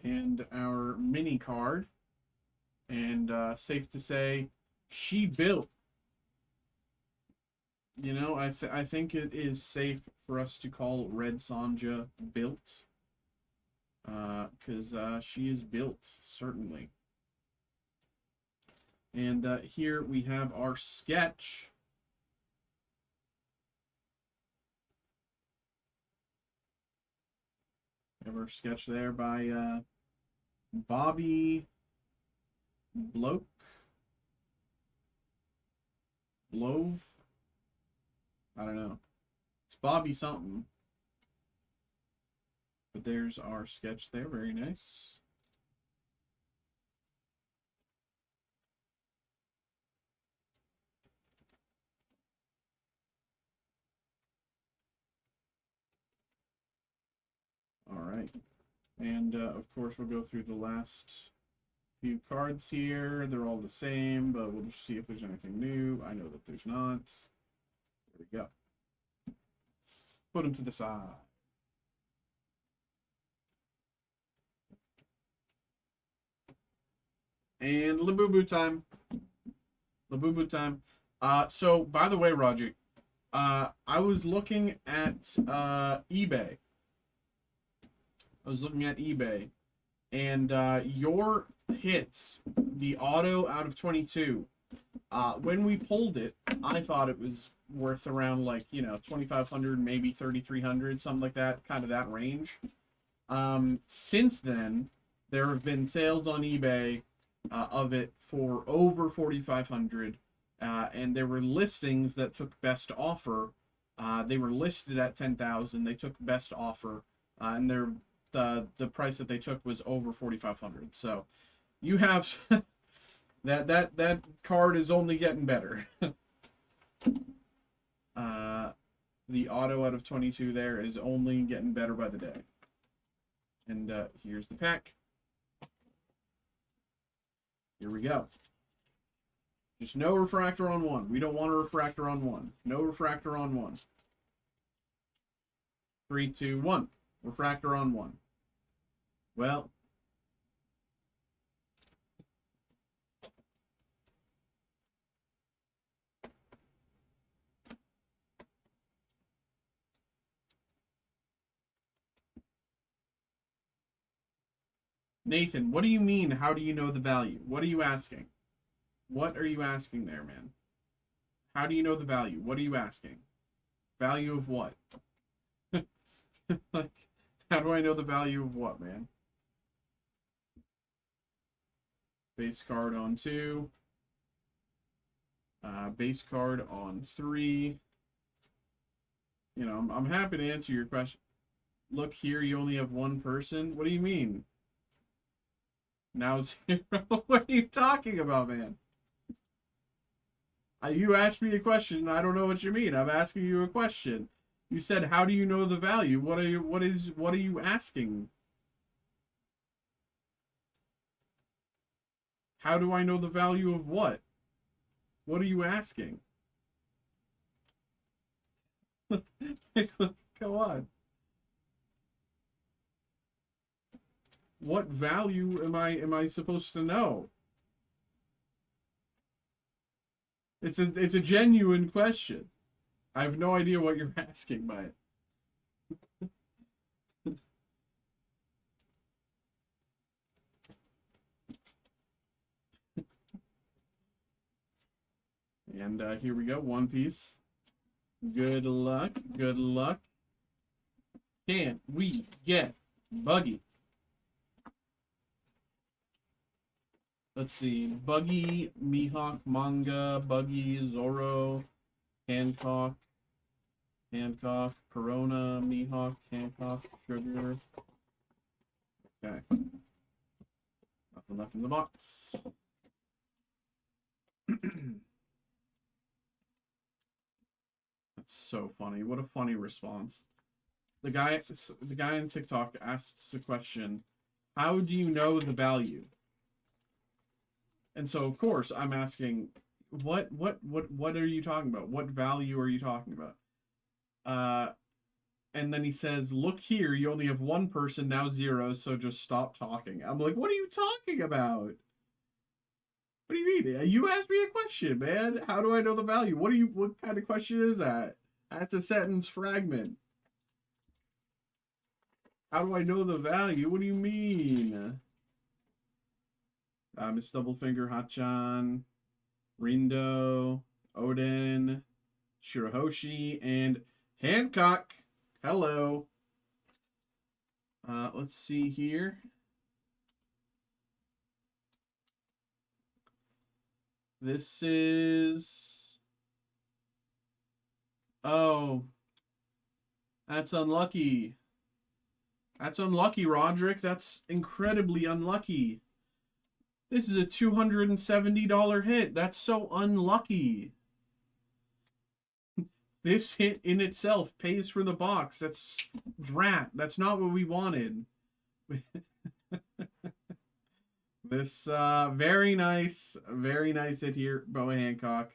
And our mini card. And safe to say, she built. You know, I think it is safe for us to call Red Sonja built. Because she is built, certainly. And here we have our sketch. We have our sketch there by Bobby Blove. I don't know. It's Bobby something. But there's our sketch there. Very nice. All right. And, of course, we'll go through the last few cards here. They're all the same, but we'll just see if there's anything new. I know that there's not. There we go. Put them to the side. And Labubu time. Labubu time. So, by the way, Roger, I was looking at eBay. And your hits, the auto out of 22, when we pulled it, I thought it was worth around, like, you know, 2,500, maybe 3,300, something like that, kind of that range. Since then, there have been sales on eBay of it for over 4,500, and there were listings that took best offer. They were listed at 10,000. They took best offer, and the price that they took was over 4,500. So you have that card is only getting better. The auto out of 22 there is only getting better by the day. And here's the pack. Here we go. Just no refractor on one. We don't want a refractor on one. No refractor on one. 3, 2, 1. Refractor on one. Well. Nathan, what do you mean, how do you know the value? What are you asking? What are you asking there, man? How do you know the value? What are you asking? Value of what? Like, how do I know the value of what, man? Base card on 2. Base card on 3. You know, I'm happy to answer your question. Look here, you only have one person? What do you mean? Now 0? What are you talking about, man? You asked me a question, I don't know what you mean. I'm asking you a question. You said, how do you know the value? What are you asking? How do I know the value of what? What are you asking? Come on. What value am I supposed to know? It's a genuine question. I have no idea what you're asking by it. And here we go, One Piece. Good luck, good luck. Can we get Buggy? Let's see, Buggy, Mihawk, Manga, Buggy, Zoro, Hancock, Perona, Mihawk, Hancock, Sugar. Okay. Nothing left in the box. That's so funny. What a funny response. The guy on TikTok asks the question, how do you know the value? And so of course I'm asking, what are you talking about? What value are you talking about? And then he says, look here, you only have one person, now 0, so just stop talking. I'm like, what are you talking about? What do you mean? You asked me a question, man. How do I know the value? What kind of question is that? That's a sentence fragment. How do I know the value? What do you mean? Miss Doublefinger, Hachan, Rindo, Odin, Shirahoshi, and Hancock. Hello. Let's see here. This is... Oh. That's unlucky. That's unlucky, Roderick. That's incredibly unlucky. This is a $270 hit. That's so unlucky. This hit in itself pays for the box. That's drat. That's not what we wanted. This very nice hit here, Boa Hancock.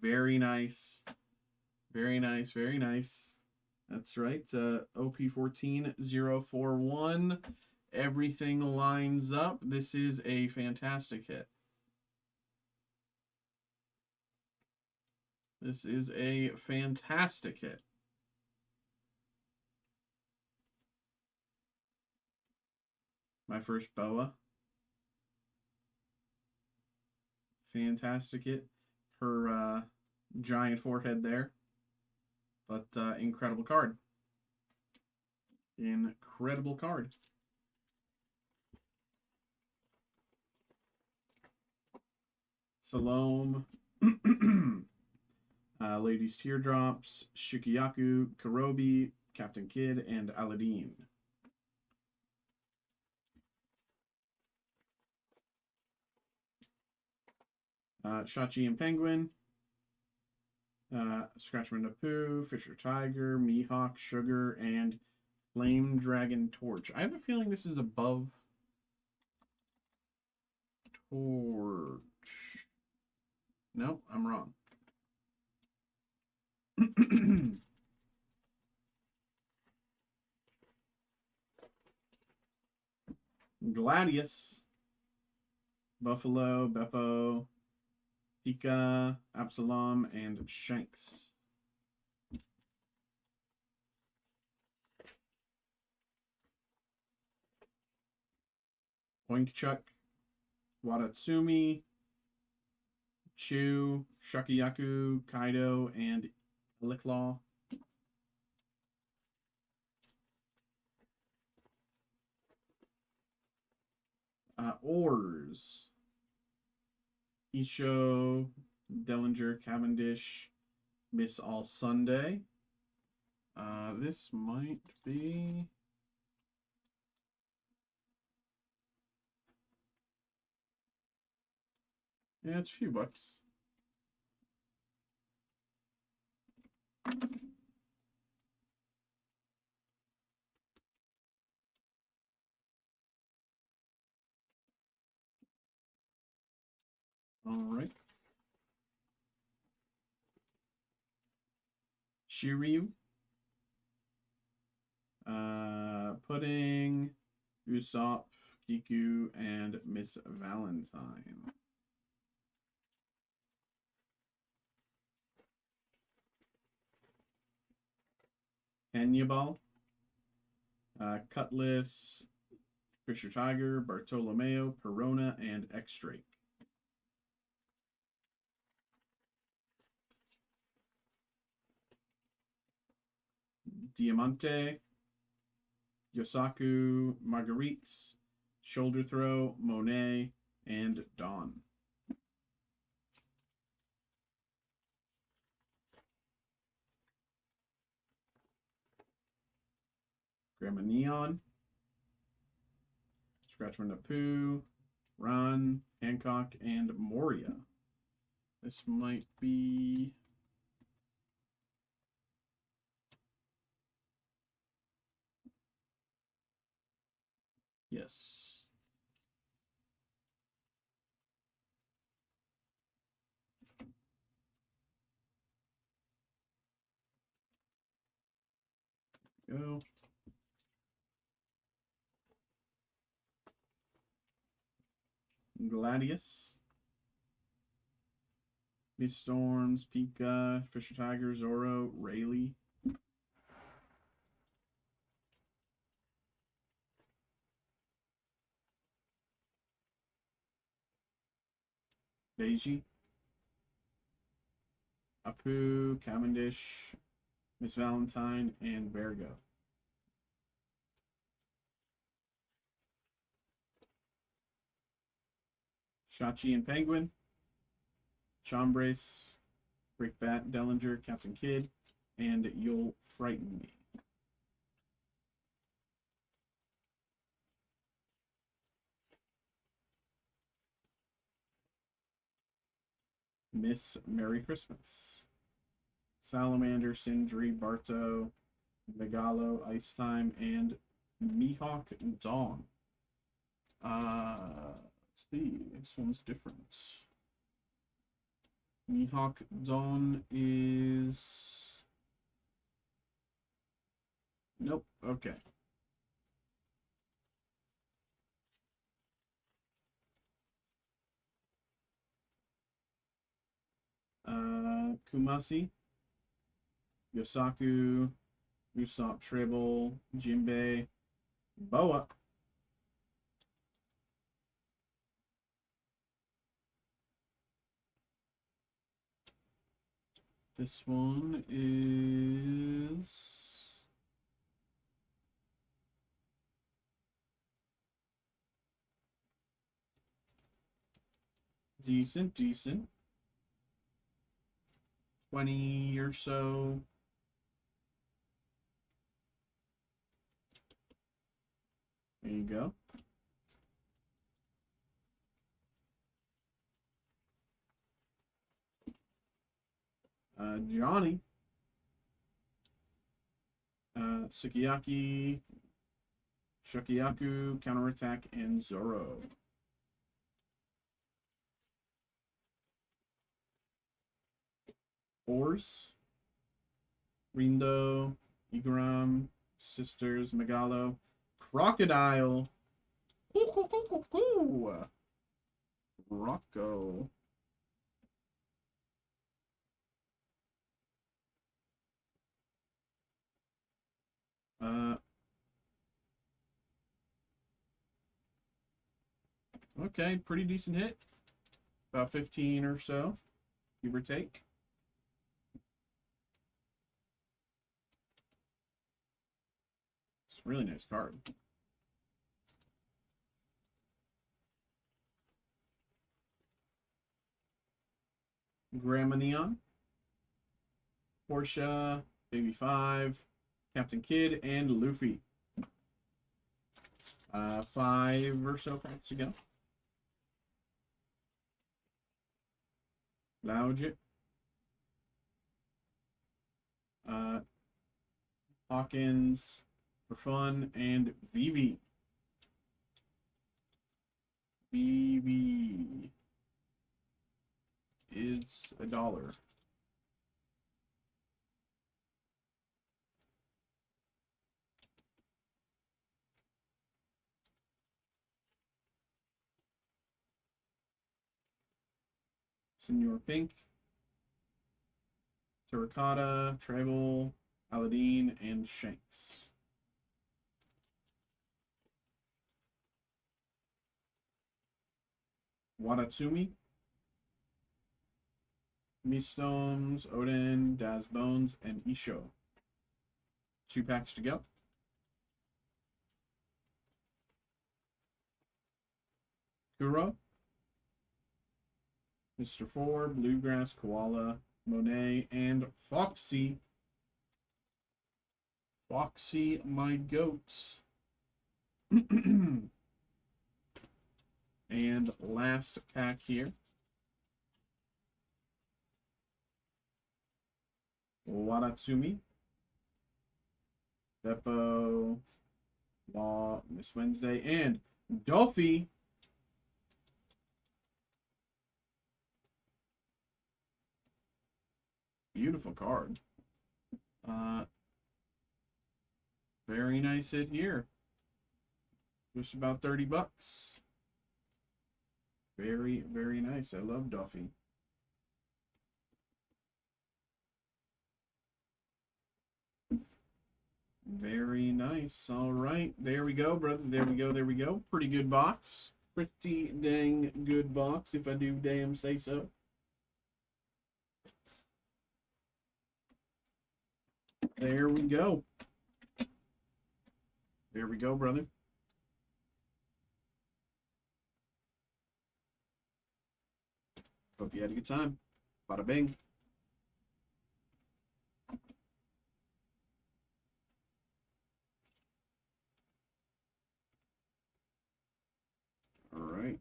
Very nice. Very nice, very nice. That's right. OP14041. Everything lines up. This is a fantastic hit. This is a fantastic hit. My first Boa. Fantastic hit. Her giant forehead there. But incredible card. Incredible card. Salome. Ladies Teardrops. Shukiyaku. Karobi. Captain Kidd. And Aladdin. Shachi and Penguin. Scratchman Apu, Fisher Tiger, Mihawk, Sugar, and Flame Dragon Torch. I have a feeling this is above Torch. No, I'm wrong. Gladius, Buffalo, Beppo, Pika, Absalom, and Shanks. Oinkchuk, Watatsumi, Chew, Shakiyaku, Kaido, and Licklaw. Oars. Isho, Dellinger, Cavendish, Miss All Sunday. This might be... Yeah, it's a few bucks. All right. Shiryu. Pudding, Usopp, Kiku, and Miss Valentine. Hannibal, Cutlass, Fisher Tiger, Bartolomeo, Perona, and X-Drake. Diamante, Yosaku, Marguerites, Shoulder Throw, Monet, and Dawn. Grandma Neon, Scratchman Pooh, Ron, Hancock, and Moria. This might be... Yes. Go. Gladius. Miss Storms, Pika, Fisher Tiger, Zoro, Rayleigh. Beiji. Apu, Cavendish, Miss Valentine, and Vergo. Shachi and Penguin. Chambrace, Brickbat, Dellinger, Captain Kidd, and You'll Frighten Me. Miss Merry Christmas. Salamander, Sindri, Barto, Megalo, Ice Time, and Mihawk Dawn. Let's see. This one's different. Mihawk Dawn is... Nope. Okay. Kumasi, Yosaku, Usopp Tribble, Jinbei, Boa. This one is... decent. 20 or so. There you go. Johnny. Sukiyaki, Shokuyaku, Counterattack, and Zoro. Ors, Rindo, Igaram, Sisters, Megalo, Crocodile, Rocco. Okay, pretty decent hit. About 15 or so, give or take. It's a really nice card. Grandma Neon, Portia, Baby 5, Captain Kidd, and Luffy. 5 or so packs to go. Loudjet. Hawkins for fun, and Vivi. Vivi is $1. Senor Pink, Terracotta, Tribal, Aladdin, and Shanks. Watatsumi, Mistones, Odin, Daz Bones, and Isho. 2 packs to go. Kuro, Mr. 4, Bluegrass, Koala, Monet, and Foxy. Foxy, my goat. And last pack here. Watatsumi, Beppo, Law, Miss Wednesday, and Duffy. Beautiful card. Very nice hit here. Just about 30 bucks. Very, very nice. I love Duffy. Very nice. All right. There we go, brother. There we go. There we go. Pretty good box. Pretty dang good box, if I do damn say so. There we go. There we go, brother. Hope you had a good time. Bada bing. All right.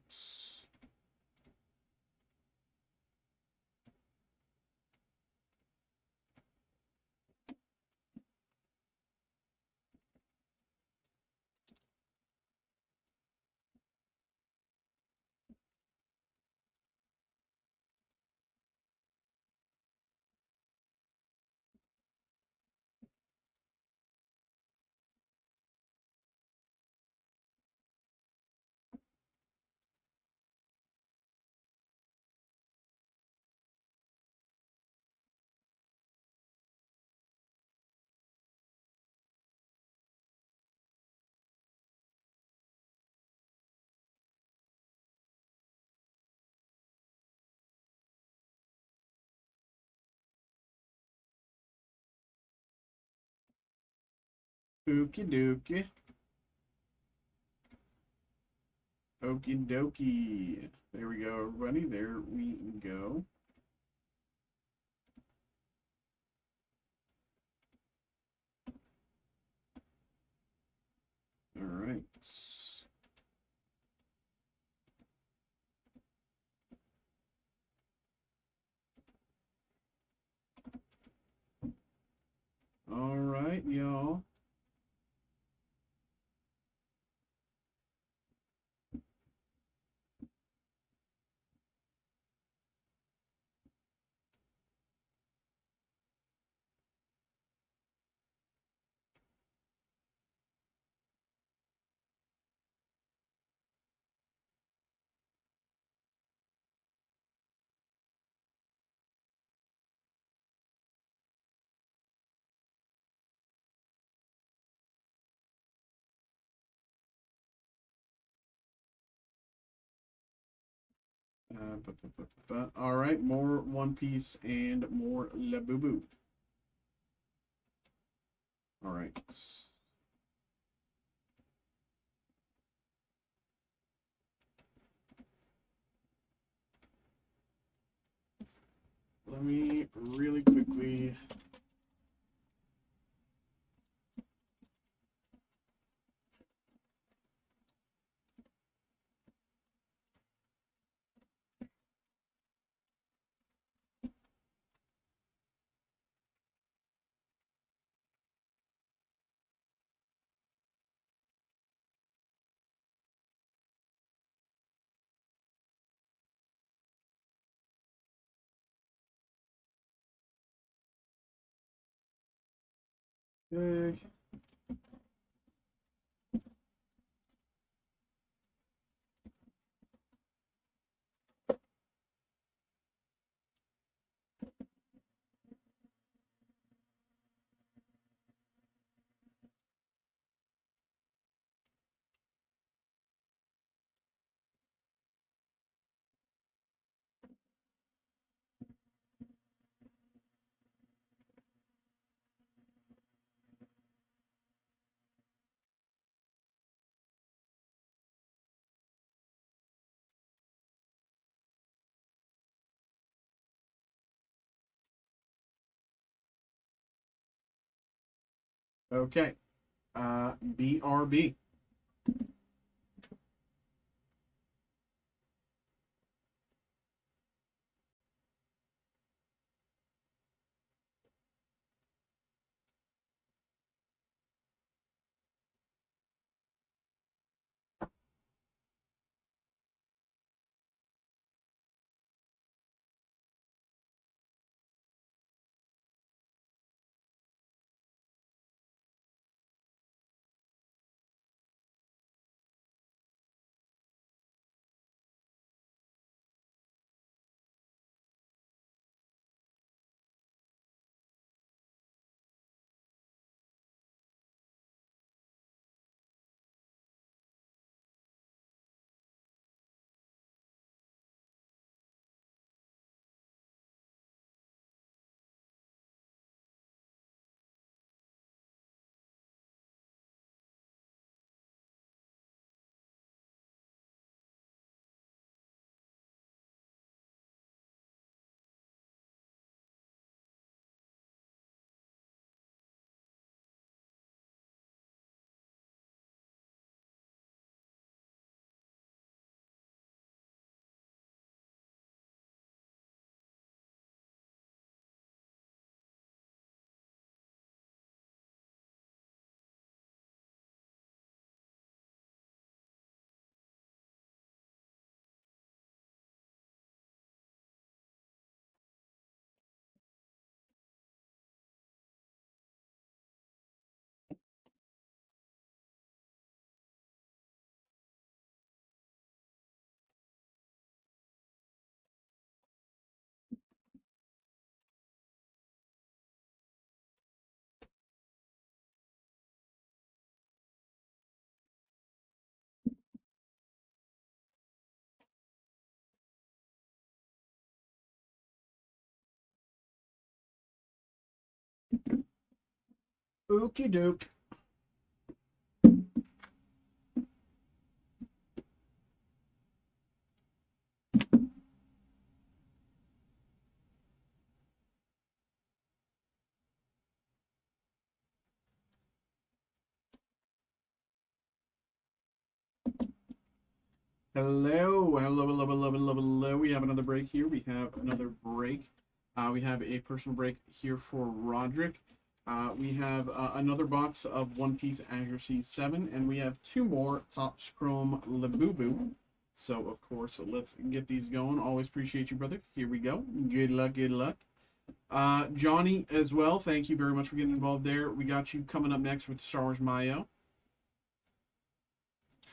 Okie dokie. Okie dokie. There we go, everybody. There we go. All right. All right, y'all. All right, more One Piece and more Labubu. All right. Let me really quickly. Okay. Okay. BRB. Okie doke. Hello, hello, hello, hello, hello, hello. We have another break here. We have another break. We have a personal break here for Roderick. We have another box of One Piece Accuracy 7, and we have two more Topps Chrome Labubu. So, of course, let's get these going. Always appreciate you, brother. Here we go. Good luck, good luck. Johnny as well, thank you very much for getting involved there. We got you coming up next with Star Wars Mayo.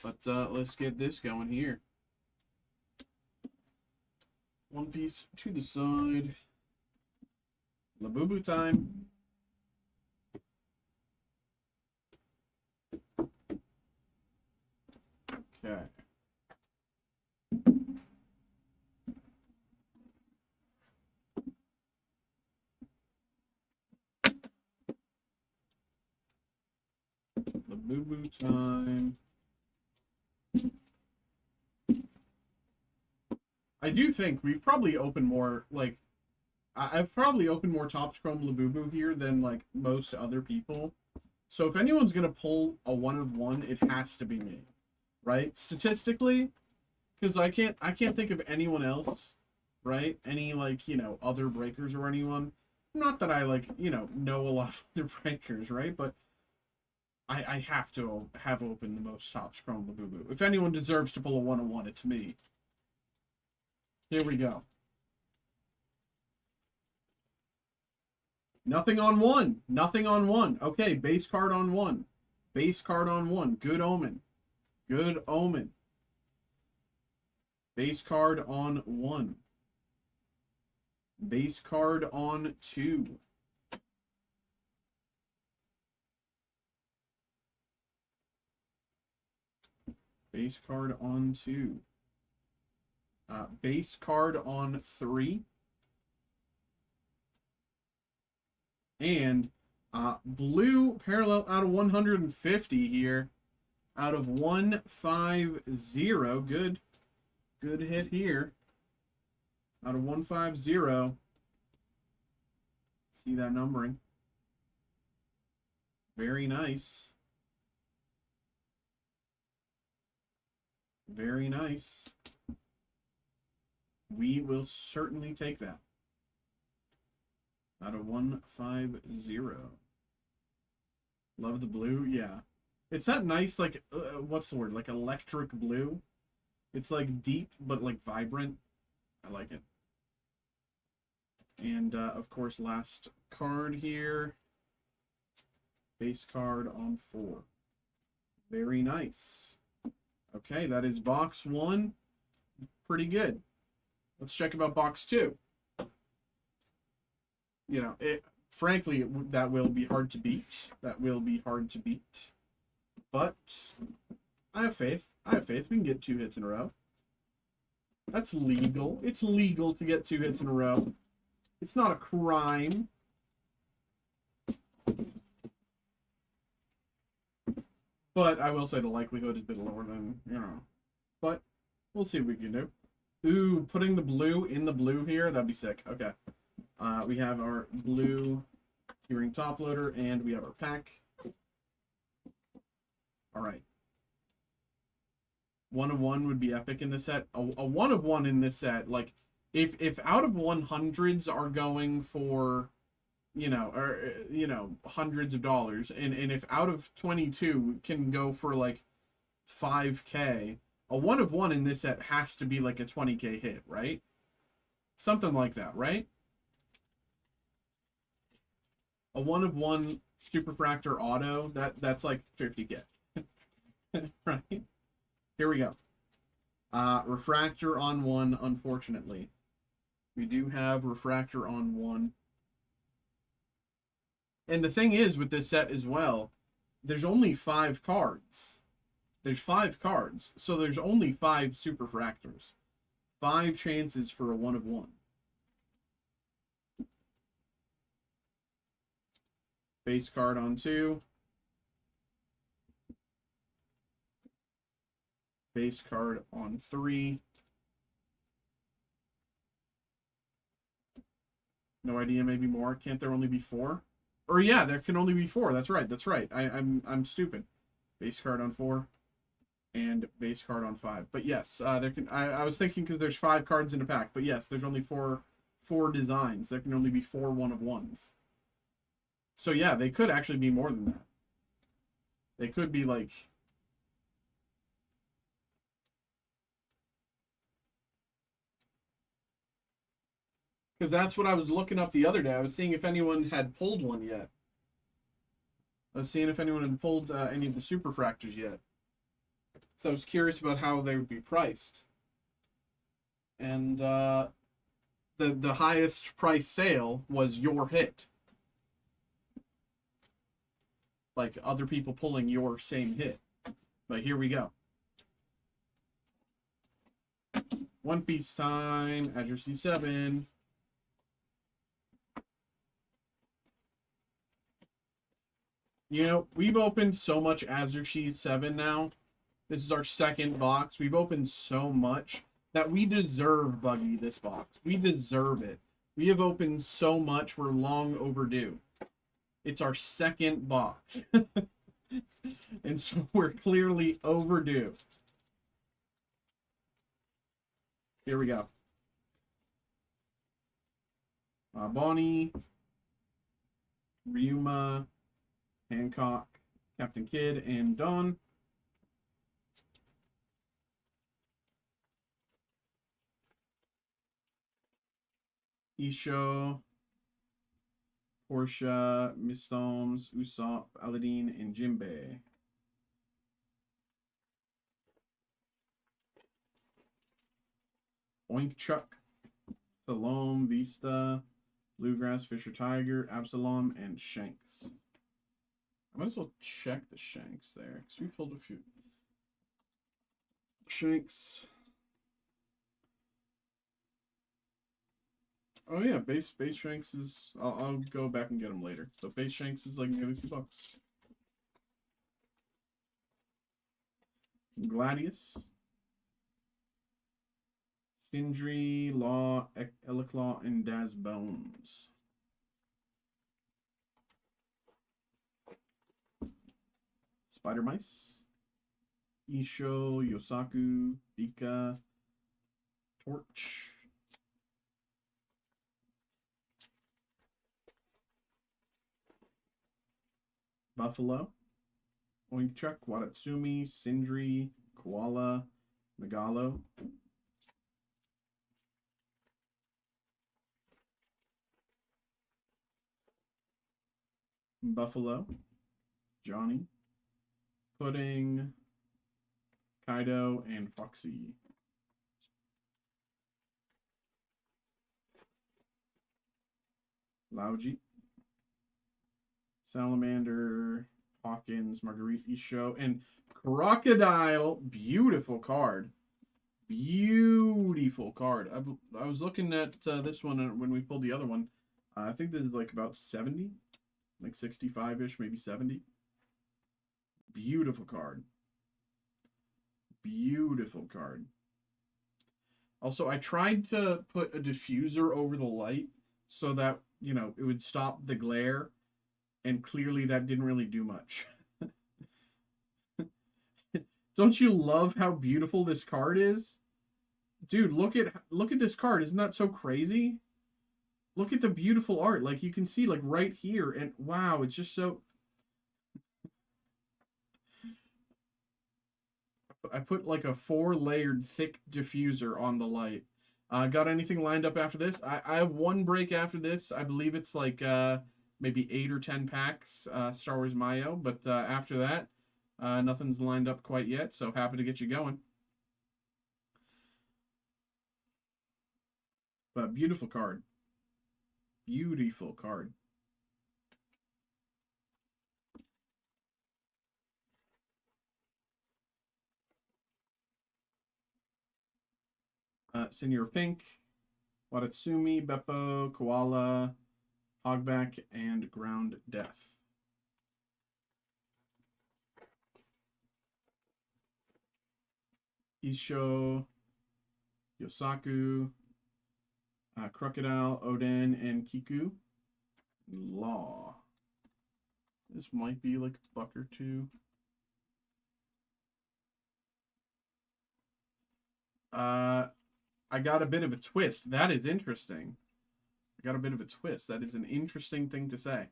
But let's get this going here. One Piece to the side. Labubu time. Okay. time. I do think we've probably opened more, like, I've probably opened more Topps Chrome Labubu here than, like, most other people. So if anyone's going to pull a 1 of 1, it has to be me, right? Statistically, because I can't think of anyone else, right? Any, like, you know, other breakers or anyone. Not that I, like, you know a lot of other breakers, right? But I have to have opened the most Topps Chrome Labubu. If anyone deserves to pull a 1 of 1, it's me. Here we go. Nothing on 1. Nothing on 1. Okay, base card on 1. Base card on 1. Good omen. Good omen. Base card on 1. Base card on 2. Base card on 2. Base card on 3. And blue parallel out of 150 here. Out of 150. Good hit here. Out of 150. See that numbering. Very nice. Very nice. We will certainly take that. Out of 150. Love the blue. Yeah. It's that nice, like, what's the word? Like electric blue. It's like deep, but like vibrant. I like it. And, of course, last card here. Base card on 4. Very nice. Okay, that is box 1. Pretty good. Let's check about box 2. You know, frankly, that will be hard to beat. That will be hard to beat. But I have faith. I have faith. We can get 2 hits in a row. That's legal. It's legal to get 2 hits in a row. It's not a crime. But I will say the likelihood is a bit lower than, you know. But we'll see what we can do. Ooh, putting the blue in the blue here, that'd be sick. Okay. We have our blue keyring top loader, and we have our pack. All right. 1 of 1 would be epic in this set. A 1 of 1 in this set, like, if out of 100s are going for, you know, hundreds of dollars, and if out of 22 can go for like 5K, a 1 of 1 in this set has to be like a 20K hit, right? Something like that, right? A 1 of 1 Superfractor auto, that's like 50K. Right? Here we go. Refractor on 1, unfortunately. We do have Refractor on 1. And the thing is with this set as well, there's only 5 cards. There's 5 cards, so there's only 5 Superfractors. 5 chances for a 1 of 1. Base card on 2. Base card on 3. No idea, maybe more. Can't there only be 4? Or yeah, there can only be 4. That's right. That's right. I'm stupid. Base card on 4 and base card on 5. But yes, there can. I was thinking because there's 5 cards in a pack. But yes, there's only four designs. There can only be 4 1 of 1s. So yeah, they could actually be more than that. They could be like. Because that's what I was looking up the other day. I was seeing if anyone had pulled one yet. I was seeing if anyone had pulled any of the Superfractors yet. So I was curious about how they would be priced. And the highest price sale was your hit. Like other people pulling your same hit. But here we go. One Piece time. Azure C7. You know, we've opened so much Azure Sheet 7 now. This is our second box. We've opened so much that we deserve, Buggy, this box. We deserve it. We have opened so much, we're long overdue. It's our second box. And so we're clearly overdue. Here we go. Bonnie, Ryuma, Hancock, Captain Kidd, and Dawn. Isho, Portia, Mistoms, Usopp, Aladdin, and Jinbei. Oink Chuck, Salome, Vista, Bluegrass, Fisher Tiger, Absalom, and Shanks. I might as well check the Shanks there, because we pulled a few. Shanks. Oh yeah, base Shanks is. I'll go back and get them later. But base Shanks is like nearly $2. Gladius, Sindri, Law, Eliclaw, and Daz Bones. Spider Mice, Isho, Yosaku, Dika, Torch. Buffalo, Oinkchuck, Watatsumi, Sindri, Koala, Megalo. Buffalo, Johnny, Pudding, Kaido, and Foxy. Lauji, Salamander, Hawkins, Marguerite Isho, and Crocodile. Beautiful card. Beautiful card. I was looking at this one when we pulled the other one. I think this is like about 70. Like 65-ish, maybe 70. Beautiful card. Beautiful card. Also, I tried to put a diffuser over the light so that, you know, it would stop the glare. And clearly that didn't really do much. Don't you love how beautiful this card is? Dude, look at this card. Isn't that so crazy? Look at the beautiful art. Like, you can see, like, right here. And, wow, it's just so... I put, like, a 4-layered thick diffuser on the light. Got anything lined up after this? I have one break after this. I believe it's, like, maybe 8 or 10 packs, Star Wars Mayo. But after that, nothing's lined up quite yet. So, happy to get you going. But beautiful card. Beautiful card. Senior Pink, Watatsumi, Beppo, Koala, Hogback, and Ground Death. Isho, Yosaku, Crocodile, Oden, and Kiku. Law. This might be like a buck or two. I got a bit of a twist. That is interesting. I got a bit of a twist. That is an interesting thing to say.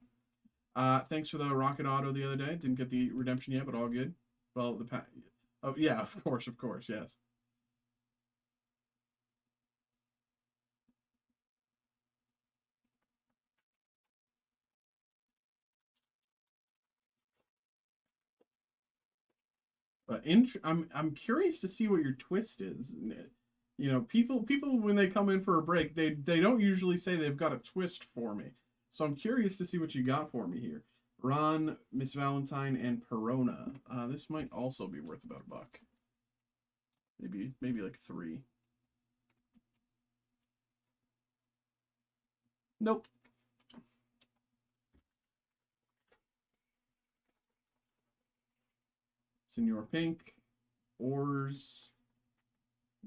Thanks for the Rocket Auto the other day. Didn't get the redemption yet, but all good. Well, oh yeah, of course, yes. But I'm curious to see what your twist is. You know, people when they come in for a break, they don't usually say they've got a twist for me. So I'm curious to see what you got for me here. Ron, Miss Valentine, and Perona. This might also be worth about $1. Maybe like 3. Nope. Senor Pink, Ors,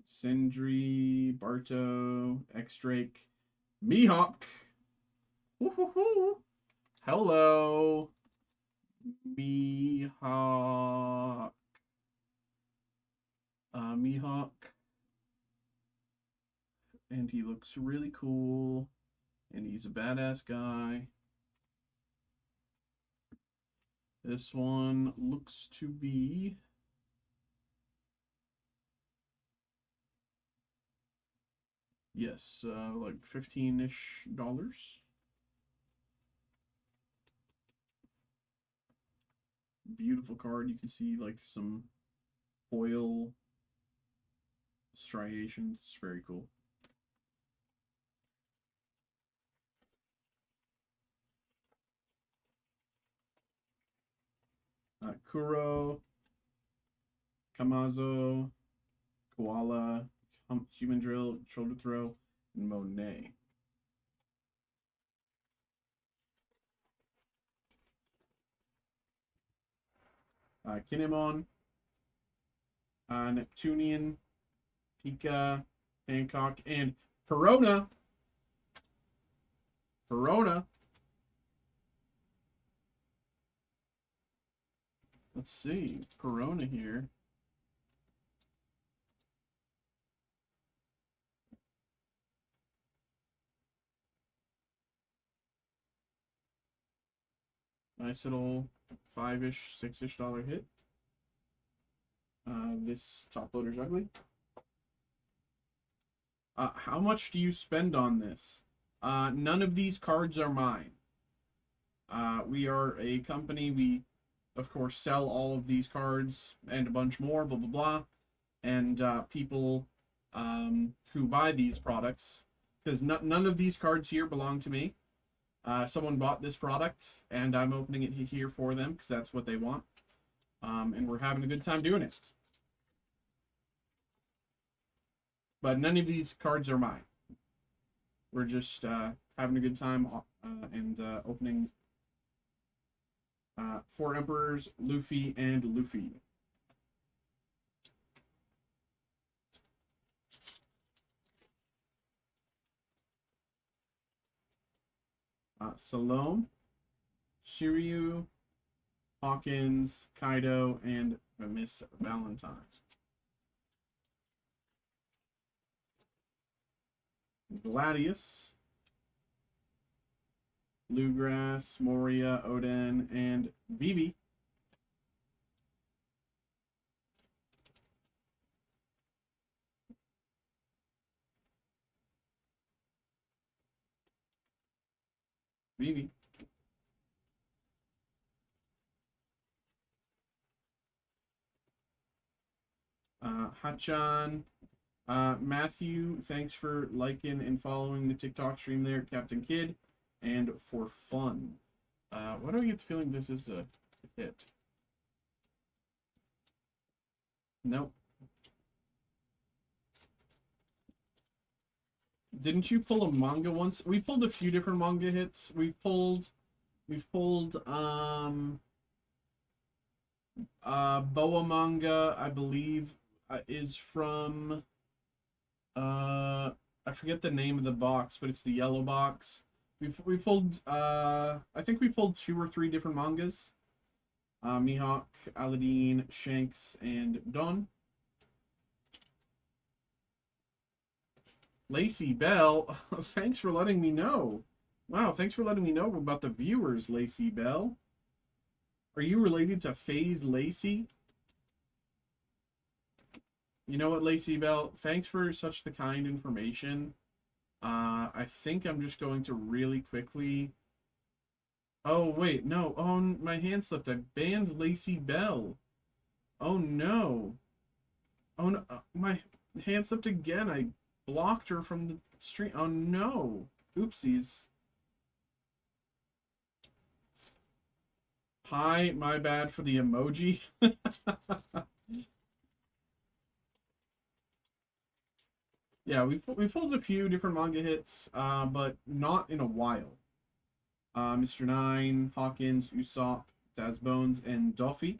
Sindri, Barto, X-Drake, Mihawk. Woo-hoo-hoo. Hello, Mihawk. Mihawk. And he looks really cool. And he's a badass guy. This one looks to be... Yes, like $15-ish. Beautiful card. You can see like some foil striations. It's very cool. Kuro, Kamazo, Koala, Human Drill, Shoulder Throw, and Monet. Kinemon, Neptunian, Pika, Hancock, and Perona. Let's see. Perona here. Nice little $5-ish, $6-ish hit. This top loader's ugly. How much do you spend on this? None of these cards are mine. We are a company. We, of course, sell all of these cards and a bunch more, blah, blah, blah. And people who buy these products, because none of these cards here belong to me. Someone bought this product, and I'm opening it here for them because that's what they want. And we're having a good time doing it. But none of these cards are mine. We're just having a good time and opening 4 Emperors, Luffy, and Luffy. Salome, Shiryu, Hawkins, Kaido, and Miss Valentine. Gladius, Bluegrass, Moria, Oden, and Vivi. Vivi. Hachan. Matthew, thanks for liking and following the TikTok stream there, Captain Kid, and for fun. Why do I get the feeling this is a hit? Nope. Didn't you pull a manga once? We pulled a few different manga hits. We've pulled Boa manga, I believe, is from I forget the name of the box, but it's the yellow box. We pulled I think we pulled 2 or 3 different mangas. Mihawk, Aladdin, Shanks, and Don. Lacey Bell, thanks for letting me know. Wow, thanks for letting me know about the viewers, Lacey Bell. Are you related to FaZe Lacey? You know what, Lacey Bell? Thanks for such the kind information. I think I'm just going to really quickly... Oh, wait, no. Oh, my hand slipped. I banned Lacey Bell. Oh, no. Oh, no. My hand slipped again. I blocked her from the stream. Oh, no. Oopsies. Hi, my bad for the emoji. Yeah, we pulled a few different manga hits, but not in a while. Mr. Nine, Hawkins, Usopp, Dazbones, and Duffy.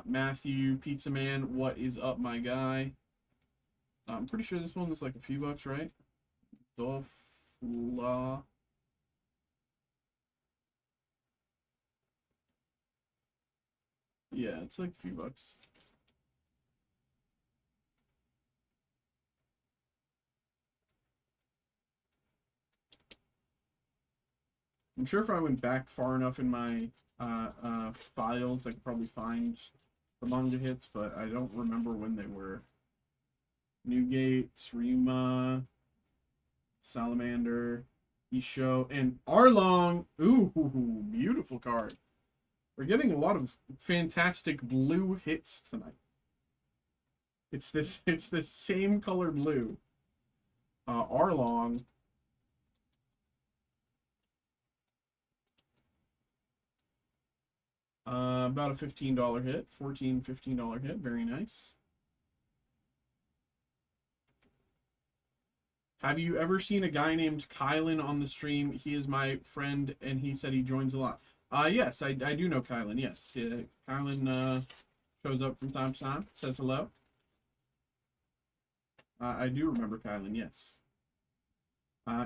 Matthew, Pizza Man, what is up, my guy? I'm pretty sure this one is like a few bucks, right? Dofla. Yeah, it's like a few bucks. I'm sure if I went back far enough in my files, I could probably find the manga hits, but I don't remember when they were. Newgate, Rima, Salamander, Isho, and Arlong. Ooh, beautiful card. We're getting a lot of fantastic blue hits tonight. It's this same color blue. Arlong. About a $15 hit, $15 hit. Very nice. Have you ever seen a guy named Kylan on the stream? He is my friend, and he said he joins a lot. Yes, I do know Kylan. Yes, Kylan shows up from time to time, says hello. I do remember Kylan. Yes.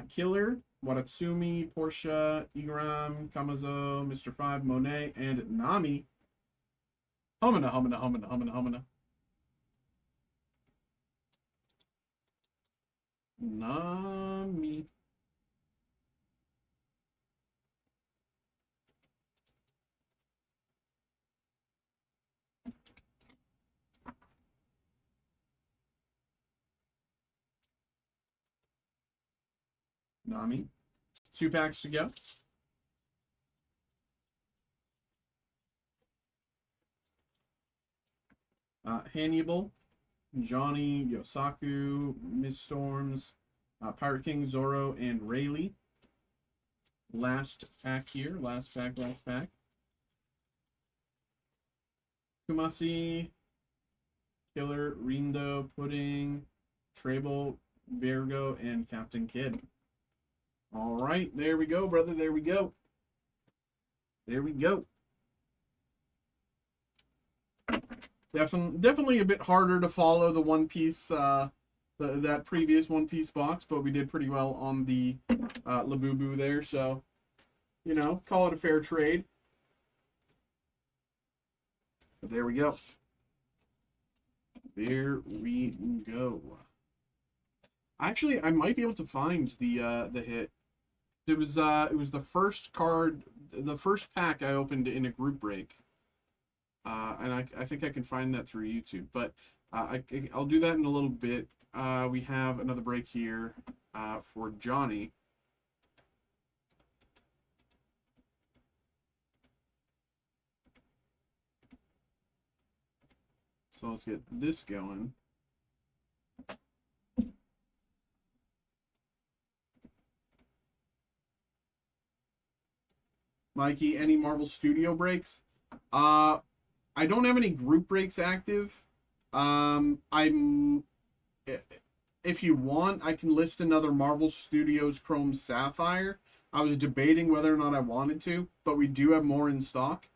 Killer, Watatsumi, Portia, Igram, Kamazo, Mr. Five, Monet, and Nami. Humana, humana, humana, humana, humana. Nami. Nami. 2 packs to go. Hannibal, Johnny, Yosaku, Miss Storms, Pirate King, Zoro, and Rayleigh. Last pack here. Last pack, last pack. Kumasi, Killer, Rindo, Pudding, Trable, Virgo, and Captain Kidd. All right, there we go, brother. There we go. There we go. Definitely a bit harder to follow the One Piece, that previous One Piece box, but we did pretty well on the Labubu there, so, you know, call it a fair trade. But there we go. There we go. Actually, I might be able to find the hit. It was the first card, the first pack I opened in a group break. And I think I can find that through YouTube, but I'll do that in a little bit. We have another break here for Johnny. So let's get this going. Mikey, any Marvel Studio breaks? I don't have any group breaks active. If you want, I can list another Marvel Studios Chrome Sapphire. I was debating whether or not I wanted to, but we do have more in stock.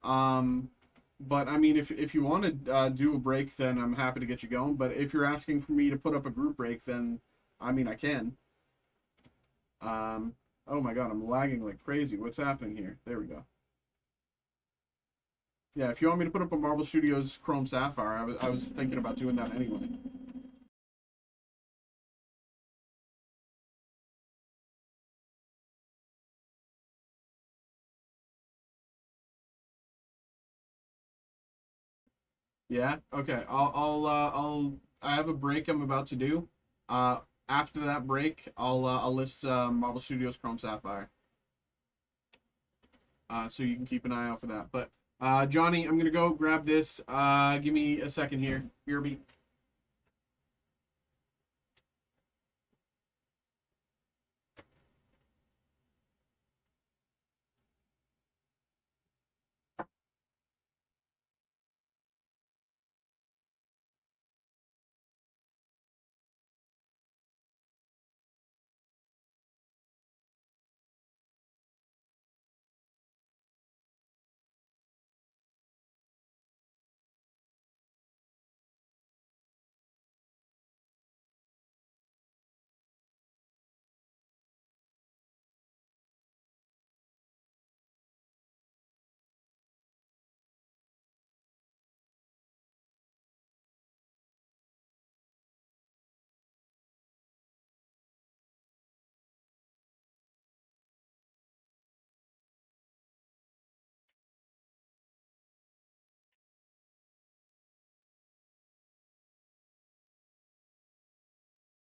But I mean, if you want to do a break, then I'm happy to get you going. But if you're asking for me to put up a group break, then I mean, I can. Oh my god, I'm lagging like crazy. What's happening here? There we go. Yeah, if you want me to put up a Marvel Studios Chrome Sapphire, I was thinking about doing that anyway. Yeah. Okay. I have a break I'm about to do. After that break, I'll list Marvel Studios Chrome Sapphire. So you can keep an eye out for that. But Johnny, I'm gonna go grab this. Give me a second here. BRB.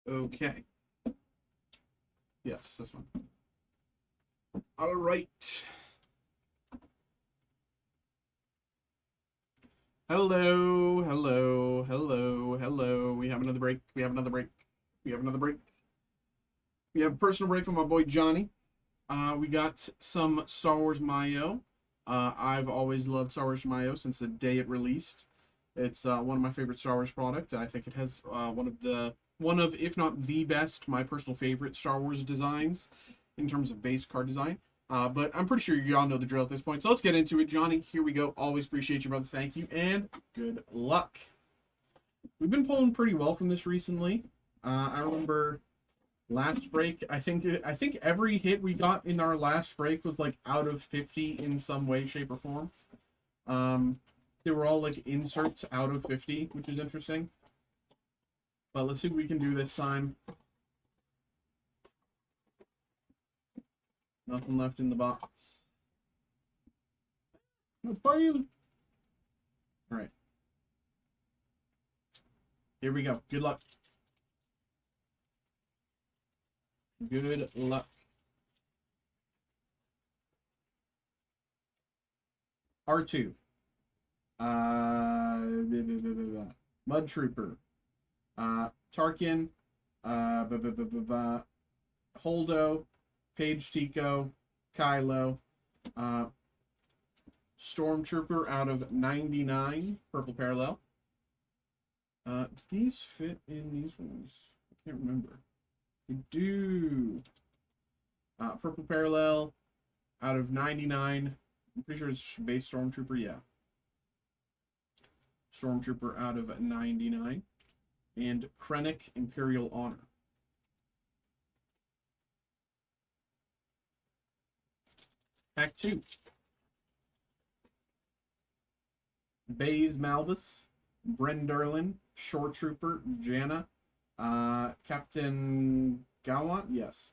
Okay. Yes, this one. All right. Hello, hello, hello, hello. We have another break. We have another break. We have another break. We have a personal break from my boy Johnny. We got some Star Wars Mayo. I've always loved Star Wars Mayo since the day it released. It's one of my favorite Star Wars products. I think it has one of, if not the best, my personal favorite Star Wars designs in terms of base card design. But I'm pretty sure y'all know the drill at this point. So let's get into it. Johnny, here we go. Always appreciate you, brother. Thank you, and good luck. We've been pulling pretty well from this recently. I remember last break, I think every hit we got in our last break was like out of 50 in some way, shape, or form. They were all like inserts out of 50, which is interesting. But let's see what we can do this time. Nothing left in the box. All right. Here we go. Good luck. Good luck. R2. Mud Trooper. Tarkin. Holdo. Paige Tico. Kylo. Stormtrooper out of 99. Purple Parallel. Do these fit in these ones? I can't remember. They do. Purple Parallel out of 99. I'm pretty sure it's base Stormtrooper, yeah. Stormtrooper out of 99. And Krennic Imperial Honor. Pack 2. Baze Malvis. Brenderlin. Shore Trooper. Janna. Captain Gallant, yes.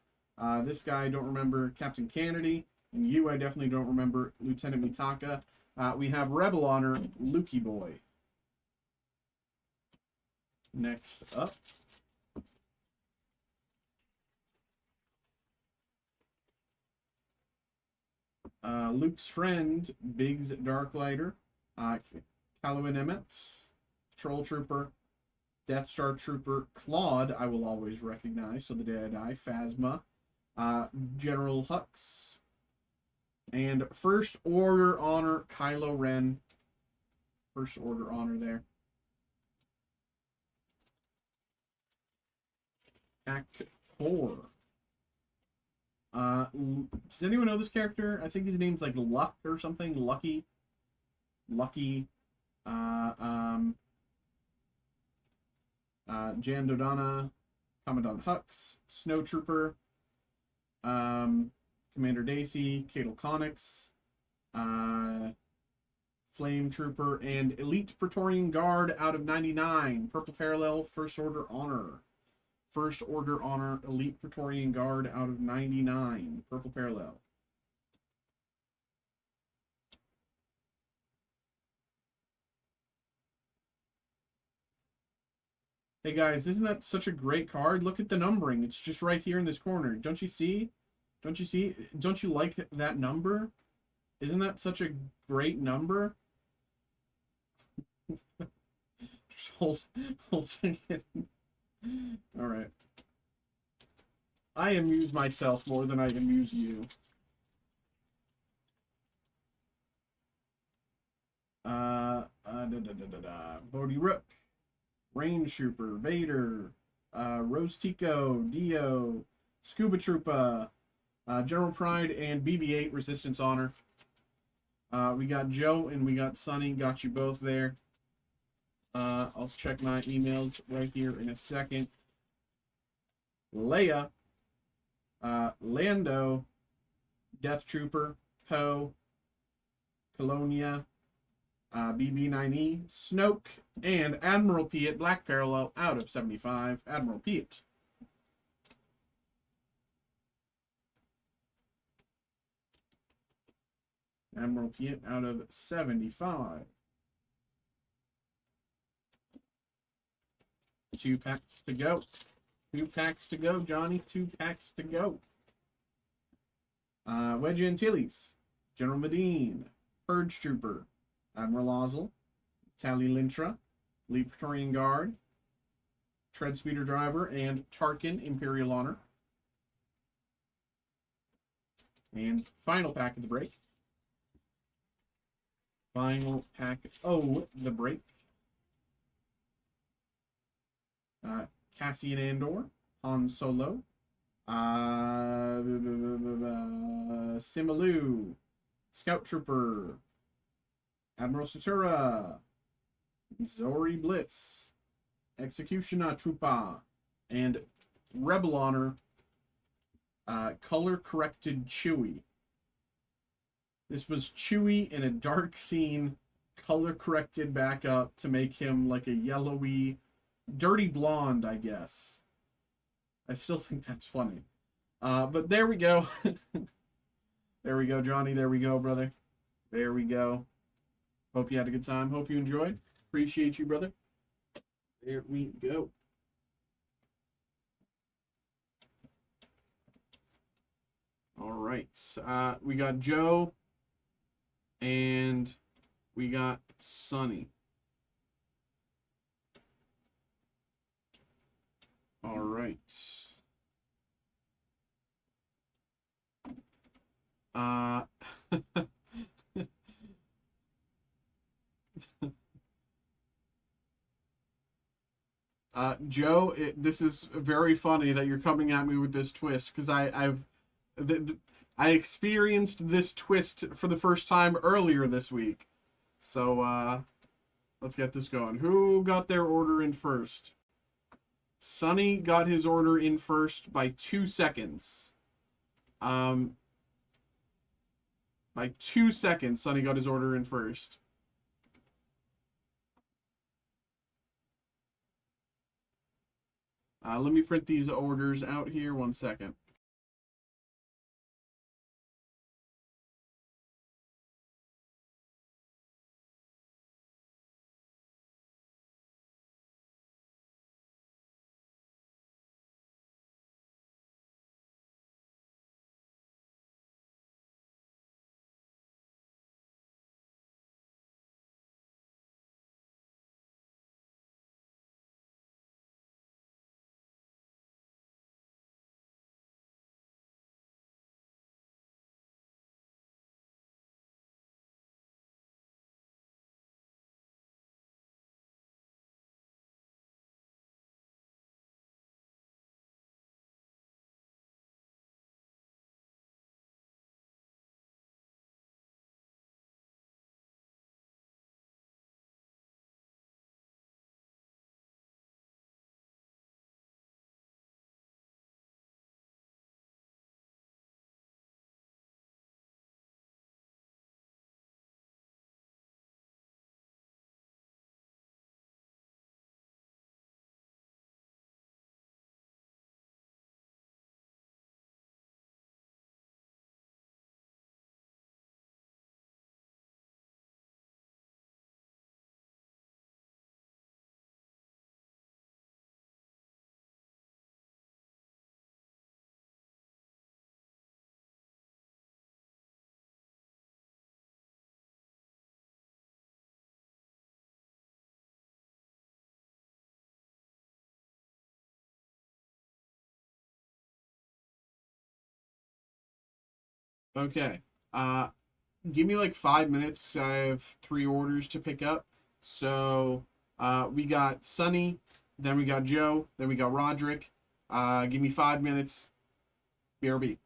This guy I don't remember. Captain Kennedy. And you I definitely don't remember. Lieutenant Mitaka. We have Rebel Honor. Lukey Boy. Next up. Luke's friend, Biggs Darklighter, Callowin Emmett, Troll Trooper, Death Star Trooper, Claude, I will always recognize, so the day I die, Phasma, General Hux, and First Order Honor, Kylo Ren. First Order Honor there. Act 4. Does anyone know this character? I think his name's like Luck or something. Lucky. Jan Dodonna, Commandant Hux, Snow Trooper, Commander Daisy, Cadel Connix, Flame Trooper, and Elite Praetorian Guard out of 99. Purple Parallel, First Order Honor. First Order Honor, Elite Praetorian Guard out of 99. Purple Parallel. Hey guys, isn't that such a great card? Look at the numbering. It's just right here in this corner. Don't you see? Don't you see? Don't you like that number? Isn't that such a great number? Just hold it. All right. I amuse myself more than I amuse you. Bodhi Rook, Range Trooper, Vader, Rose Tico, Dio, Scuba Troopa, General Pride, and BB-8 Resistance Honor. We got Joe and we got Sonny. Got you both there. I'll check my emails right here in a second. Leia, Lando, Death Trooper, Poe, Colonia, BB-9E, Snoke, and Admiral Piet Black Parallel out of 75. Admiral Piet. Admiral Piet out of 75. 2 packs to go. 2 packs to go, Johnny. 2 packs to go. Wedge Antilles, General Medine, Purge Trooper, Admiral Ozzel, Tally Lintra, Elite Praetorian Guard, Tread Speeder Driver, and Tarkin Imperial Honor. And final pack of the break. Final pack of the break. Cassian Andor, Han Solo, Simalu, Scout Trooper, Admiral Satura, Zori Blitz, Executioner Troopa, and Rebel Honor, color corrected Chewie. This was Chewie in a dark scene, color corrected back up to make him like a yellowy, dirty blonde, I guess. I still think that's funny. But there we go. There we go, Johnny. There we go, brother. There we go. Hope you had a good time. Hope you enjoyed. Appreciate you, brother. There we go. All right. We got Joe and we got Sonny. All right. Joe, this is very funny that you're coming at me with this twist because I experienced this twist for the first time earlier this week. So let's get this going. Who got their order in first? Sonny got his order in first by 2 seconds. By 2 seconds, Sonny got his order in first. Let me print these orders out here. 1 second. Okay. Give me like 5 minutes. I have 3 orders to pick up. So we got Sonny, then we got Joe, then we got Roderick. Give me 5 minutes. BRB.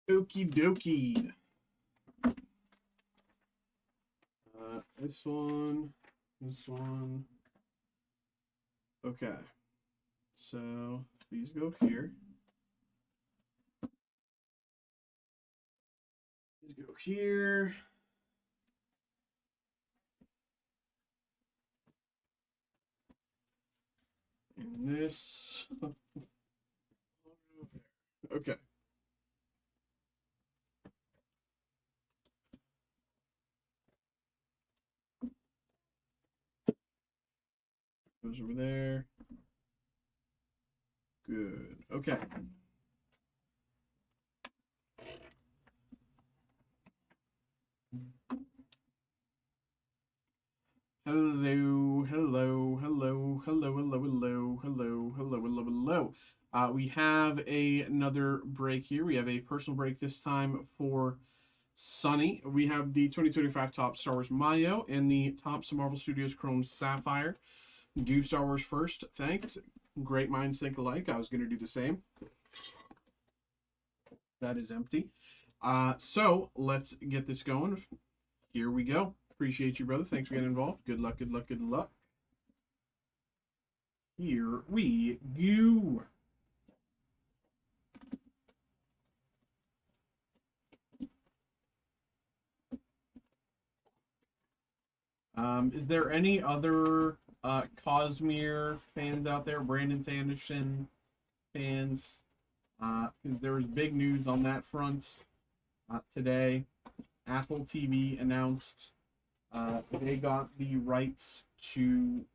Okie dokie. This one. Okay. So these go here. These go here. And this. Okay. Goes over there. Good. Okay. Hello. We have another break here. We have a personal break this time for Sunny. We have the 2025 top Star Wars Mayo and the top Marvel Studios Chrome Sapphire. Do Star Wars first. Thanks. Great minds think alike. I was going to do the same. That is empty. So let's get this going. Here we go. Appreciate you, brother. Thanks for getting involved. Good luck. Here we go. Is there any other Cosmere fans out there? Brandon Sanderson fans? Because there was big news on that front today. Apple TV announced they got the rights to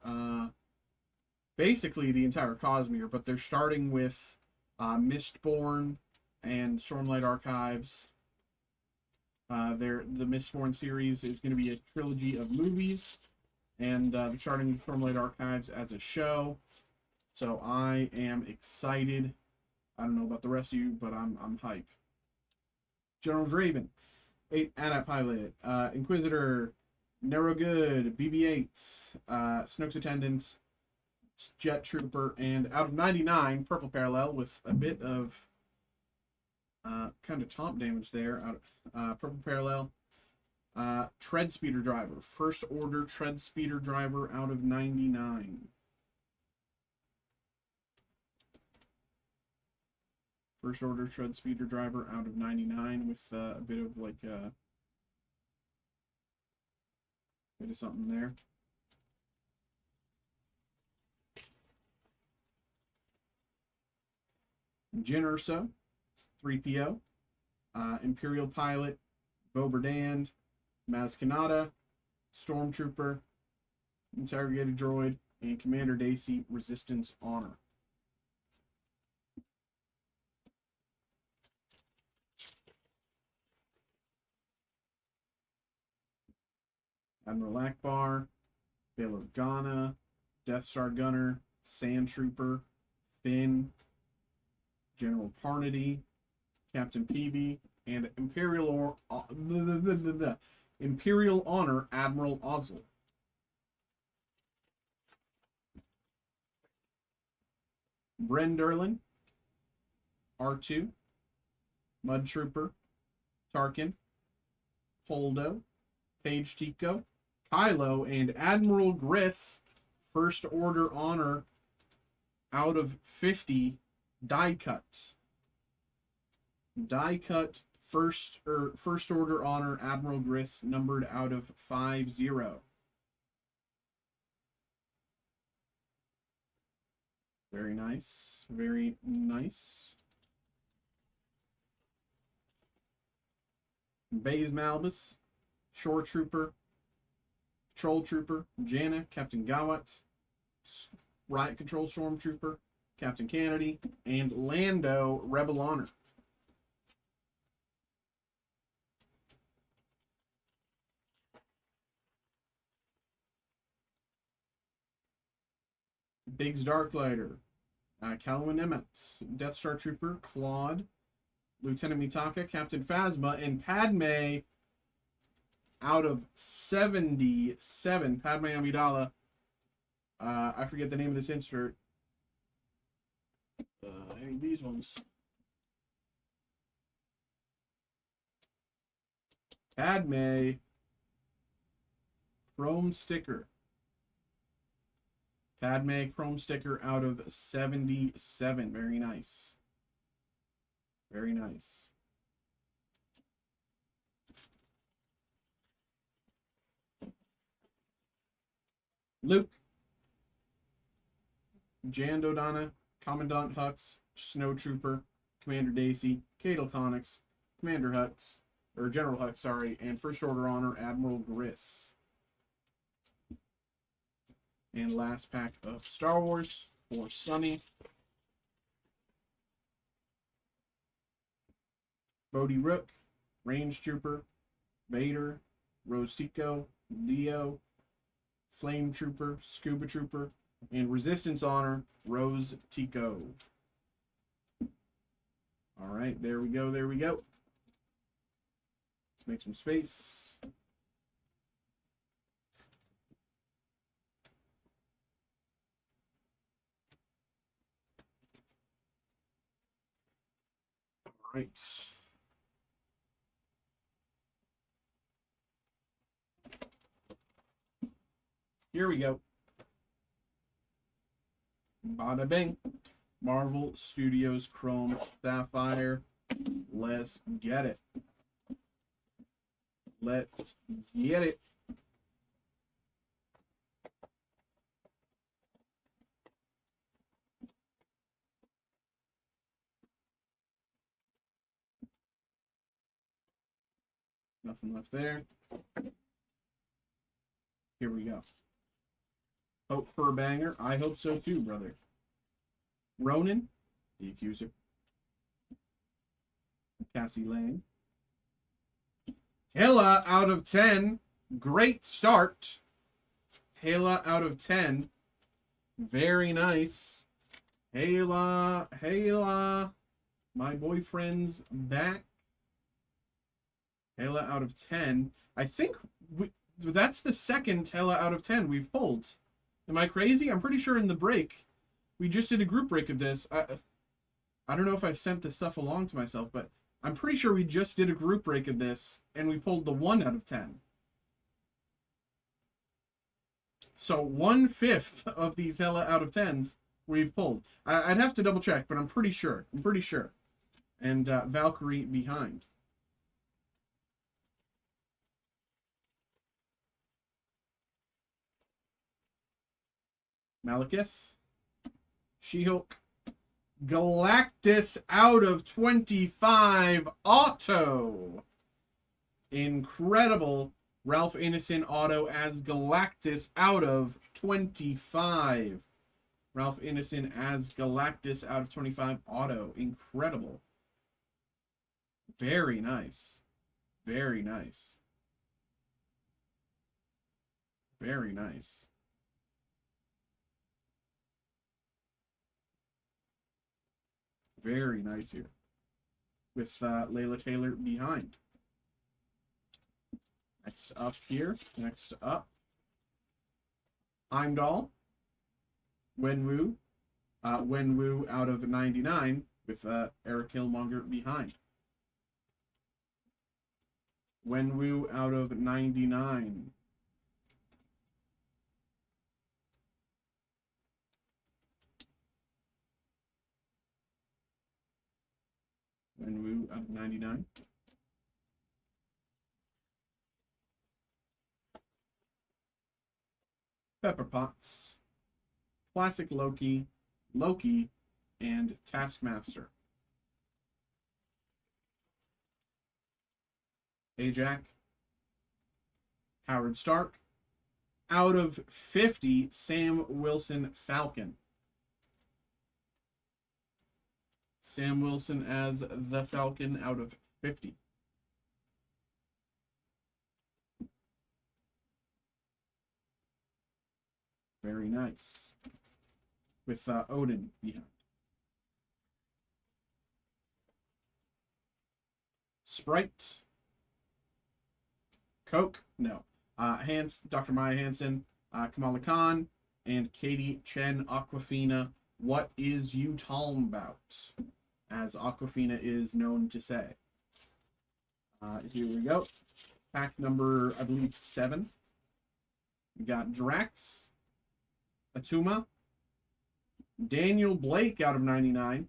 basically the entire Cosmere, but they're starting with Mistborn and Stormlight Archives. The Mistborn series is going to be a trilogy of movies, and they're starting with Stormlight Archives as a show. So I am excited. I don't know about the rest of you, but I'm hype. General Draven, 8 AT-AT Pilot, Inquisitor, Narrow Good, BB-8, Snoke's Attendant, Jet Trooper, and out of 99, Purple Parallel with a bit of kind of top damage there. Purple Parallel, Tread Speeder Driver, First Order Tread Speeder Driver out of 99. First Order Tread Speeder Driver out of 99 with a bit of like bit of something there. Jyn Erso, 3PO, Imperial Pilot, Bo Burdand, Maz Kanata, Stormtrooper, Interrogator Droid, and Commander Daisy, Resistance Honor. Admiral Akbar, Bail Organa, Death Star Gunner, Sand Trooper, Finn, General Parnity, Captain Peavy, and Imperial Honor Admiral Ozzel. Bren Derlin, R2, Mud Trooper, Tarkin, Holdo, Paige Tico, Kylo, and Admiral Griss, First Order Honor out of 50 die cut. Die cut First Order Honor Admiral Griss numbered out of 50. Very nice. Very nice. Baze Malbus, Shore Trooper, Patrol Trooper, Janna, Captain Gawat, Riot Control Stormtrooper, Captain Kennedy, and Lando, Rebel Honor. Biggs Darklighter, Callum Emmett, Death Star Trooper, Claude, Lieutenant Mitaka, Captain Phasma, and Padme out of 77. Padme Amidala. I forget the name of this insert. I think these ones. Padme. Chrome sticker. Padme chrome sticker out of 77. Very nice. Very nice. Luke. Jan Dodonna. Commandant Hux. Snow Trooper. Commander Daisy. Cadel Connix. Commander Hux. Or General Hux, sorry. And First Order Honor, Admiral Griss. And last pack of Star Wars for Sunny. Bodhi Rook, Range Trooper, Vader, Rose Tico, Leo, Flame Trooper, Scuba Trooper, and Resistance Honor, Rose Tico. All right, there we go, there we go. Let's make some space. All right. Here we go. Bada bing. Marvel Studios Chrome Sapphire. Let's get it. Let's get it. Nothing left there. Here we go. Hope for a banger. I hope so too, brother. Ronan, the Accuser. Cassie Lang. Hela out of 10. Great start. Hela out of 10. Very nice. Hela, Hela. My boyfriend's back. Hela out of 10. I think that's the second Hela out of 10 we've pulled. Am I crazy? I'm pretty sure in the break, we just did a group break of this. I don't know if I sent this stuff along to myself, but I'm pretty sure we just did a group break of this, and we pulled the 1 out of 10. So 1/5 of these Hela out of 10s we've pulled. I'd have to double check, but I'm pretty sure. I'm pretty sure. And Valkyrie behind. Malekith. She-Hulk. Galactus out of 25 auto. Incredible. Ralph Ineson auto as Galactus out of 25. Ralph Ineson as Galactus out of 25 auto. Incredible. Very nice. Very nice. Very nice. Very nice here. With Layla Taylor behind. Next up here. Next up. Heimdall. Wenwu. Wenwu out of 99 with Eric Killmonger behind. Wenwu out of 99. Wenwu out of 99. Pepper Potts. Classic Loki. Loki. And Taskmaster. Ajak. Howard Stark. Out of 50, Sam Wilson Falcon. Sam Wilson as the Falcon out of 50. Very nice. With Odin behind. Sprite. Coke. No. Dr. Maya Hansen. Kamala Khan. And Katie Chen Aquafina. What is you talking about? As Aquafina is known to say. Here we go. pack number, I believe, 7. We got Drax, Atuma, Daniel Blake out of 99.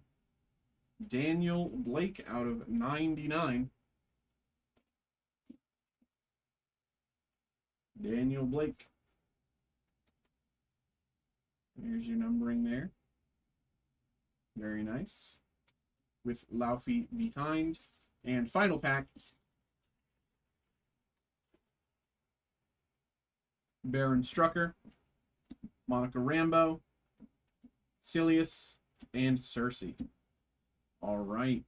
Daniel Blake out of 99. Daniel Blake. There's your numbering there. Very nice. With Laufey behind. And final pack. Baron Strucker, Monica Rambeau, Silius, and Cersei. All right.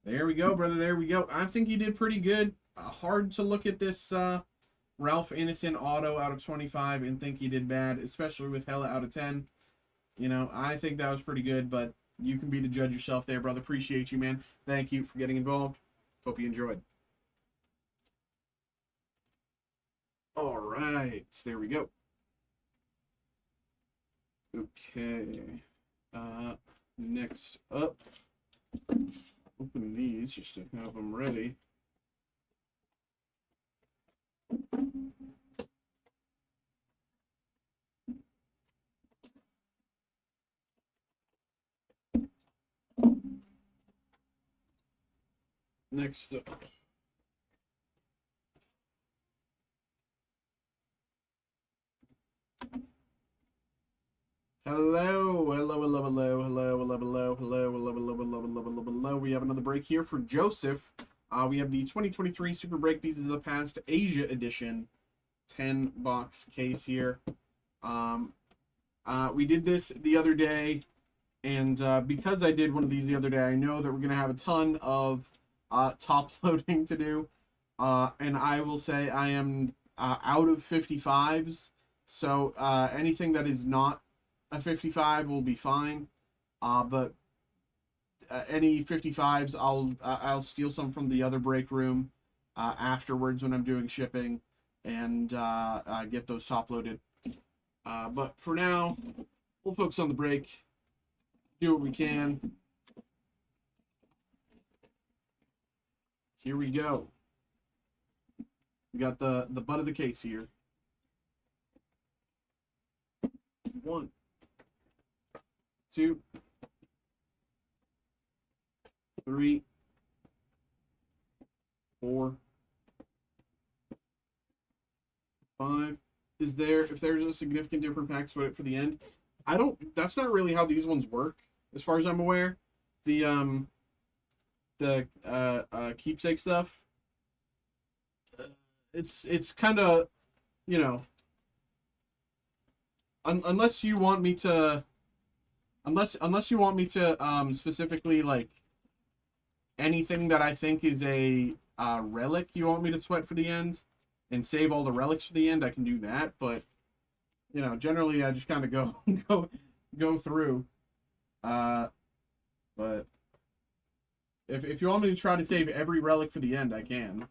There we go, brother. There we go. I think you did pretty good. Hard to look at this Ralph Innocent auto out of 25 and think you did bad, especially with Hella out of 10. You know, I think that was pretty good, but you can be the judge yourself there, brother. Appreciate you, man. Thank you for getting involved. Hope you enjoyed. All right, there we go. Okay. Next up, open these just to have them ready. Next up. Hello. We have another break here for Joseph. We have the 2023 Super Break Pieces of the Past Asia Edition 10-box case here. We did this the other day, and because I did one of these the other day, I know that we're going to have a ton of top loading to do. And I will say I am out of 55s, so anything that is not a 55 will be fine, but any 55s I'll steal some from the other break room afterwards when I'm doing shipping and get those top loaded. But for now, we'll focus on the break, do what we can. Here we go. We got the butt of the case here. 1, 2, 3, 4, 5. If there's a significant different pack split for the end, that's not really how these ones work, as far as I'm aware. The keepsake stuff, it's kind of, you know, unless you want me to specifically, like, anything that I think is a relic you want me to sweat for the end and save all the relics for the end, I can do that. But, you know, generally I just kind of go through. But if you want me to try to save every relic for the end, I can.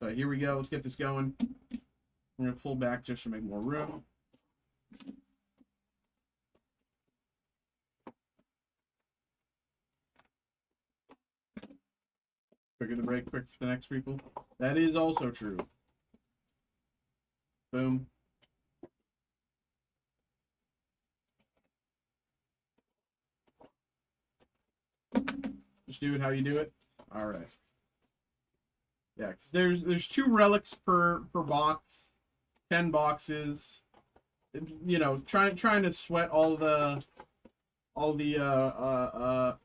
But here we go. Let's get this going. I'm going to pull back just to make more room. Quicker the break, quick for the next people. That is also true. Boom. Just do it how you do it. All right. Yeah, cause there's 2 relics per box, 10 boxes. You know, trying to sweat all the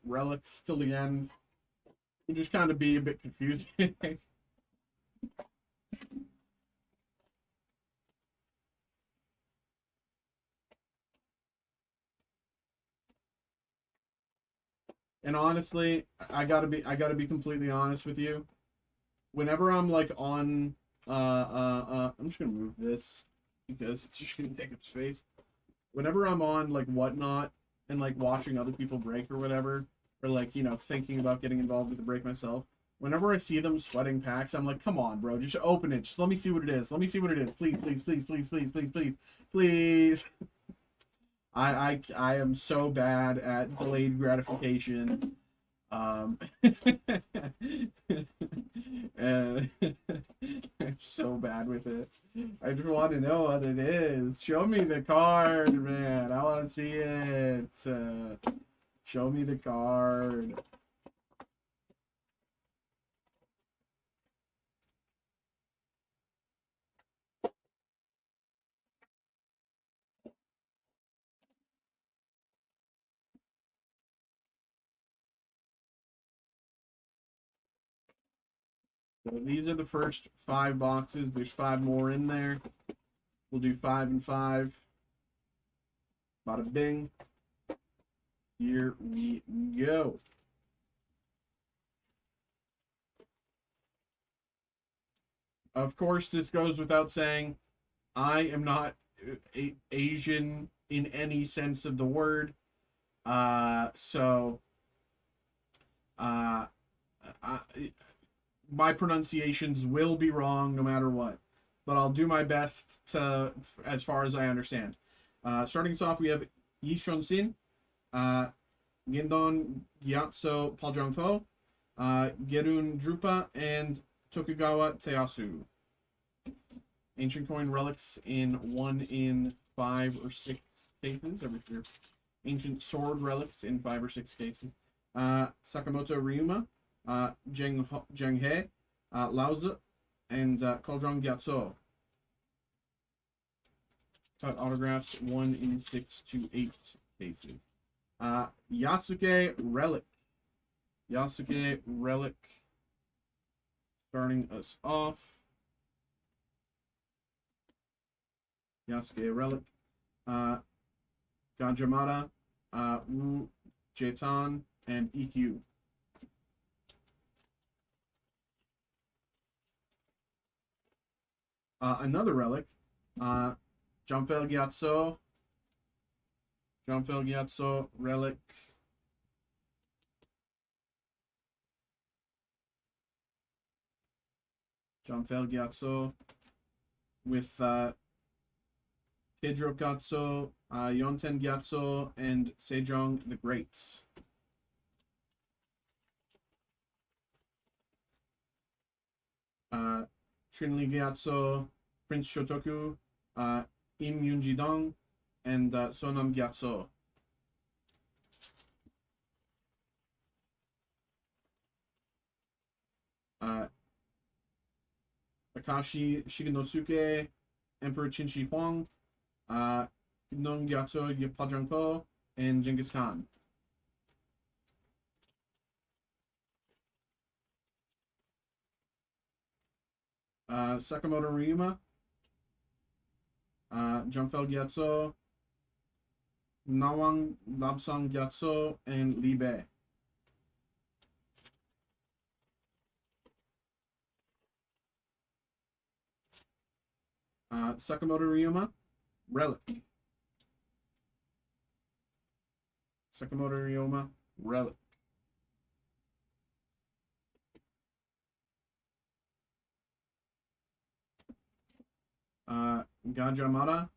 relics till the end. It just kind of be a bit confusing. And honestly, I gotta be completely honest with you. Whenever I'm like on, I'm just gonna move this because it's just gonna take up space. Whenever I'm on like Whatnot and like watching other people break or whatever, or like, you know, thinking about getting involved with the break myself, whenever I see them sweating packs, I'm like, come on, bro, just open it. Just let me see what it is. Let me see what it is. Please, please, please, please, please, please, please, please. I am so bad at delayed gratification. Um, I'm so bad with it. I just want to know what it is. Show me the card, man. I want to see it. Show me the card. So these are the first 5 boxes. There's 5 more in there. We'll do 5 and 5. Bada bing. Here we go. Of course, this goes without saying. I am not Asian in any sense of the word. So uh, I, my pronunciations will be wrong no matter what. But I'll do my best to, as far as I understand. Starting us off, we have Yi Shun-sin, Gendon Gyatso Paljangpo, Gerun Drupa, and Tokugawa Teyasu. Ancient coin relics in 1 in 5 or 6 cases over here. Ancient sword relics in 5 or 6 cases. Sakamoto Ryuma, Zheng He, Laozi, and Koljong Gyatso. Cut autographs 1 in 6 to 8 cases. Yasuke Relic. Yasuke Relic. Starting us off. Yasuke Relic. Ganjamada, Wu Jetan, and EQ. Another relic. Jeonfel Gyatso. Jeonfel Gyatso Relic. Jeonfel Gyatso with Pedro Gyatso, Yonten Gyatso, and Sejong the Great. Trinli Gyatso, Prince Shotoku, Im Yunjidong, and Sonam Gyatso. Akashi Shigenosuke, Emperor Qinshi Huang, Nong Gyatso Yapajangpo, and Genghis Khan. Sakamoto Ryuma, Jeonfel Gyatso, Nawang Labsang Gyatso, and Li Bei. Sakamoto Ryuma, Relic. Sakamoto Ryuma, Relic. Gajamara,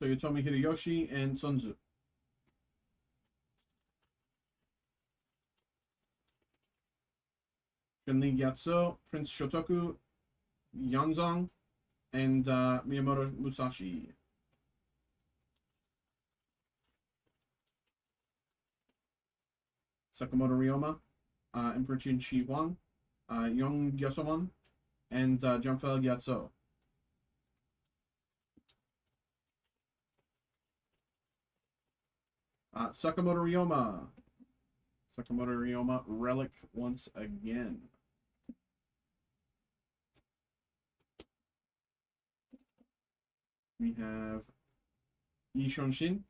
Toyotomi Hideyoshi, and Sun Tzu. Shinli Gyatso, Prince Shotoku, Yanzong, and Miyamoto Musashi. Sakamoto Ryoma, Emperor Qinshi Huang, Yong Gyasomon, and Jeonfel Gyatso. Sakamoto Ryoma. Sakamoto Ryoma, Relic once again. We have Yi Shun-sin,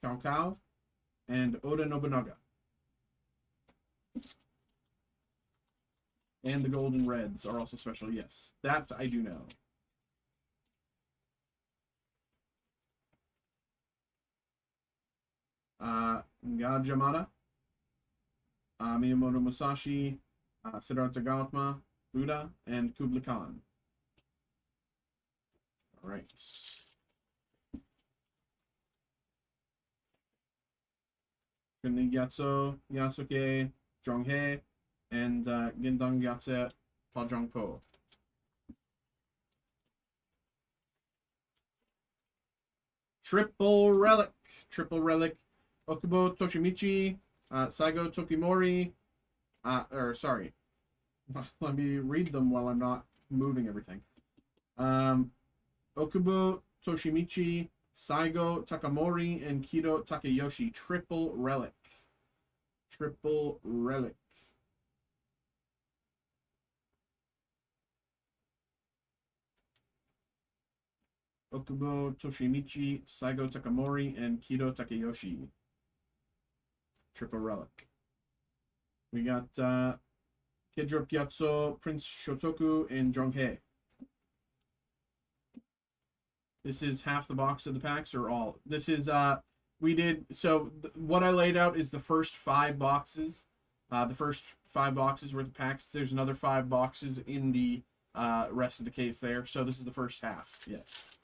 Cao Cao, and Oda Nobunaga. And the Golden Reds are also special. Yes, that I do know. Gajamada, Miyamoto Musashi, Siddhartha Gautama, Buddha, and Kublai Khan. All right. Shinli Gyatso, Yasuke, Zhonghe, and Gindong Gyatse Pajongpo. Triple Relic. Triple Relic. Okubo Toshimichi, Saigo Tokimori, sorry. Let me read them while I'm not moving everything. Okubo Toshimichi, Saigo Takamori, and Kido Takeyoshi. Triple Relic. Triple Relic. Okubo Toshimichi, Saigo Takamori, and Kido Takeyoshi. Triple Relic. We got Kedrop Gyatso, Prince Shotoku, and Zhonghe. This is half the box of the packs, or all? This is, we did, so what I laid out is the first 5 boxes. The first 5 boxes worth of packs. There's another 5 boxes in the rest of the case there. So this is the first half, yes.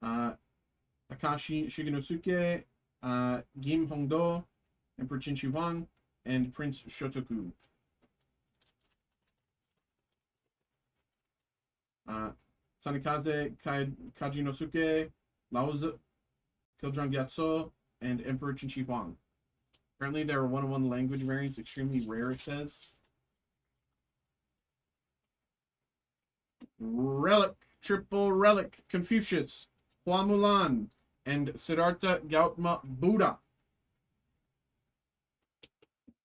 Akashi Shigenosuke, Gim Hongdo, Emperor Qin Shi Huang, and Prince Shotoku. Sanikaze Kajinosuke, Laozi, Kildrung Gyatso, and Emperor Qin Shi Huang. Apparently there are 1-on-1 language variants, extremely rare, it says. Relic, Triple Relic, Confucius, Hua Mulan, and Siddhartha Gautama Buddha.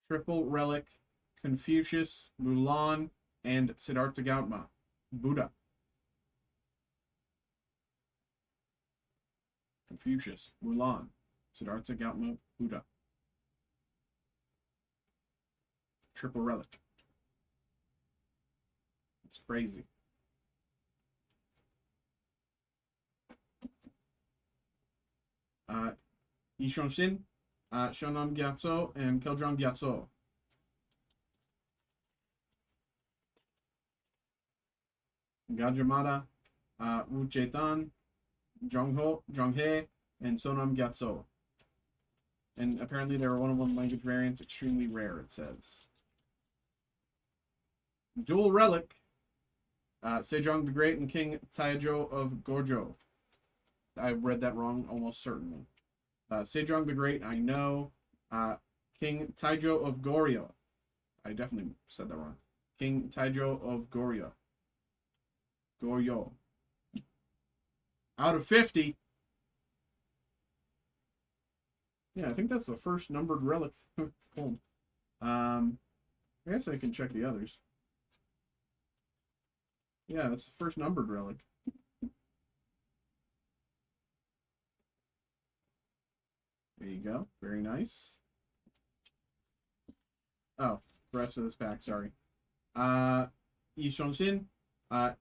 Triple Relic, Confucius, Mulan, and Siddhartha Gautama Buddha. Confucius, Mulan, Siddhartha Gautama Buddha. Triple Relic. It's crazy. Ishonshin, Shonam Gyatso, and Keldron Gyatso. Gajamada, Wu Chetan, Zhonghe, and Sonam Gyatso. And apparently there are 1-on-1 language variants, extremely rare, it says. Dual Relic, Sejong the Great and King Taejo of Gojo. I read that wrong, almost certainly. Sejong the Great, I know. King Taejo of Goryeo. I definitely said that wrong. King Taejo of Goryeo. Goryeo. Out of 50. Yeah, I think that's the first numbered relic pulled. I guess I can check the others. Yeah, that's the first numbered relic. There you go. Very nice. Oh, the rest of this pack, sorry. Ishonshin, Hyojun,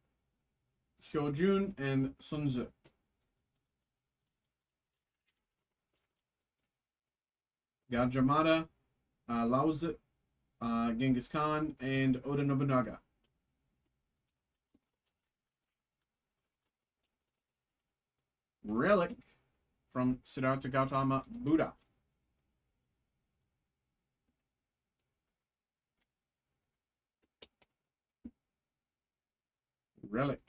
and Sunzu. Gajamada, Laozi, Genghis Khan, and Oda Nobunaga. Relic from Siddhartha Gautama Buddha. Relic.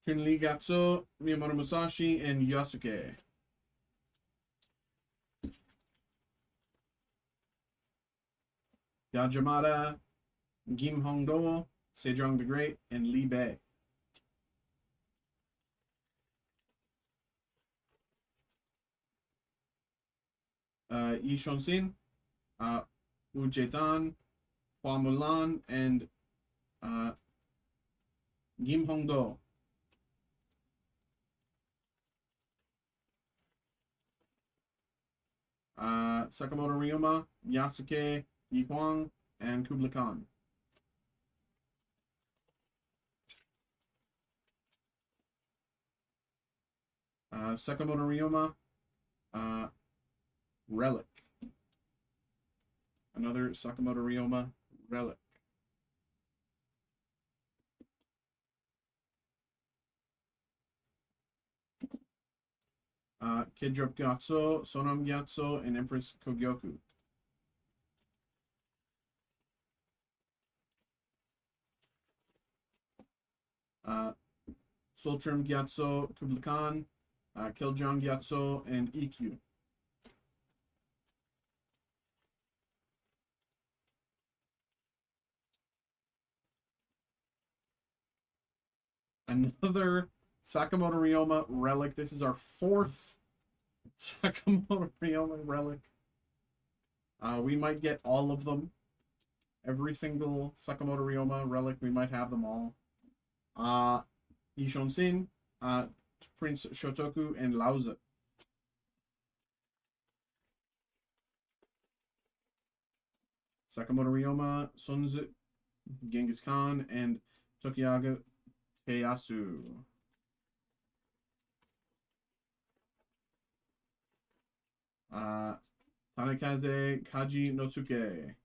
Chun-Li Gatsu, Miyamoto Musashi, and Yasuke. Gajamada, Gim Hongdo, Sejong the Great, and Li Bei. Ishonshin, Wu Chetan, Hua Mulan, and Gim Hongdo. Sakamoto Ryoma, Yasuke, Yi Huang, and Kublai Khan. Sakamoto Ryoma, Relic. Another Sakamoto Ryoma Relic. Kidrop Gyatso, Sonam Gyatso, and Empress Kogyoku. Sultram Gyatso, Kublai Khan, Kiljang Gyatso, and EQ. Another Sakamoto Ryoma relic. This is our fourth Sakamoto Ryoma relic. We might get all of them. Every single Sakamoto Ryoma relic, we might have them all. Ishonsin, Prince Shotoku, and Laozi. Sakamoto Ryoma, Sunzu, Genghis Khan, and Tokigawa Ieyasu. Tanekaze Kaji Nosuke,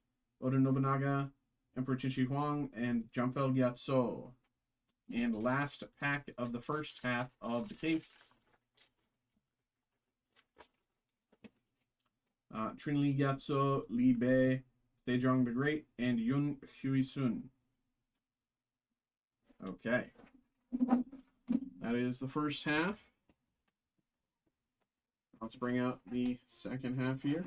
Oda Nobunaga, Emperor Qinshi Huang, and Janfel Gyatso. And last pack of the first half of the case. Trinli Gyatso, Li Bei, Sejong the Great, and Yun Huisun. Okay. That is the first half. Let's bring out the second half here.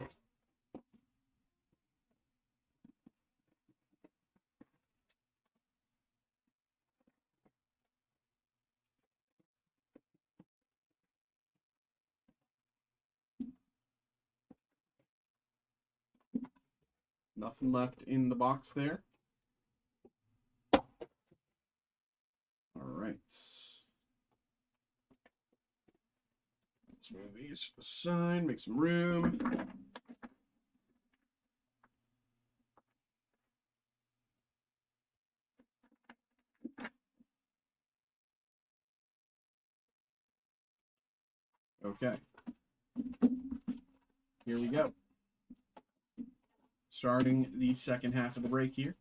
Nothing left in the box there. All right. Let's move these aside, make some room. Okay. Here we go. Starting the second half of the break here.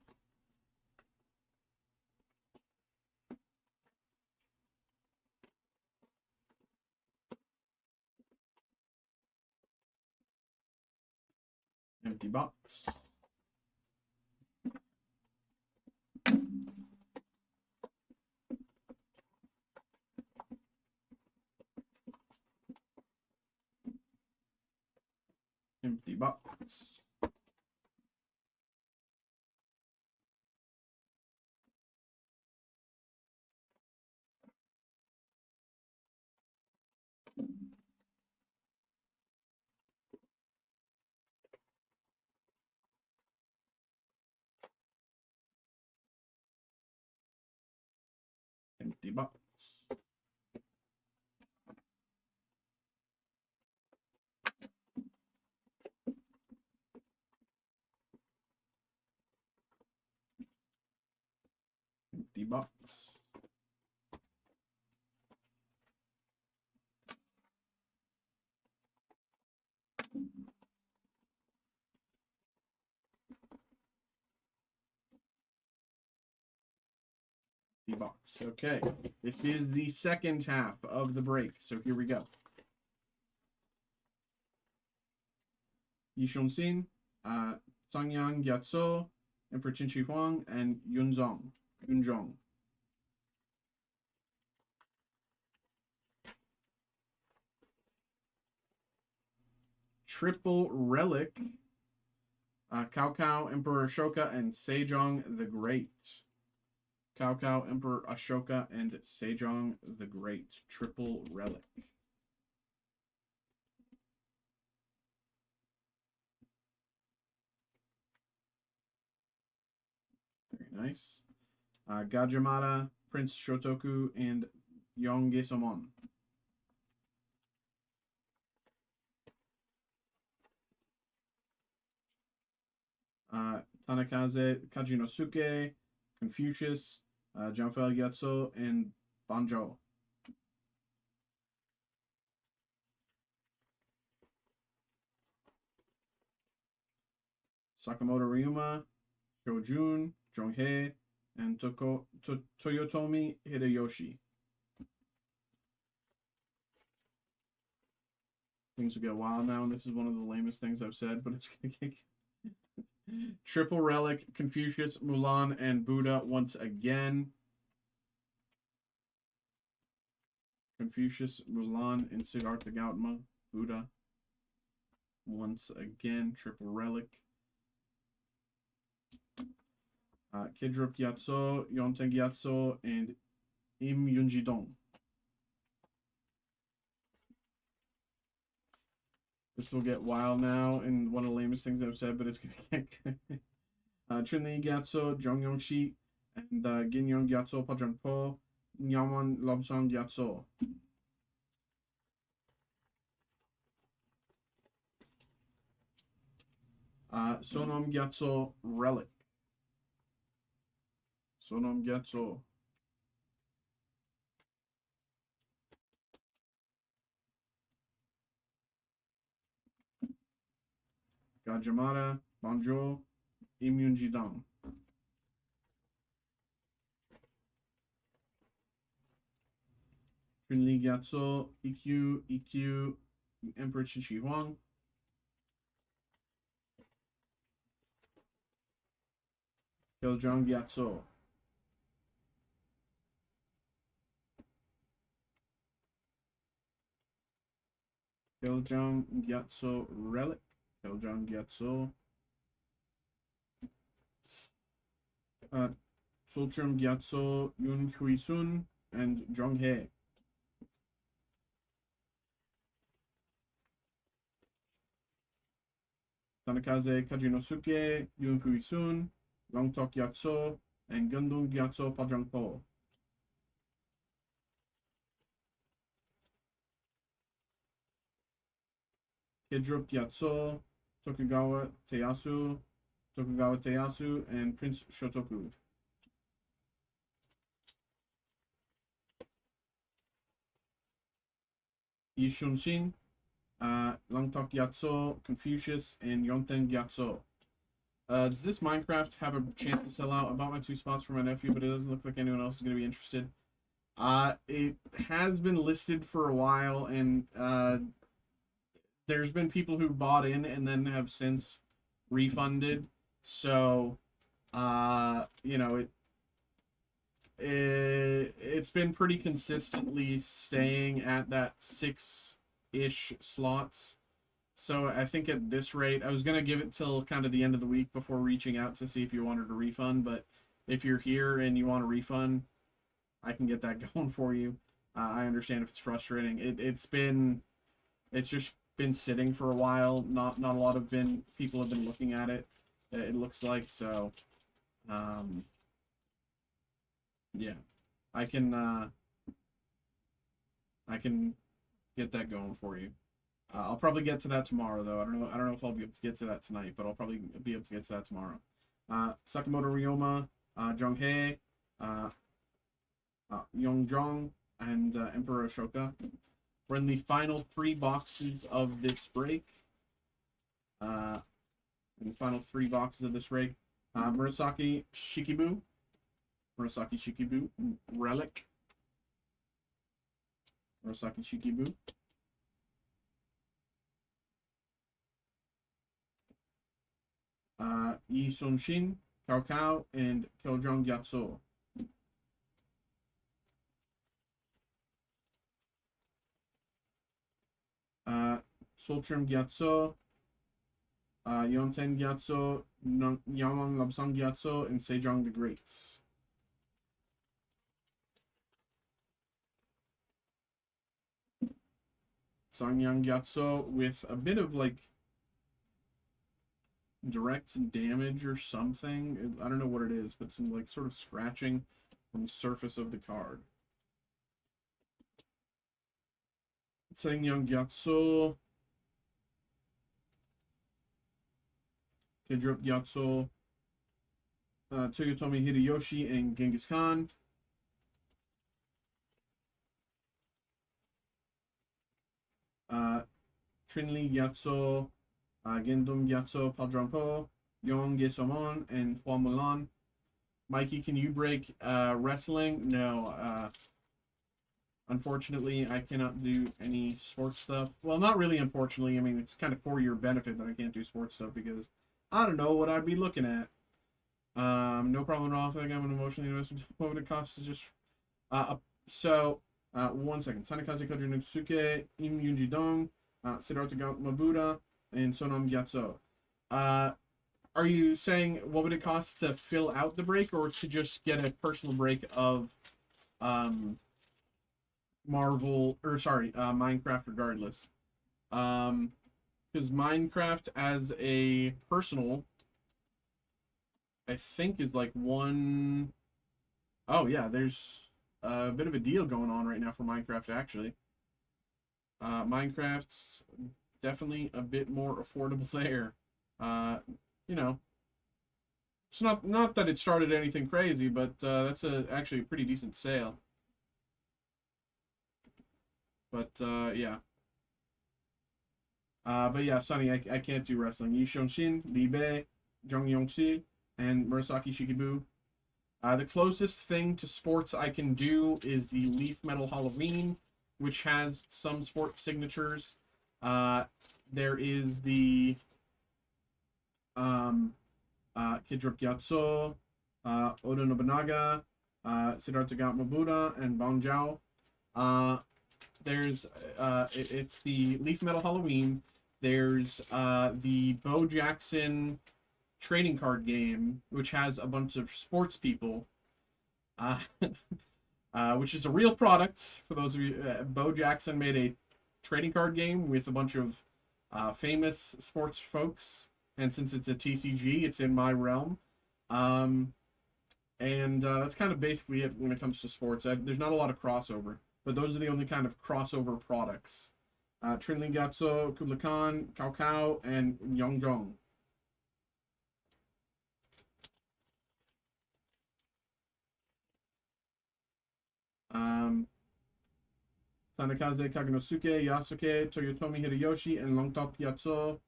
Empty box. Empty box. Empty box. Empty box. Box. Okay, this is the second half of the break, so here we go. Yishun-sin, Sangyang Gyatso, Emperor Qinshi Huang, and Yunzong. Triple relic, Cao Cao, Emperor Ashoka, and Sejong the Great. Cao Cao, Emperor Ashoka, and Sejong the Great. Triple relic. Very nice. Gajamata, Prince Shotoku, and Yongesomon. Tanakaze, Kajinosuke, Confucius, Janfel Gyatso, and Banjo. Sakamoto Ryuma, Hyojun, Jonghei, and Toyotomi Hideyoshi. Things will get wild now, and this is one of the lamest things I've said, but it's gonna get Triple Relic, Confucius, Mulan, and Buddha once again. Confucius, Mulan, and Siddhartha Gautama, Buddha. Once again, Triple Relic. Kidrup Gyatso, Yonteng Gyatso, and Im Yunjidong. This will get wild now, and one of the lamest things I've said, but it's gonna get Trinli Gyatso, Jongyongshi, and Ginyong Gyatso, Pajangpo, Nyaman Lobsong Gyatso. Sonom Gyatso Relic. Sonom Gyatso. Gajamara, Banjo, Imyunjidang. Trinli Gyatso, EQ, Emperor Qinshi Huang. Kyojong Gyatso. Kyojong Gyatso Relic. Kyojong Gyatso. Sultrum Gyatso, Yun Huisun, and Zhonghe. Tanakaze Kajinosuke, Yun Huisun, Longtok Gyatso, and Gundung Gyatso Pajangpo. Kidrup Gyatso, Tokugawa Teyasu, and Prince Shotoku. Yishunshin, Langtok Gyatso, Confucius, and Yonten Gyatso. Does this Minecraft have a chance to sell out? I bought my 2 spots for my nephew, but it doesn't look like anyone else is going to be interested. It has been listed for a while, and there's been people who bought in and then have since refunded. So, you know, it's been pretty consistently staying at that 6-ish slots. So I think at this rate, I was going to give it till kind of the end of the week before reaching out to see if you wanted a refund. But if you're here and you want a refund, I can get that going for you. I understand if it's frustrating. It's just been sitting for a while. Not a lot of people have been looking at it. It looks like so. Yeah, I can get that going for you. I'll probably get to that tomorrow, though. I don't know if I'll be able to get to that tonight, but I'll probably be able to get to that tomorrow. Sakamoto Ryoma, Zhonghei, Yongzhong, and Emperor Ashoka. We're in the final 3 boxes of this break. In the final 3 boxes of this break, Murasaki Shikibu, Relic, Murasaki Shikibu. Yi Sonshin, Cao Cao, and Kyojong Gyatso. Sultrum Gyatso, Yonten Gyatso, Yamang Labsang Gyatso, and Sejong the Greats. Sangyang Gyatso with a bit of like direct damage or something. I don't know what it is, but some like sort of scratching on the surface of the card. Sangyang Gyatso, Kidrup Gyatso, Toyotomi Hideyoshi, and Genghis Khan. Trinli Gyatso, Gendum Gyatso Padrampo, Yong Gesomon, and Hua Mulan. Mikey, can you break wrestling? No. Unfortunately, I cannot do any sports stuff. Well, not really unfortunately. I mean, it's kind of for your benefit that I can't do sports stuff because I don't know what I'd be looking at. No problem at all. I think I'm an emotionally invested. What would it cost to just... so, 1 second. Tanakaze Kojunosuke, Im Yunji Dong, Siddhartha Mabuda, and Sonam Gyatso. Are you saying what would it cost to fill out the break or to just get a personal break of Minecraft regardless? Because Minecraft as a personal, I think is like one... Oh yeah, there's a bit of a deal going on right now for Minecraft actually. Minecraft's definitely a bit more affordable there. You know, it's not that it started anything crazy, but that's actually a pretty decent sale. But yeah. But yeah, Sonny, I can't do wrestling. Yi Shonshin, Li Bei, Jung Yongxi, and Murasaki Shikibu. The closest thing to sports I can do is the Leaf Metal Halloween, which has some sport signatures. There is the Kidrop Gyatso, Oda Nobunaga, Siddhartha Mabuda, and Bao Jiao. There's it's the Leaf Metal Halloween. There's the Bo Jackson trading card game, which has a bunch of sports people, which is a real product for those of you. Bo Jackson made a trading card game with a bunch of famous sports folks, and since it's a TCG, it's in my realm. And that's kind of basically it when it comes to sports. There's not a lot of crossover, but those are the only kind of crossover products. Trinling Gatso, Kubla Khan, Cao Cao, and Yongjong. Tanakaze Kagenosuke, Yasuke, Toyotomi Hideyoshi, and Longtok Yatso.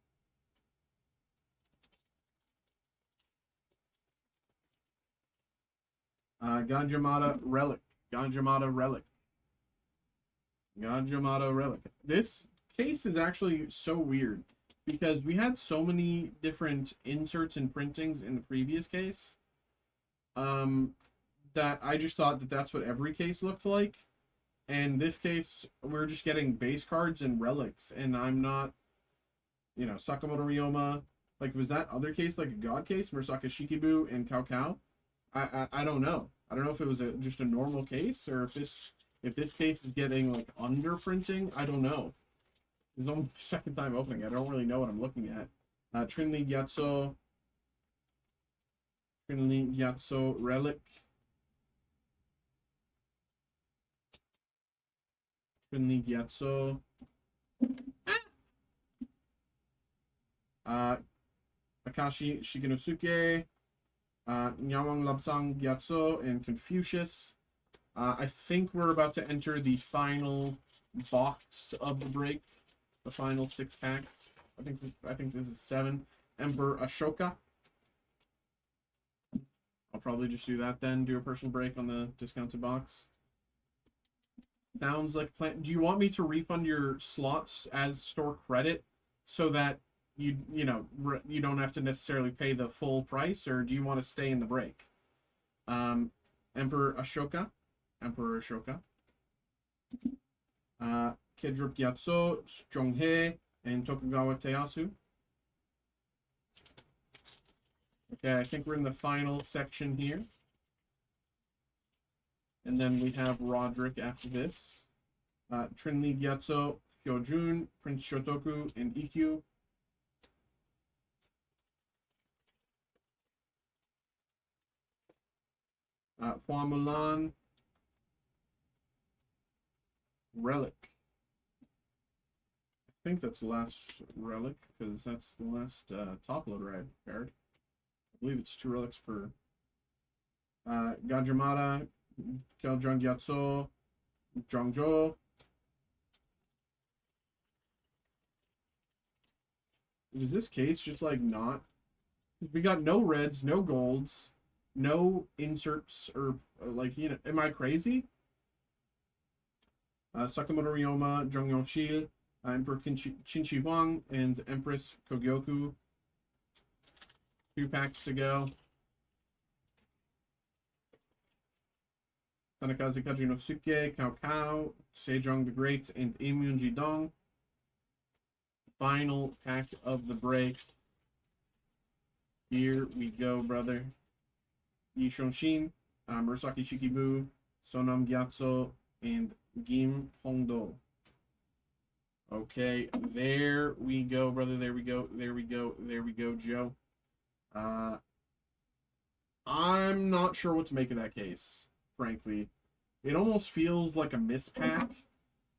Ganjamada Relic. Ganjamada Relic. Ganjamada Relic. This case is actually so weird because we had so many different inserts and printings in the previous case that I just thought that that's what every case looked like. And this case, we're just getting base cards and relics, and I'm not, Sakamoto Ryoma. Like, was that other case like a god case, Murasaki Shikibu and Cao Cao? I don't know. I don't know if it was just a normal case or if this case is getting like under printing. I don't know. It's only my second time opening it. I don't really know what I'm looking at. Trinli Gyatso Relic. Trinli Gyatso. Akashi Shigenosuke. Nyawang Lapsang Gyatso and Confucius. I think we're about to enter the final box of the break. The final 6 packs. I think this is 7. Emperor Ashoka. I'll probably just do that then. Do a personal break on the discounted box. Sounds like plan. Do you want me to refund your slots as store credit so that you don't have to necessarily pay the full price, or do you want to stay in the break? Emperor Ashoka. Kedrup Gyatso, Zhonghei, and Tokugawa Teyasu. Okay, I think we're in the final section here. And then we have Roderick after this. Trinli Gyatso, Hyojun, Prince Shotoku, and Ikkyu. Hua Mulan. Relic. I think that's the last relic, because that's the last top loader I prepared. I believe it's 2 relics per. Gajamada, Kyeljong Gyatso, Zhangzhou. Is this case just like not? We got no reds, no golds, no inserts, or like, am I crazy? Sakamoto Ryoma, Jung Yongshil, Emperor Qin Huang, and Empress Kogyoku. 2 packs to go. Tanakaze Kajinosuke, Cao Cao, Sejong the Great, and Imyun Jidong. Final pack of the break. Here we go, brother. Yi Shonshin, Murasaki Shikibu, Sonam Gyatso, and Gim Hongdo. Okay, there we go, brother. There we go. There we go. There we go, Joe. I'm not sure what to make of that case, frankly. It almost feels like a mispack,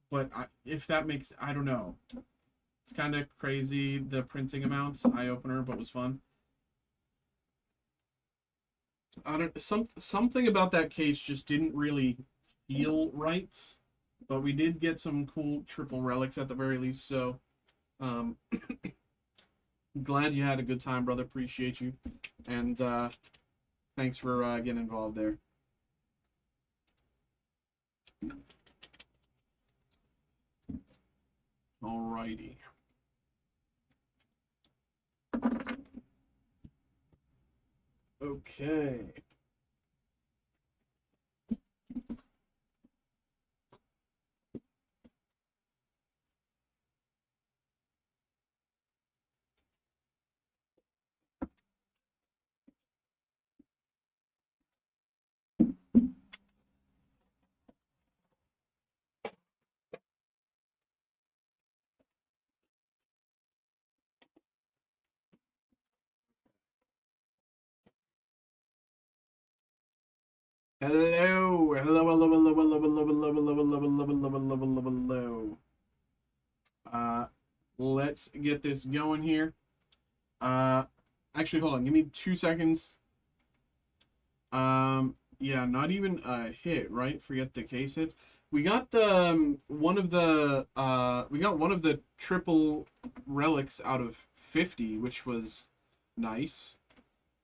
but if that makes, I don't know. It's kind of crazy, the printing amounts. Eye-opener, but was fun. Something about that case just didn't really feel right, but we did get some cool triple relics at the very least, so glad you had a good time, brother. Appreciate you, and thanks for getting involved there. Alrighty. Okay. Hello, hello, hello, hello, hello, hello, hello, hello, hello, hello, hello, hello, hello, hello. Let's get this going here. Actually, hold on. Give me 2 seconds. Yeah, not even a hit, right? Forget the case hits. We got the one of the triple relics out of 50, which was nice.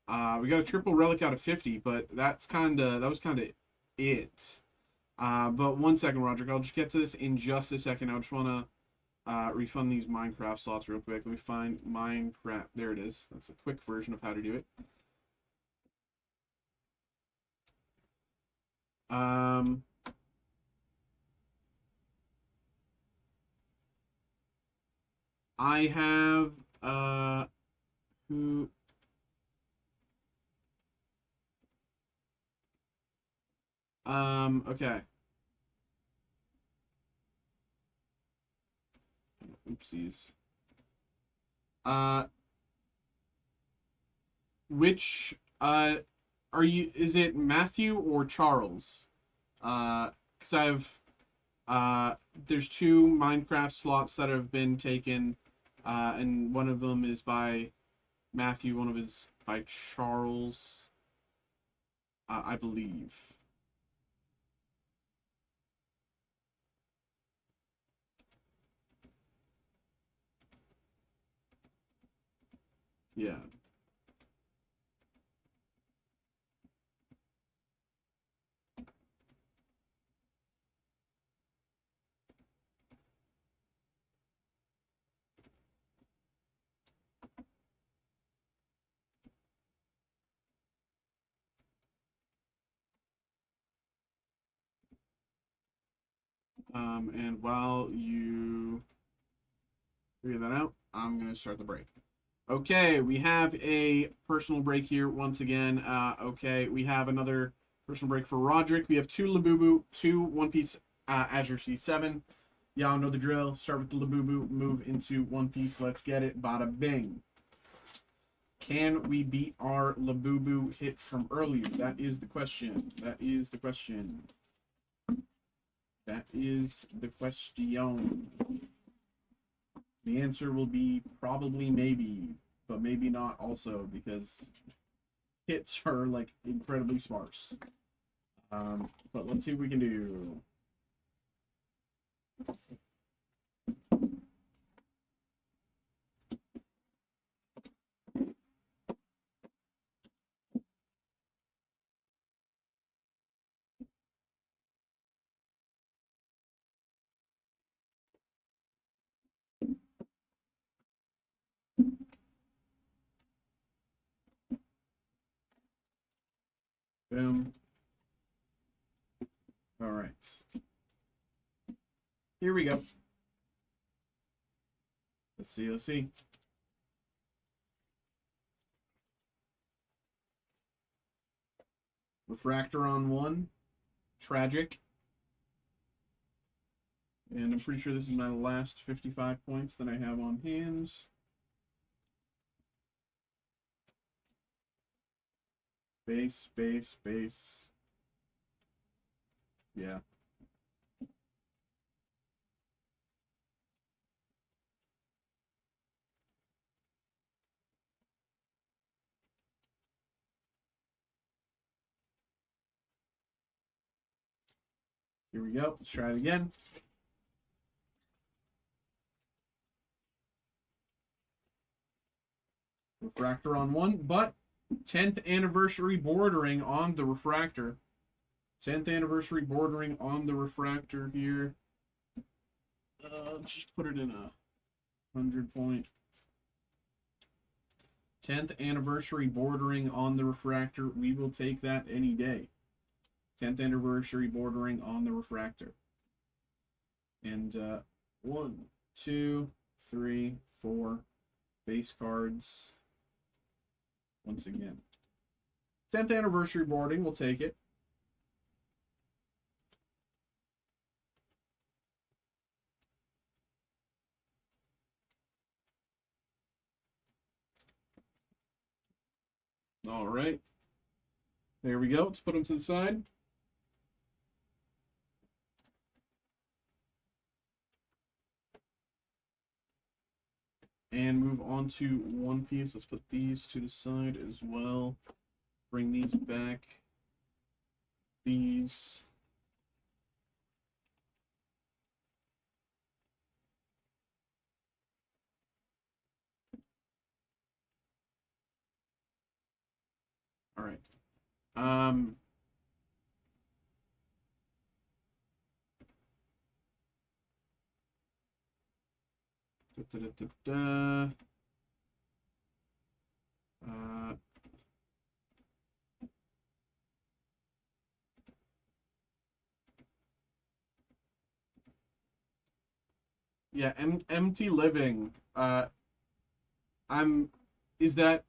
We got a triple relic out of 50, but that was kind of it. But 1 second, Roderick. I'll just get to this in just a second. I just want to refund these Minecraft slots real quick. Let me find Minecraft. There it is. That's a quick version of how to do it. I have who okay. Oopsies. Which are you, is it Matthew or Charles? Because there's 2 Minecraft slots that have been taken, and one of them is by Matthew, one of is by Charles, I believe. Yeah. And while you figure that out, I'm going to start the break. Okay, we have a personal break here once again. Okay, we have another personal break for Roderick. We have 2 Labubu, 2 One Piece Azure C7. Y'all know the drill. Start with the Labubu, move into One Piece. Let's get it. Bada bing. Can we beat our Labubu hit from earlier? That is the question. That is the question. That is the question. The answer will be probably maybe, but maybe not also, because hits are like incredibly sparse. But let's see what we can do. Boom. All right. Here we go. Let's see, let's see. Refractor on one. Tragic. And I'm pretty sure this is my last 55 points that I have on hands. Base, base, base. Yeah. Here we go. Let's try it again. Refractor on one, but 10th anniversary bordering on the refractor. 10th anniversary bordering on the refractor here. Let's just put it in a 100 point. 10th anniversary bordering on the refractor. We will take that any day. 10th anniversary bordering on the refractor. And 1, 2, 3, 4 base cards. Once again. 10th anniversary boarding, we'll take it. All right. There we go. Let's put them to the side. And move on to One Piece. Let's put these to the side as well. Bring these back. These. All right. Da, da, da, da. Yeah, empty living. Is that,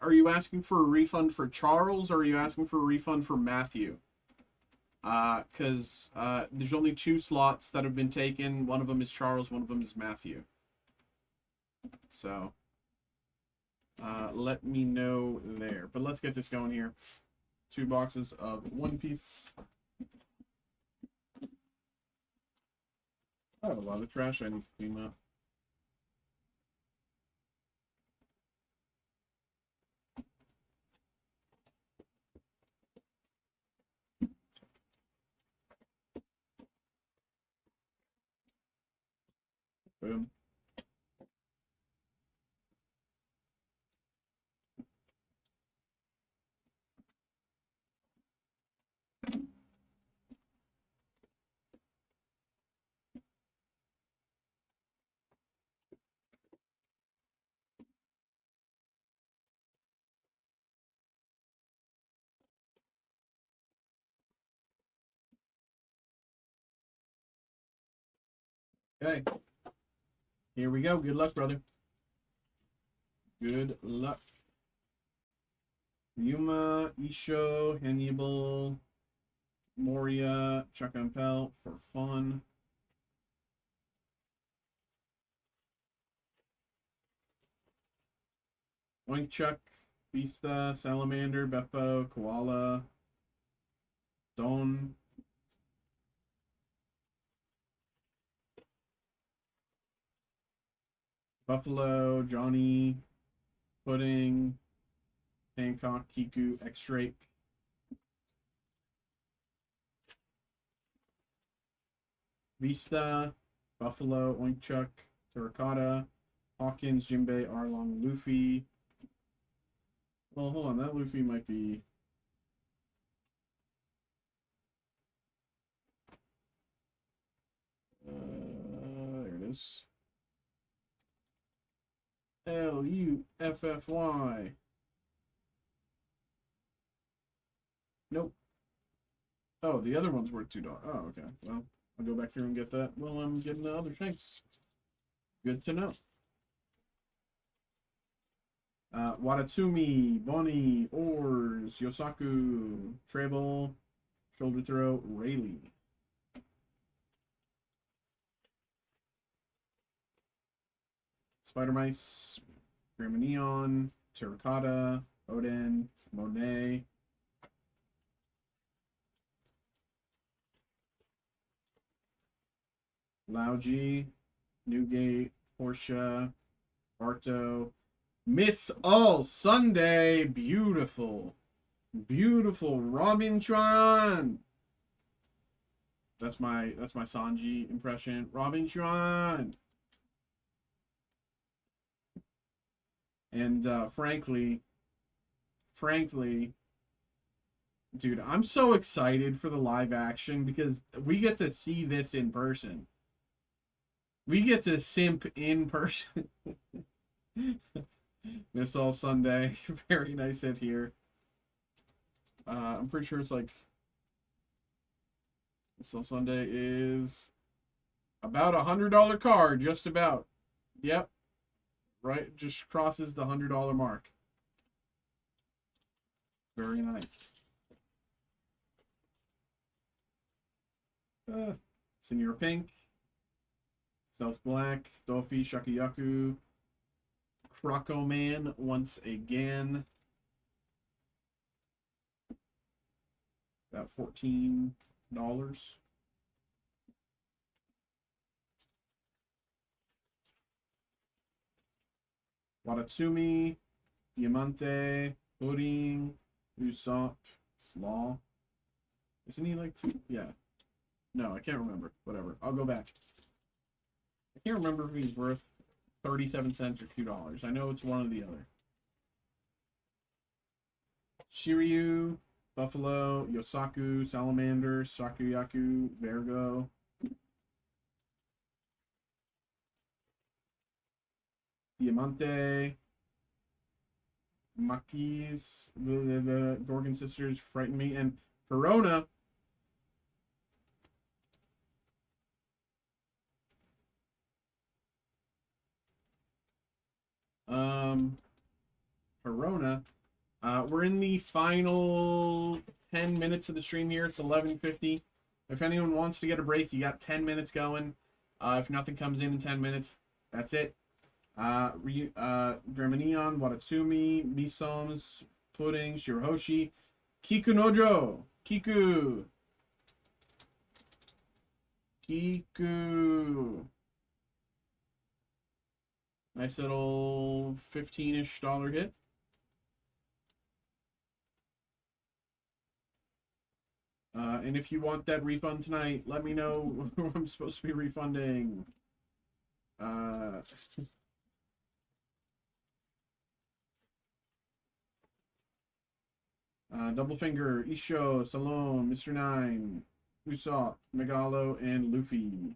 are you asking for a refund for Charles or are you asking for a refund for Matthew? Because there's only 2 slots that have been taken. One of them is Charles, one of them is Matthew. So, let me know there. But let's get this going here. 2 boxes of One Piece. I have a lot of trash I need to clean up. Boom. Okay. Here we go. Good luck, brother. Good luck. Yuma, Isho, Hannibal, Moria, Chuck and Pell for fun. Oink Chuck, Vista, Salamander, Beppo, Koala, Don. Buffalo, Johnny, Pudding, Hancock, Kiku, X-Drake. Vista, Buffalo, Oink Chuck, Terracotta, Hawkins, Jinbei, Arlong, Luffy. Well, hold on, that Luffy might be... there it is. Luffy. Nope. Oh, the other one's worth $2. Oh, okay. Well, I'll go back through and get that while I'm getting the other tanks. Good to know. Watatsumi, Bonnie, Oars, Yosaku, Treble, Shoulder Throw, Rayleigh. Spider Mice, Grandma Neon, Terracotta, Odin, Monet. Lauji, Newgate, Portia, Barto, Miss All Sunday, beautiful, beautiful Robin Tron. That's my Sanji impression. Robin Tron. And frankly, dude, I'm so excited for the live action because we get to see this in person. We get to simp in person. Miss All Sunday. Very nice hit here. I'm pretty sure it's like Miss All Sunday is about $100 card, just about. Yep. Right, just crosses the $100 mark. Very nice. Senior Pink, Stealth Black, Dofi, Shakuyaku, Croco Man once again. About $14. Watatsumi, Diamante, Pudding, Usopp, Law. Isn't he like two? Yeah. No, I can't remember. Whatever. I'll go back. I can't remember if he's worth 37 cents or $2. I know it's one or the other. Shiryu, Buffalo, Yosaku, Salamander, Sakuyaku, Vergo. Diamante, Maki's, the Gorgon Sisters Frighten Me, and Corona. Corona. We're in the final 10 minutes of the stream here. It's 11:50. If anyone wants to get a break, you got 10 minutes going. If nothing comes in 10 minutes, that's it. Grandma Neon, Watatsumi, Misoms, Pudding, Shirahoshi, Kiku Nojo, Kiku. Nice little 15-ish dollar hit. And if you want that refund tonight, let me know who I'm supposed to be refunding. Double Finger, Isho, Salome, Mr. Nine, Usopp, Megalo, and Luffy.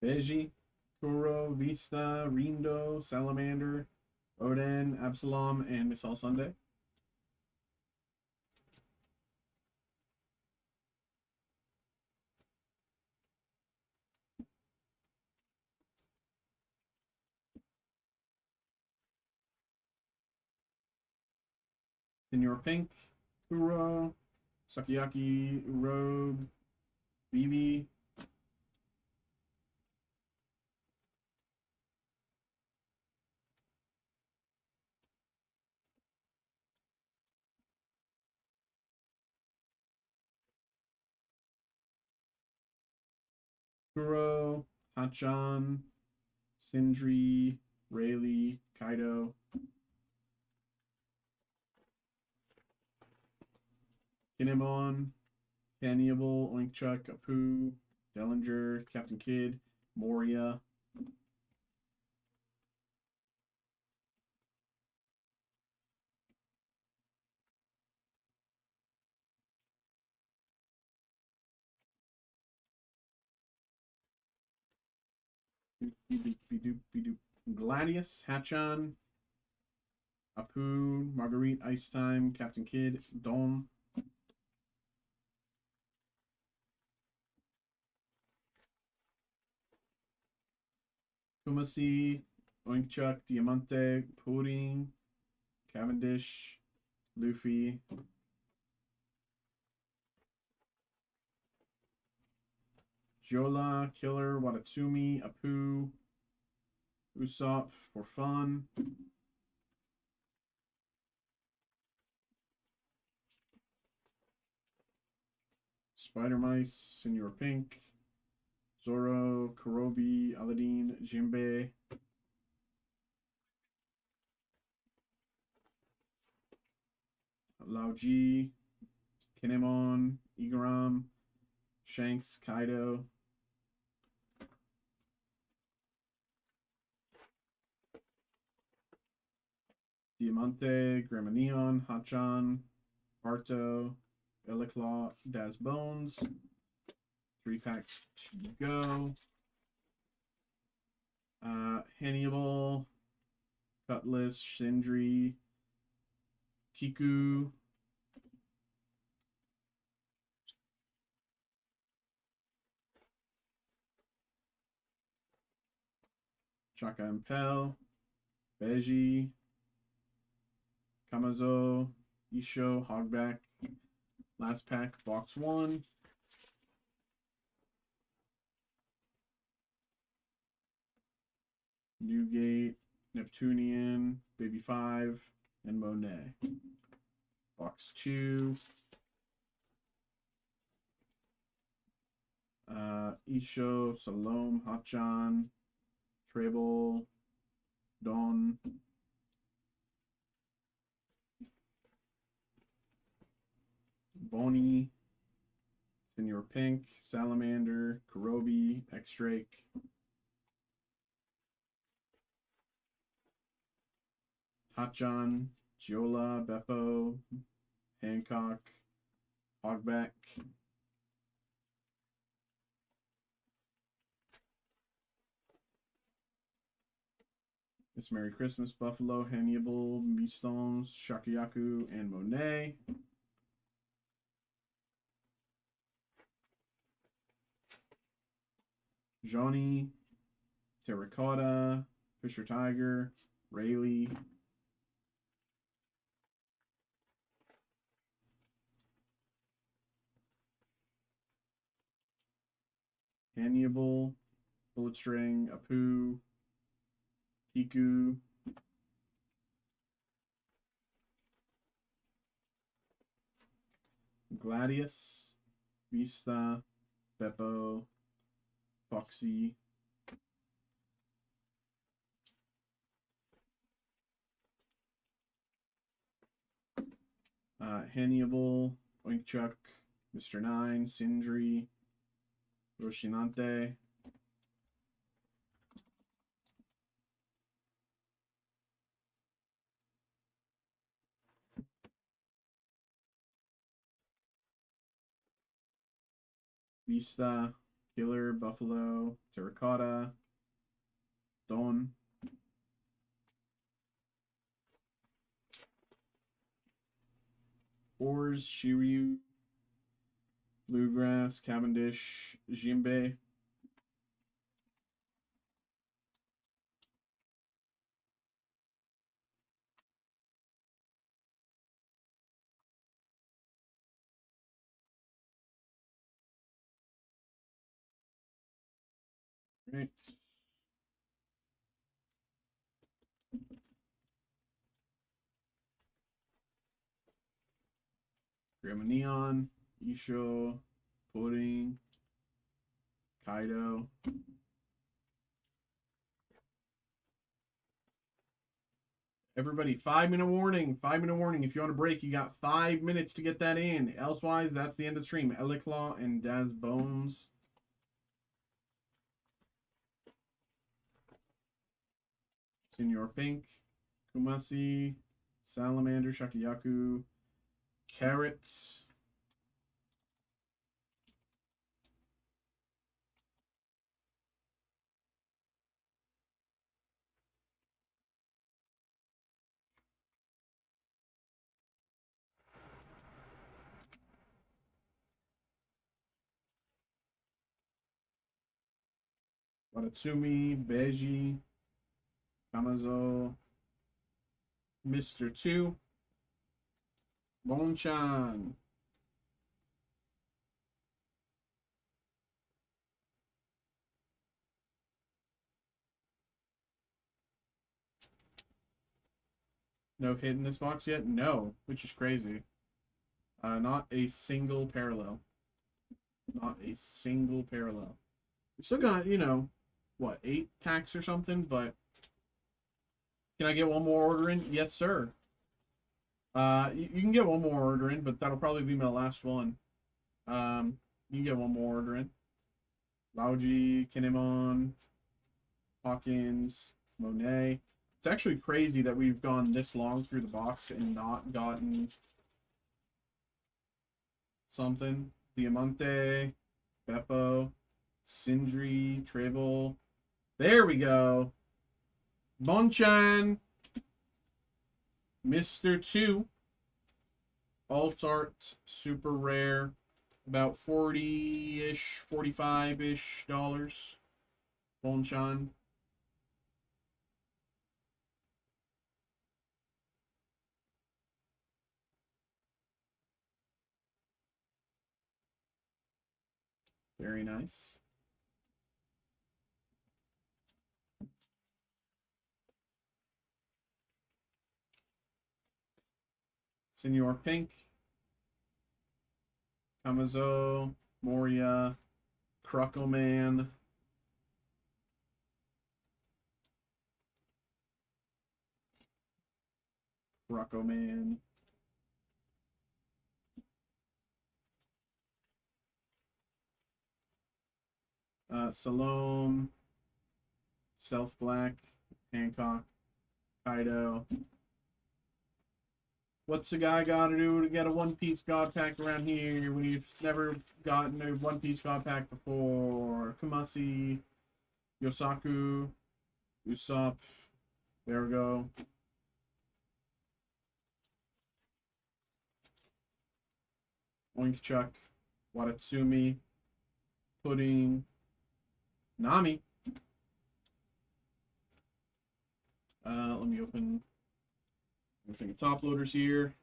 Veggie, Kuro, Vista, Rindo, Salamander, Odin, Absalom, and Miss All Sunday. Senor Pink, Kuro, Sakiyaki, Rogue, Vivi. Kuro, Hachan, Sindri, Rayleigh, Kaido. Kinemon, Cannibal, Oinkchuck, Apu, Dellinger, Captain Kidd, Moria. Gladius, Hatchan, Apu, Marguerite, Ice Time, Captain Kidd, Dome. Kumasi, Oinkchuck, Diamante, Pudding, Cavendish, Luffy. Jola, Killer, Watatsumi, Apu, Usopp for fun. Spider Mice, Senor Pink, Zoro, Kurobi, Aladdin, Jinbei. Lao Ji, Kinemon, Igaram, Shanks, Kaido. Diamante, Grammaneon, Hachan, Barto, Eleclaw, Daz Bones. 3-pack to go. Hannibal, Cutlass, Sindri, Kiku. Chaka Impel, Beji, Kamazo, Isho, Hogback. Last pack, box 1. Newgate, Neptunian, Baby 5, and Monet. Box 2. Isho, Salome, Hachan, Treble, Don. Bonnie, Senor Pink, Salamander, Kurobi, X-Drake. Hachan, Giola, Beppo, Hancock, Hogback. It's Merry Christmas, Buffalo, Hannibal, Meestones, Shakuyaku, and Monet. Johnny, Terracotta, Fisher Tiger, Rayleigh. Hannibal, Bullet String, Apu, Kiku. Gladius, Vista, Beppo, Foxy. Hannibal, Oinkchuck, Mr. 9, Sindri, Roshinante. Vista, Killer, Buffalo, Terracotta, Don. Ors, Shiryu, Bluegrass, Cavendish, Jinbei. Right. Grandma Neon, Isho, Pudding, Kaido. Everybody, 5-minute warning. 5-minute warning. If you want to break, you got 5 minutes to get that in. Elsewise, that's the end of the stream. Eleclaw and Daz Bones. Senor Pink, Kumasi, Salamander, Shakiyaku, Carrots. Watatsumi, Beji, Kamazo, Mr. 2, Bonchan. No hit in this box yet? No, which is crazy. Not a single parallel. Not a single parallel. We still got, you know, what, 8 packs or something, but can I get one more order in? Yes, sir. You can get one more order in, but that'll probably be my last one. You can get one more order in. Lauji, Kinemon, Hawkins, Monet. It's actually crazy that we've gone this long through the box and not gotten something. Diamante, Beppo, Sindri, Treble. There we go. Bonchan. Mr. 2. Alt Art, super rare. About 40-ish, 45-ish dollars. Bonchan. Very nice. Senor Pink. Kamazo. Moria. Kruckleman. Kruckleman. Salome. Stealth Black. Hancock. Kaido. What's a guy got to do to get a One Piece God pack around here when he's never gotten a One Piece God pack before? Kamasi, Yosaku, Usopp. There we go. Oink Chuck, Watatsumi, Pudding, Nami. Let me open everything of top loaders here.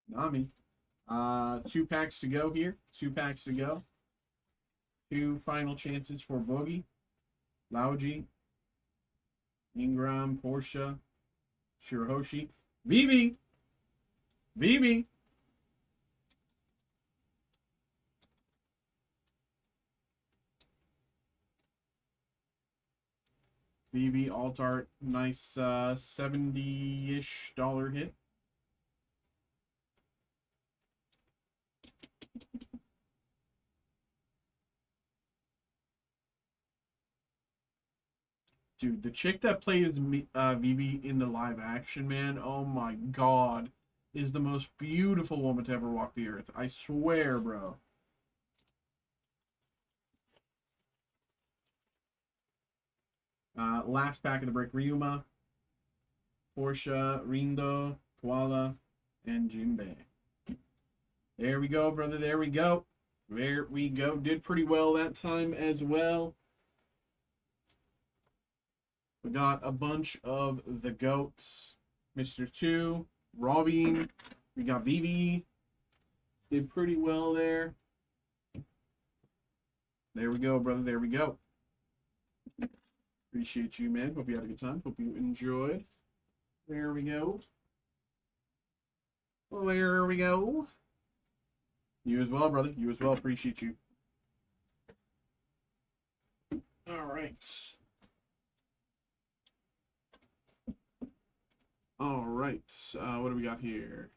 Nami. 2 packs to go here. 2 packs to go. 2 final chances for Boogie. Lauji. Ingram. Portia. Shirahoshi. Vivi. Vivi. Vivi Alt Art. Nice $70-ish hit. Dude, the chick that plays Vivi in the live action, man, oh my god, is the most beautiful woman to ever walk the earth. I swear, bro. Last pack of the break, Ryuma, Portia, Rindo, Koala, and Jinbei. There we go, brother. There we go. There we go. Did pretty well that time as well. We got a bunch of the goats. Mr. 2, Robin. We got Vivi. Did pretty well there. There we go, brother. There we go. Appreciate you, man. Hope you had a good time. Hope you enjoyed. There we go. There we go. You as well, brother. You as well. Appreciate you. All right. All right. What do we got here?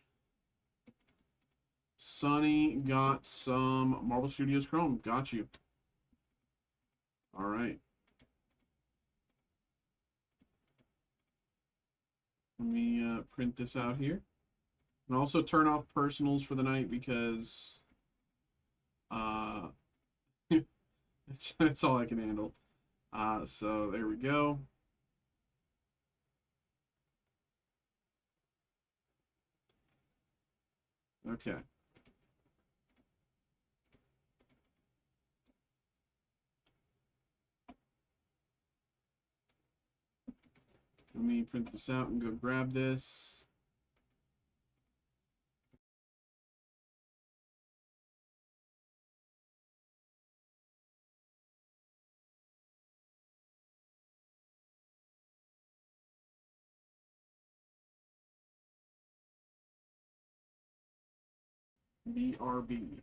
Sonny got some Marvel Studios Chrome. Got you. All right. Let me print this out here. And also turn off personals for the night because that's all I can handle. So there we go. Okay. Let me print this out and go grab this. BRB.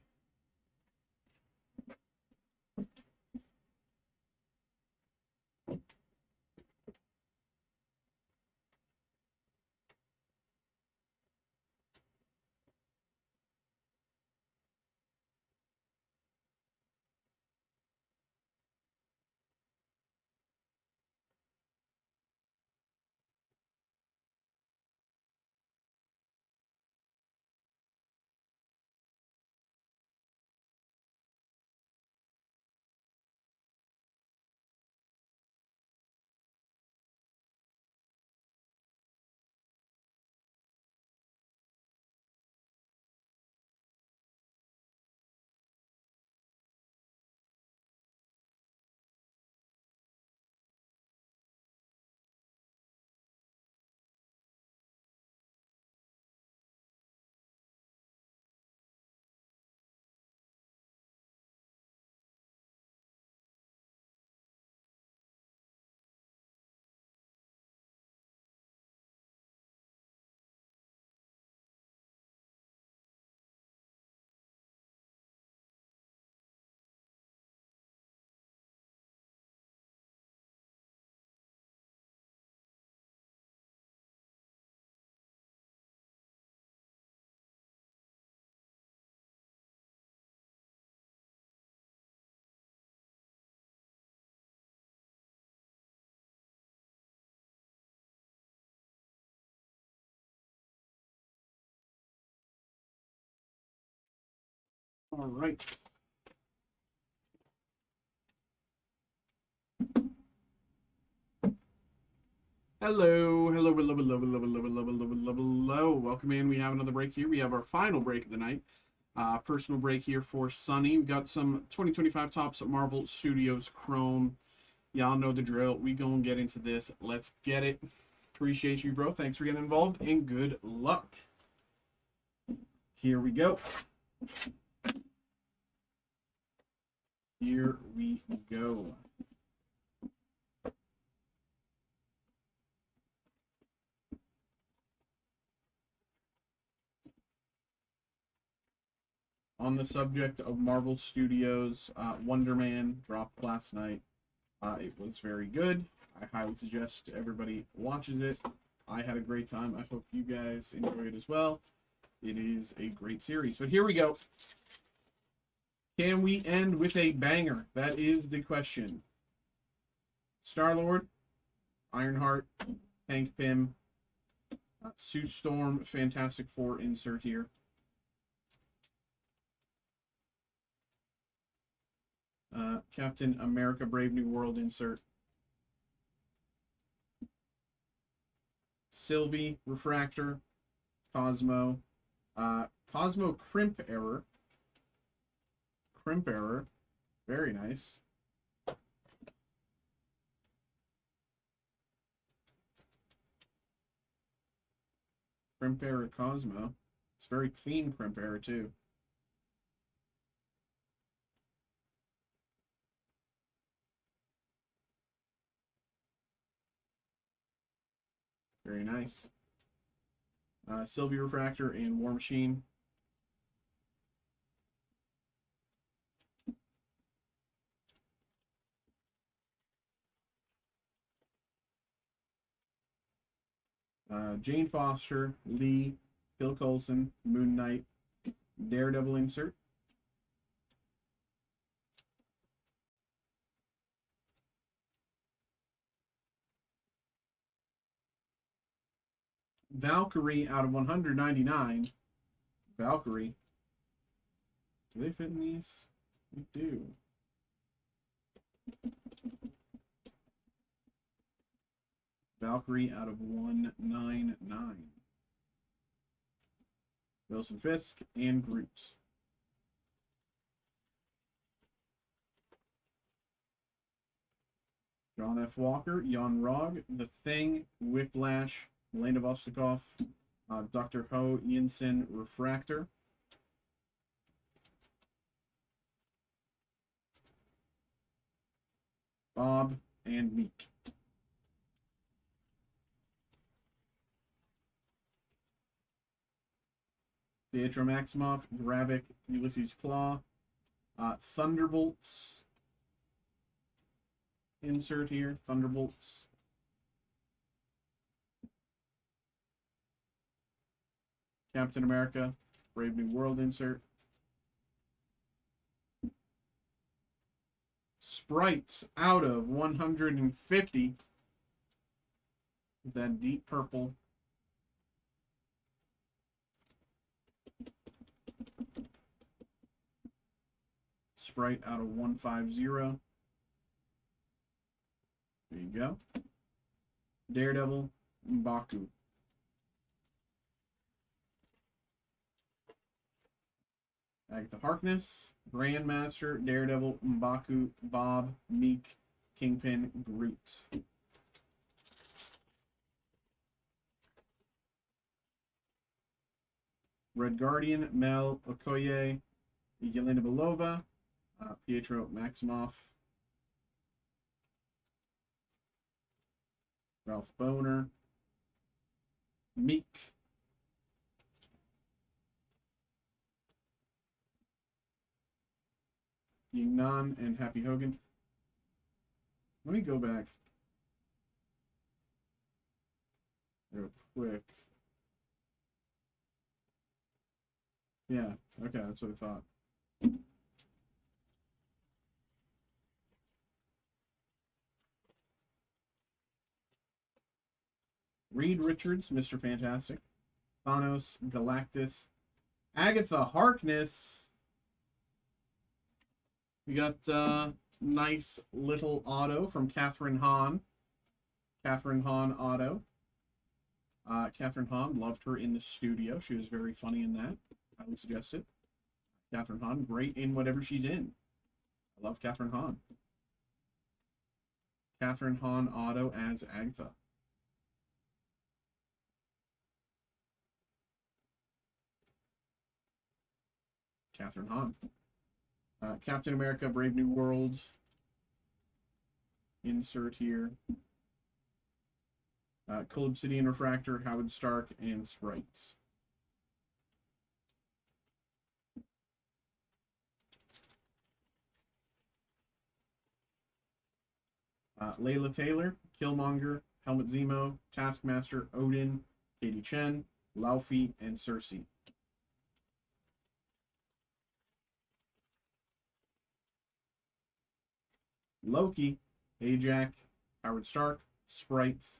All right. Hello, hello, hello, hello, hello, hello, hello, hello, hello, hello. Welcome in. We have another break here. We have our final break of the night. Personal break here for Sunny. We got some 2025 tops at Marvel Studios Chrome. Y'all know the drill. We gonna get into this. Let's get it. Appreciate you, bro. Thanks for getting involved, and good luck. Here we go. Here we go. On the subject of Marvel Studios, Wonder Man dropped last night. It was very good. I highly suggest everybody watches it. I had a great time. I hope you guys enjoy it as well. It is a great series. But here we go. Can we end with a banger? That is the question. Star-Lord, Ironheart, Hank Pym, Sue Storm, Fantastic Four insert here. Captain America Brave New World insert. Sylvie, Refractor, Cosmo, Cosmo Crimp Error. Crimp Error, very nice. Crimp Error Cosmo. It's very clean Crimp Error too. Very nice. Sylvie Refractor and War Machine. Jane Foster, Lee, Phil Coulson, Moon Knight, Daredevil insert. Valkyrie out of 199. Valkyrie. Do they fit in these? They do. Valkyrie out of 199. Wilson Fisk, and Groot. John F. Walker, Jan Rog, The Thing, Whiplash, Elena Vostokov, Dr. Ho, Ianson, Refractor. Bob, and Meek. Pietro Maximoff, Gravik, Ulysses Claw, Thunderbolts. Insert here, Thunderbolts. Captain America, Brave New World insert. Sprites out of 150. That deep purple. Sprite out of 150. There you go. Daredevil, M'Baku. Agatha Harkness, Grandmaster, Daredevil, M'Baku, Bob, Meek, Kingpin, Groot. Red Guardian, Mel Okoye, Yelena Belova, Pietro Maximoff, Ralph Boner, Meek, Yingnan, and Happy Hogan. Let me go back real quick. Yeah, okay, that's what I thought. Reed Richards, Mr. Fantastic. Thanos, Galactus. Agatha Harkness. We got nice little auto from Catherine Hahn. Catherine Hahn auto. Catherine Hahn, loved her in the studio. She was very funny in that. I would suggest it. Catherine Hahn, great in whatever she's in. I love Catherine Hahn. Catherine Hahn auto as Agatha. Catherine Hahn. Captain America, Brave New World. Insert here. Cool Obsidian Refractor, Howard Stark, and Sprites. Layla Taylor, Killmonger, Helmut Zemo, Taskmaster, Odin, Katie Chen, Laufey, and Cersei. Loki, Ajak, Howard Stark, Sprites,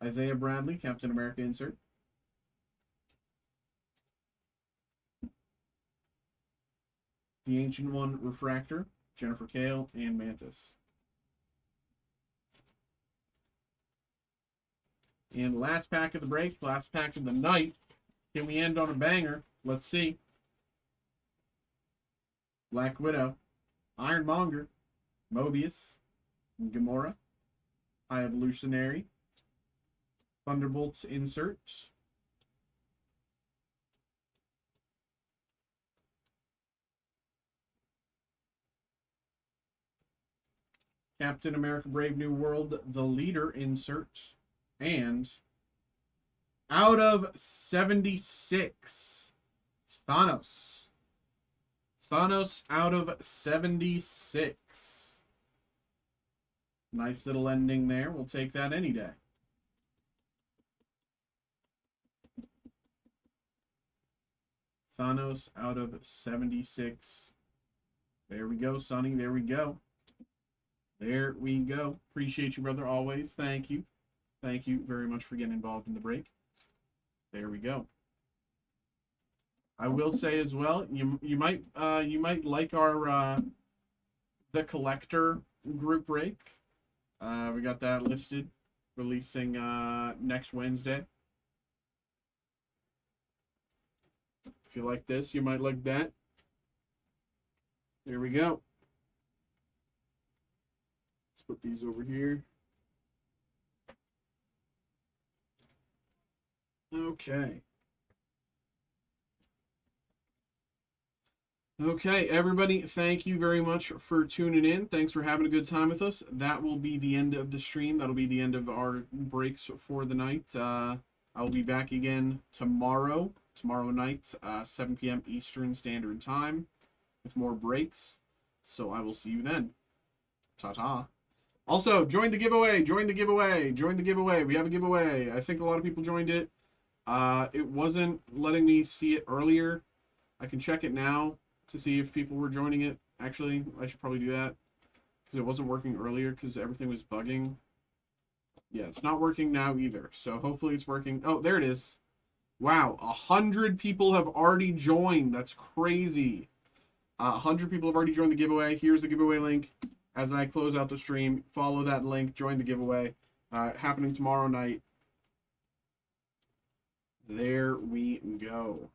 Isaiah Bradley, Captain America insert. The Ancient One, Refractor, Jennifer Kale, and Mantis. And last pack of the break, last pack of the night. Can we end on a banger? Let's see. Black Widow, Ironmonger, Mobius, Gamora, High Evolutionary, Thunderbolts insert, Captain America Brave New World, The Leader insert, and out of 76, Thanos. Thanos out of 76. Nice little ending there. We'll take that any day. Thanos out of 76. There we go, Sonny. There we go. There we go. Appreciate you, brother, always. Thank you. Thank you very much for getting involved in the break. There we go. I will say as well, you might like our the collector group break. We got that listed, releasing next Wednesday. If you like this, you might like that. There we go. Let's put these over here. Okay. Okay, everybody, thank you very much for tuning in. Thanks for having a good time with us. That will be the end of the stream. That'll be the end of our breaks for the night. I'll be back again tomorrow night, 7 p.m. Eastern Standard Time with more breaks. So I will see you then. Ta-ta. Also, join the giveaway. Join the giveaway. Join the giveaway. We have a giveaway. I think a lot of people joined it. It wasn't letting me see it earlier. I can check it now to see if people were joining it. Actually, I should probably do that because it wasn't working earlier because everything was bugging. Yeah, it's not working now either. So hopefully it's working. Oh, there it is. Wow, 100 people have already joined. That's crazy. 100 people have already joined the giveaway. Here's the giveaway link. As I close out the stream, follow that link. Join the giveaway. Happening tomorrow night. There we go.